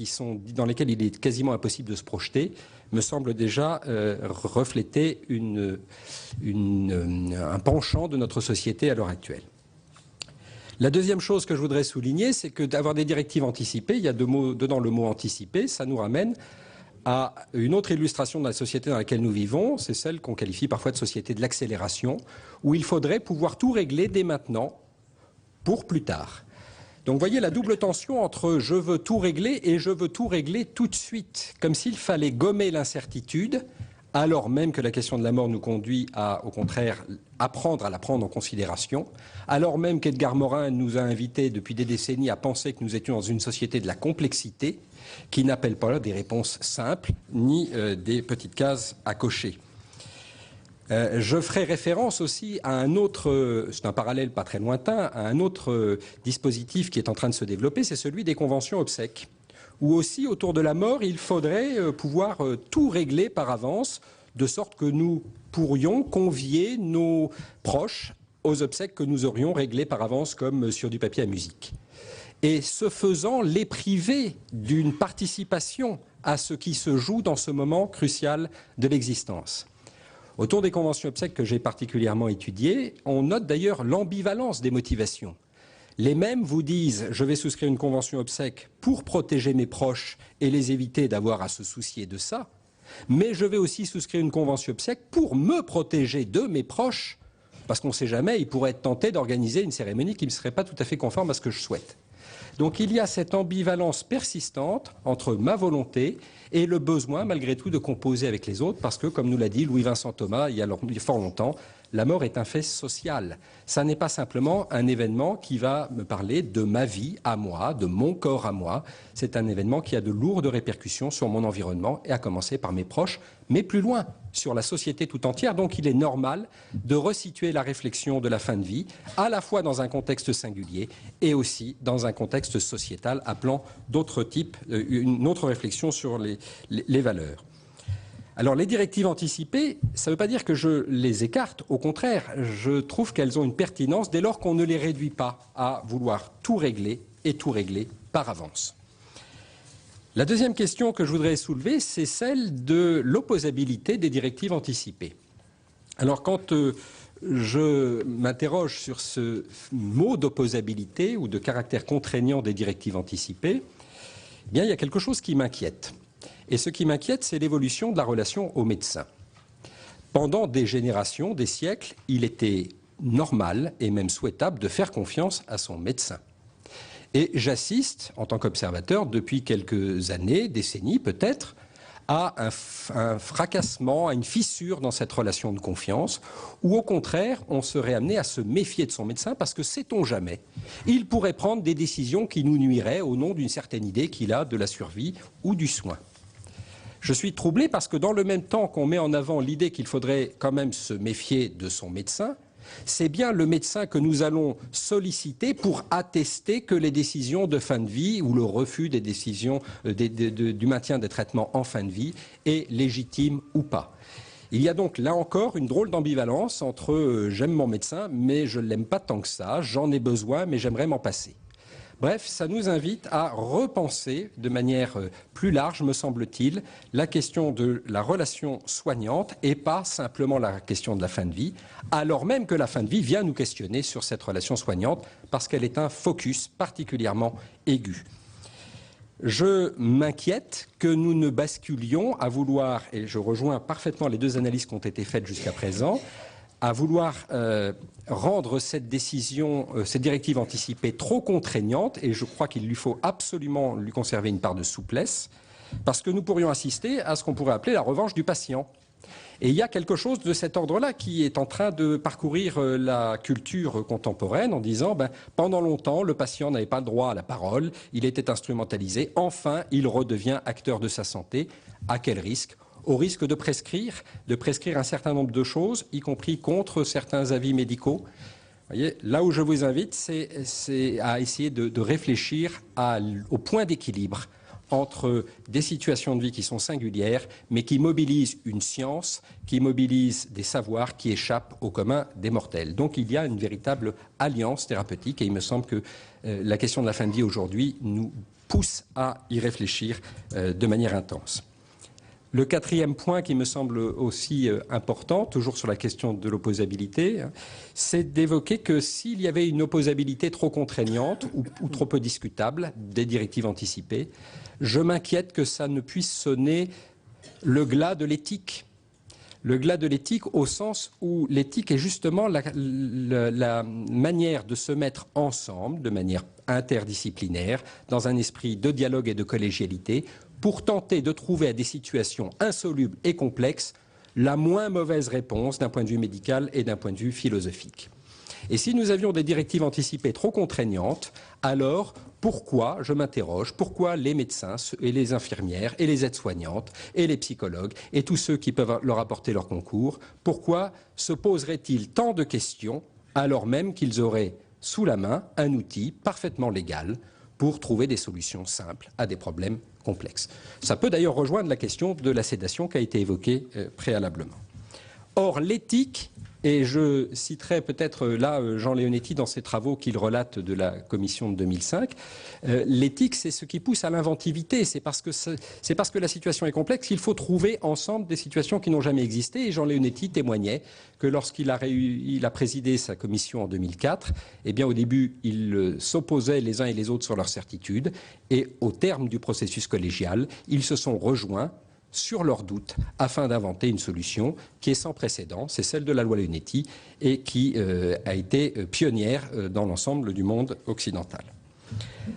dans lesquelles il est quasiment impossible de se projeter, me semble déjà refléter un penchant de notre société à l'heure actuelle. La deuxième chose que je voudrais souligner, c'est que d'avoir des directives anticipées, il y a dedans le mot anticipé, ça nous ramène à une autre illustration de la société dans laquelle nous vivons, c'est celle qu'on qualifie parfois de société de l'accélération, où il faudrait pouvoir tout régler dès maintenant pour plus tard. Donc vous voyez la double tension entre je veux tout régler et je veux tout régler tout de suite, comme s'il fallait gommer l'incertitude, alors même que la question de la mort nous conduit à, au contraire, apprendre à la prendre en considération, alors même qu'Edgar Morin nous a invités depuis des décennies à penser que nous étions dans une société de la complexité, qui n'appelle pas des réponses simples, ni des petites cases à cocher. Je ferai référence aussi à un autre, c'est un parallèle pas très lointain, à un autre dispositif qui est en train de se développer, c'est celui des conventions obsèques, où aussi autour de la mort, il faudrait pouvoir tout régler par avance, de sorte que nous pourrions convier nos proches aux obsèques que nous aurions réglées par avance comme sur du papier à musique. Et ce faisant, les priver d'une participation à ce qui se joue dans ce moment crucial de l'existence. Autour des conventions obsèques que j'ai particulièrement étudiées, on note d'ailleurs l'ambivalence des motivations. Les mêmes vous disent « je vais souscrire une convention obsèque pour protéger mes proches et les éviter d'avoir à se soucier de ça, mais je vais aussi souscrire une convention obsèque pour me protéger de mes proches, parce qu'on ne sait jamais, ils pourraient être tentés d'organiser une cérémonie qui ne serait pas tout à fait conforme à ce que je souhaite. » Donc il y a cette ambivalence persistante entre ma volonté et le besoin, malgré tout, de composer avec les autres, parce que, comme nous l'a dit Louis-Vincent Thomas il y a fort longtemps, la mort est un fait social. Ça n'est pas simplement un événement qui va me parler de ma vie à moi, de mon corps à moi. C'est un événement qui a de lourdes répercussions sur mon environnement, et à commencer par mes proches, mais plus loin, sur la société tout entière. Donc il est normal de resituer la réflexion de la fin de vie, à la fois dans un contexte singulier et aussi dans un contexte sociétal appelant d'autres types, une autre réflexion sur les valeurs. Alors les directives anticipées, ça ne veut pas dire que je les écarte, au contraire, je trouve qu'elles ont une pertinence dès lors qu'on ne les réduit pas à vouloir tout régler et tout régler par avance. La deuxième question que je voudrais soulever, c'est celle de l'opposabilité des directives anticipées. Alors quand je m'interroge sur ce mot d'opposabilité ou de caractère contraignant des directives anticipées, eh bien, il y a quelque chose qui m'inquiète. Et ce qui m'inquiète, c'est l'évolution de la relation au médecin. Pendant des générations, des siècles, il était normal et même souhaitable de faire confiance à son médecin. Et j'assiste, en tant qu'observateur, depuis quelques années, décennies peut-être, à un fracassement, à une fissure dans cette relation de confiance, où au contraire, on serait amené à se méfier de son médecin parce que, sait-on jamais, il pourrait prendre des décisions qui nous nuiraient au nom d'une certaine idée qu'il a de la survie ou du soin. Je suis troublé parce que dans le même temps qu'on met en avant l'idée qu'il faudrait quand même se méfier de son médecin, c'est bien le médecin que nous allons solliciter pour attester que les décisions de fin de vie ou le refus des décisions du maintien des traitements en fin de vie est légitime ou pas. Il y a donc là encore une drôle d'ambivalence entre j'aime mon médecin mais je ne l'aime pas tant que ça, j'en ai besoin mais j'aimerais m'en passer. Bref, ça nous invite à repenser de manière plus large, me semble-t-il, la question de la relation soignante et pas simplement la question de la fin de vie, alors même que la fin de vie vient nous questionner sur cette relation soignante parce qu'elle est un focus particulièrement aigu. Je m'inquiète que nous ne basculions à vouloir, et je rejoins parfaitement les deux analyses qui ont été faites jusqu'à présent, à vouloir rendre cette décision, cette directive anticipée trop contraignante, et je crois qu'il lui faut absolument lui conserver une part de souplesse, parce que nous pourrions assister à ce qu'on pourrait appeler la revanche du patient. Et il y a quelque chose de cet ordre-là qui est en train de parcourir la culture contemporaine en disant pendant longtemps, le patient n'avait pas le droit à la parole, il était instrumentalisé, enfin, il redevient acteur de sa santé. À quel risque ? Au risque de prescrire un certain nombre de choses, y compris contre certains avis médicaux. Vous voyez, là où je vous invite, c'est à essayer de réfléchir au point d'équilibre entre des situations de vie qui sont singulières, mais qui mobilisent une science, qui mobilisent des savoirs qui échappent au commun des mortels. Donc il y a une véritable alliance thérapeutique, et il me semble que la question de la fin de vie aujourd'hui nous pousse à y réfléchir de manière intense. Le quatrième point qui me semble aussi important, toujours sur la question de l'opposabilité, c'est d'évoquer que s'il y avait une opposabilité trop contraignante ou trop peu discutable des directives anticipées, je m'inquiète que ça ne puisse sonner le glas de l'éthique. Le glas de l'éthique au sens où l'éthique est justement la manière de se mettre ensemble, de manière interdisciplinaire, dans un esprit de dialogue et de collégialité, pour tenter de trouver à des situations insolubles et complexes la moins mauvaise réponse d'un point de vue médical et d'un point de vue philosophique. Et si nous avions des directives anticipées trop contraignantes, alors pourquoi, je m'interroge, pourquoi les médecins et les infirmières et les aides-soignantes et les psychologues et tous ceux qui peuvent leur apporter leur concours, pourquoi se poseraient-ils tant de questions alors même qu'ils auraient sous la main un outil parfaitement légal pour trouver des solutions simples à des problèmes complexes. Ça peut d'ailleurs rejoindre la question de la sédation qui a été évoquée préalablement. Or, l'éthique, et je citerai peut-être là Jean Leonetti dans ses travaux qu'il relate de la commission de 2005, l'éthique c'est ce qui pousse à l'inventivité, c'est parce que la situation est complexe qu'il faut trouver ensemble des situations qui n'ont jamais existé, et Jean Leonetti témoignait que lorsqu'il a présidé sa commission en 2004, eh bien au début ils s'opposaient les uns et les autres sur leurs certitudes, et au terme du processus collégial, ils se sont rejoints sur leurs doutes afin d'inventer une solution qui est sans précédent, c'est celle de la loi Leonetti et qui a été pionnière dans l'ensemble du monde occidental.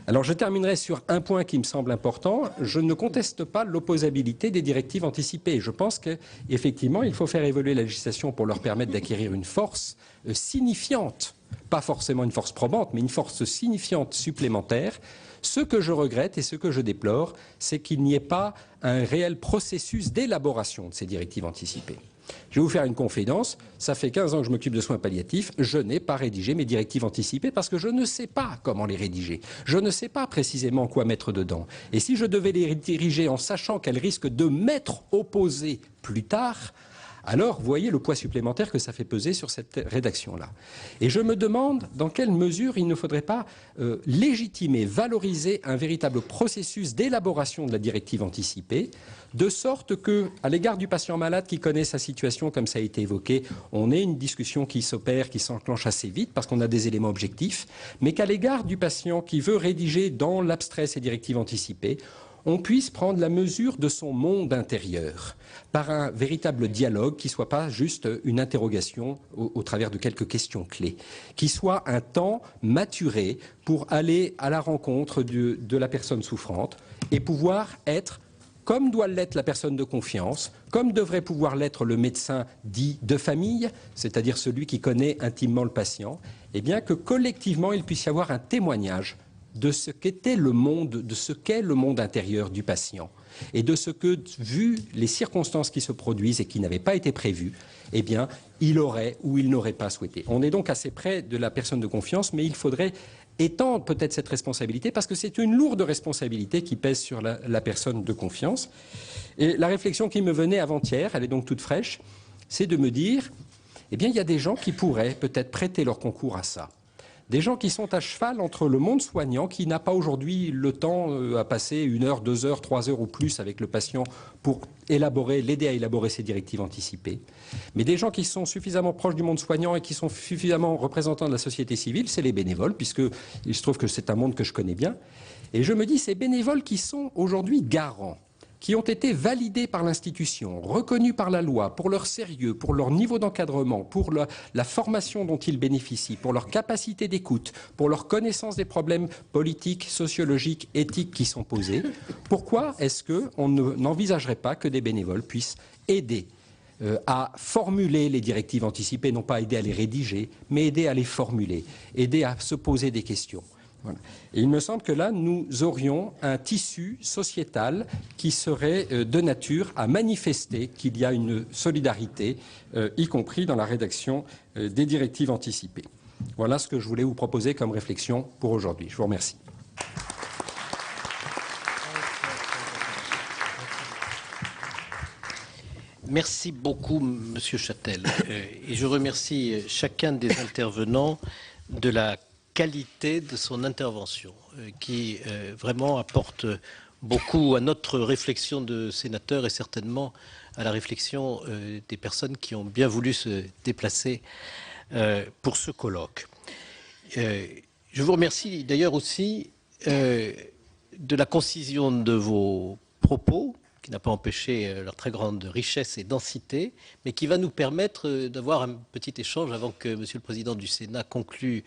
Alors je terminerai sur un point qui me semble important. Je ne conteste pas l'opposabilité des directives anticipées. Je pense qu'effectivement, il faut faire évoluer la législation pour leur permettre d'acquérir une force signifiante, pas forcément une force probante, mais une force signifiante supplémentaire. Ce que je regrette et ce que je déplore, c'est qu'il n'y ait pas un réel processus d'élaboration de ces directives anticipées. Je vais vous faire une confidence, ça fait 15 ans que je m'occupe de soins palliatifs, je n'ai pas rédigé mes directives anticipées parce que je ne sais pas comment les rédiger. Je ne sais pas précisément quoi mettre dedans. Et si je devais les diriger en sachant qu'elles risquent de m'être opposées plus tard, alors vous voyez le poids supplémentaire que ça fait peser sur cette rédaction-là. Et je me demande dans quelle mesure il ne faudrait pas légitimer, valoriser un véritable processus d'élaboration de la directive anticipée, de sorte que, à l'égard du patient malade qui connaît sa situation, comme ça a été évoqué, on ait une discussion qui s'opère, qui s'enclenche assez vite, parce qu'on a des éléments objectifs, mais qu'à l'égard du patient qui veut rédiger dans l'abstrait ces directives anticipées, on puisse prendre la mesure de son monde intérieur par un véritable dialogue qui ne soit pas juste une interrogation au travers de quelques questions clés, qui soit un temps maturé pour aller à la rencontre de la personne souffrante et pouvoir être, comme doit l'être la personne de confiance, comme devrait pouvoir l'être le médecin dit de famille, c'est-à-dire celui qui connaît intimement le patient, et bien que collectivement il puisse y avoir un témoignage de ce qu'était le monde, de ce qu'est le monde intérieur du patient et de ce que, vu les circonstances qui se produisent et qui n'avaient pas été prévues, eh bien, il aurait ou il n'aurait pas souhaité. On est donc assez près de la personne de confiance, mais il faudrait étendre peut-être cette responsabilité parce que c'est une lourde responsabilité qui pèse sur la personne de confiance. Et la réflexion qui me venait avant-hier, elle est donc toute fraîche, c'est de me dire, eh bien, il y a des gens qui pourraient peut-être prêter leur concours à ça. Des gens qui sont à cheval entre le monde soignant, qui n'a pas aujourd'hui le temps à passer 1 heure, 2 heures, 3 heures ou plus avec le patient pour l'aider à élaborer ses directives anticipées. Mais des gens qui sont suffisamment proches du monde soignant et qui sont suffisamment représentants de la société civile, c'est les bénévoles, puisque il se trouve que c'est un monde que je connais bien. Et je me dis, ces bénévoles qui sont aujourd'hui garants, qui ont été validés par l'institution, reconnus par la loi pour leur sérieux, pour leur niveau d'encadrement, pour la formation dont ils bénéficient, pour leur capacité d'écoute, pour leur connaissance des problèmes politiques, sociologiques, éthiques qui sont posés, pourquoi est-ce qu'on n'envisagerait pas que des bénévoles puissent aider à formuler les directives anticipées, non pas aider à les rédiger, mais aider à les formuler, aider à se poser des questions. Voilà. Et il me semble que là, nous aurions un tissu sociétal qui serait de nature à manifester qu'il y a une solidarité, y compris dans la rédaction des directives anticipées. Voilà ce que je voulais vous proposer comme réflexion pour aujourd'hui. Je vous remercie. Merci beaucoup, Monsieur Châtel. Et je remercie chacun des intervenants de la qualité de son intervention, qui vraiment apporte beaucoup à notre réflexion de sénateurs et certainement à la réflexion des personnes qui ont bien voulu se déplacer pour ce colloque. Je vous remercie d'ailleurs aussi de la concision de vos propos, qui n'a pas empêché leur très grande richesse et densité, mais qui va nous permettre d'avoir un petit échange avant que Monsieur le Président du Sénat conclue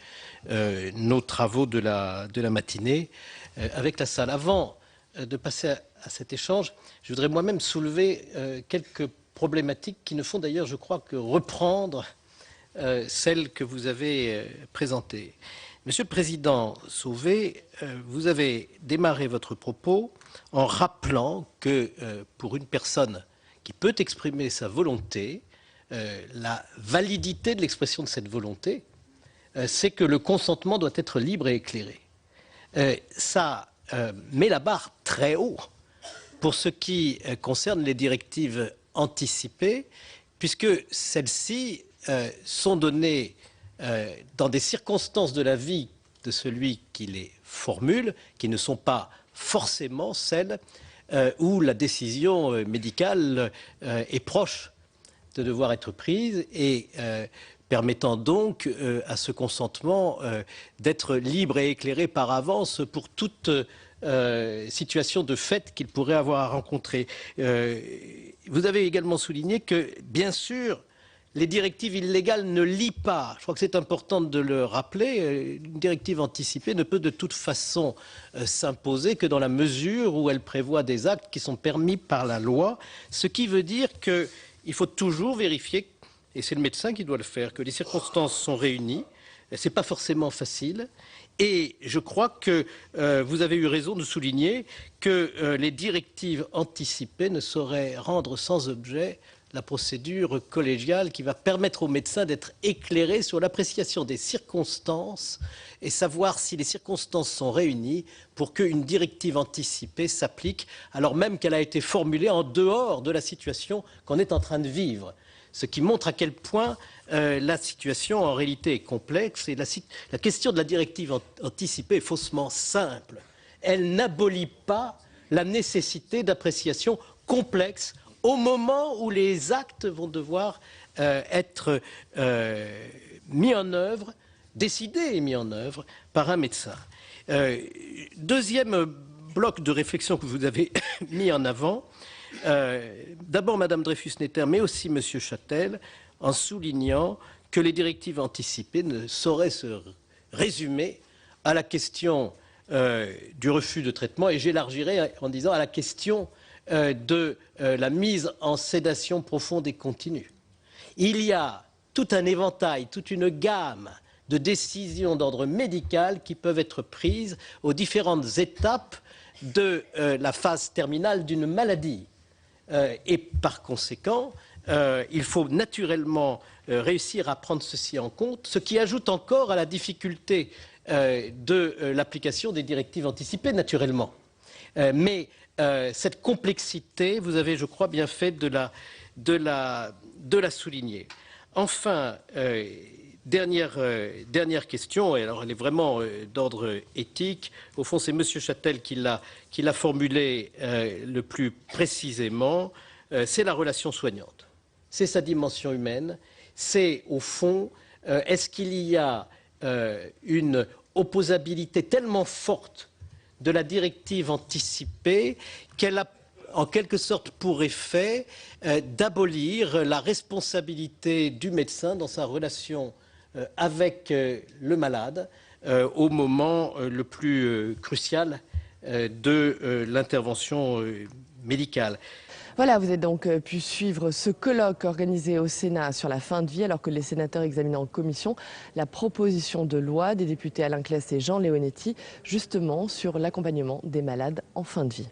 nos travaux de la matinée avec la salle. Avant de passer à cet échange, je voudrais moi-même soulever quelques problématiques qui ne font d'ailleurs, je crois, que reprendre celles que vous avez présentées. Monsieur le Président Sauvé, vous avez démarré votre propos en rappelant que pour une personne qui peut exprimer sa volonté, la validité de l'expression de cette volonté, c'est que le consentement doit être libre et éclairé. Ça met la barre très haut pour ce qui concerne les directives anticipées, puisque celles-ci sont données dans des circonstances de la vie de celui qui les formule, qui ne sont pas forcément celles où la décision médicale est proche de devoir être prise et permettant donc à ce consentement d'être libre et éclairé par avance pour toute situation de fait qu'il pourrait avoir à rencontrer. Vous avez également souligné que, bien sûr, les directives illégales ne lient pas. Je crois que c'est important de le rappeler. Une directive anticipée ne peut de toute façon s'imposer que dans la mesure où elle prévoit des actes qui sont permis par la loi, ce qui veut dire qu'il faut toujours vérifier, et c'est le médecin qui doit le faire, que les circonstances sont réunies. Ce n'est pas forcément facile. Et je crois que vous avez eu raison de souligner que les directives anticipées ne sauraient rendre sans objet la procédure collégiale qui va permettre aux médecins d'être éclairés sur l'appréciation des circonstances et savoir si les circonstances sont réunies pour qu'une directive anticipée s'applique, alors même qu'elle a été formulée en dehors de la situation qu'on est en train de vivre. Ce qui montre à quel point la situation en réalité est complexe et la question de la directive anticipée est faussement simple. Elle n'abolit pas la nécessité d'appréciation complexe au moment où les actes vont devoir être mis en œuvre, décidés et mis en œuvre par un médecin. Deuxième bloc de réflexion que vous avez mis en avant, d'abord Madame Dreyfus-Netter, mais aussi Monsieur Châtel, en soulignant que les directives anticipées ne sauraient se résumer à la question du refus de traitement, et j'élargirai en disant à la question de la mise en sédation profonde et continue. Il y a tout un éventail, toute une gamme de décisions d'ordre médical qui peuvent être prises aux différentes étapes de la phase terminale d'une maladie. Et par conséquent, il faut naturellement réussir à prendre ceci en compte, ce qui ajoute encore à la difficulté de l'application des directives anticipées, naturellement. Mais cette complexité, vous avez, je crois, bien fait de la souligner. Enfin, dernière question, et alors elle est vraiment d'ordre éthique. Au fond, c'est M. Châtel qui l'a formulée le plus précisément. C'est la relation soignante. C'est sa dimension humaine. C'est, au fond, est-ce qu'il y a une opposabilité tellement forte de la directive anticipée qu'elle a en quelque sorte pour effet d'abolir la responsabilité du médecin dans sa relation avec le malade au moment le plus crucial de l'intervention médicale. Voilà, vous avez donc pu suivre ce colloque organisé au Sénat sur la fin de vie, alors que les sénateurs examinaient en commission la proposition de loi des députés Alain Claes et Jean Leonetti, justement sur l'accompagnement des malades en fin de vie.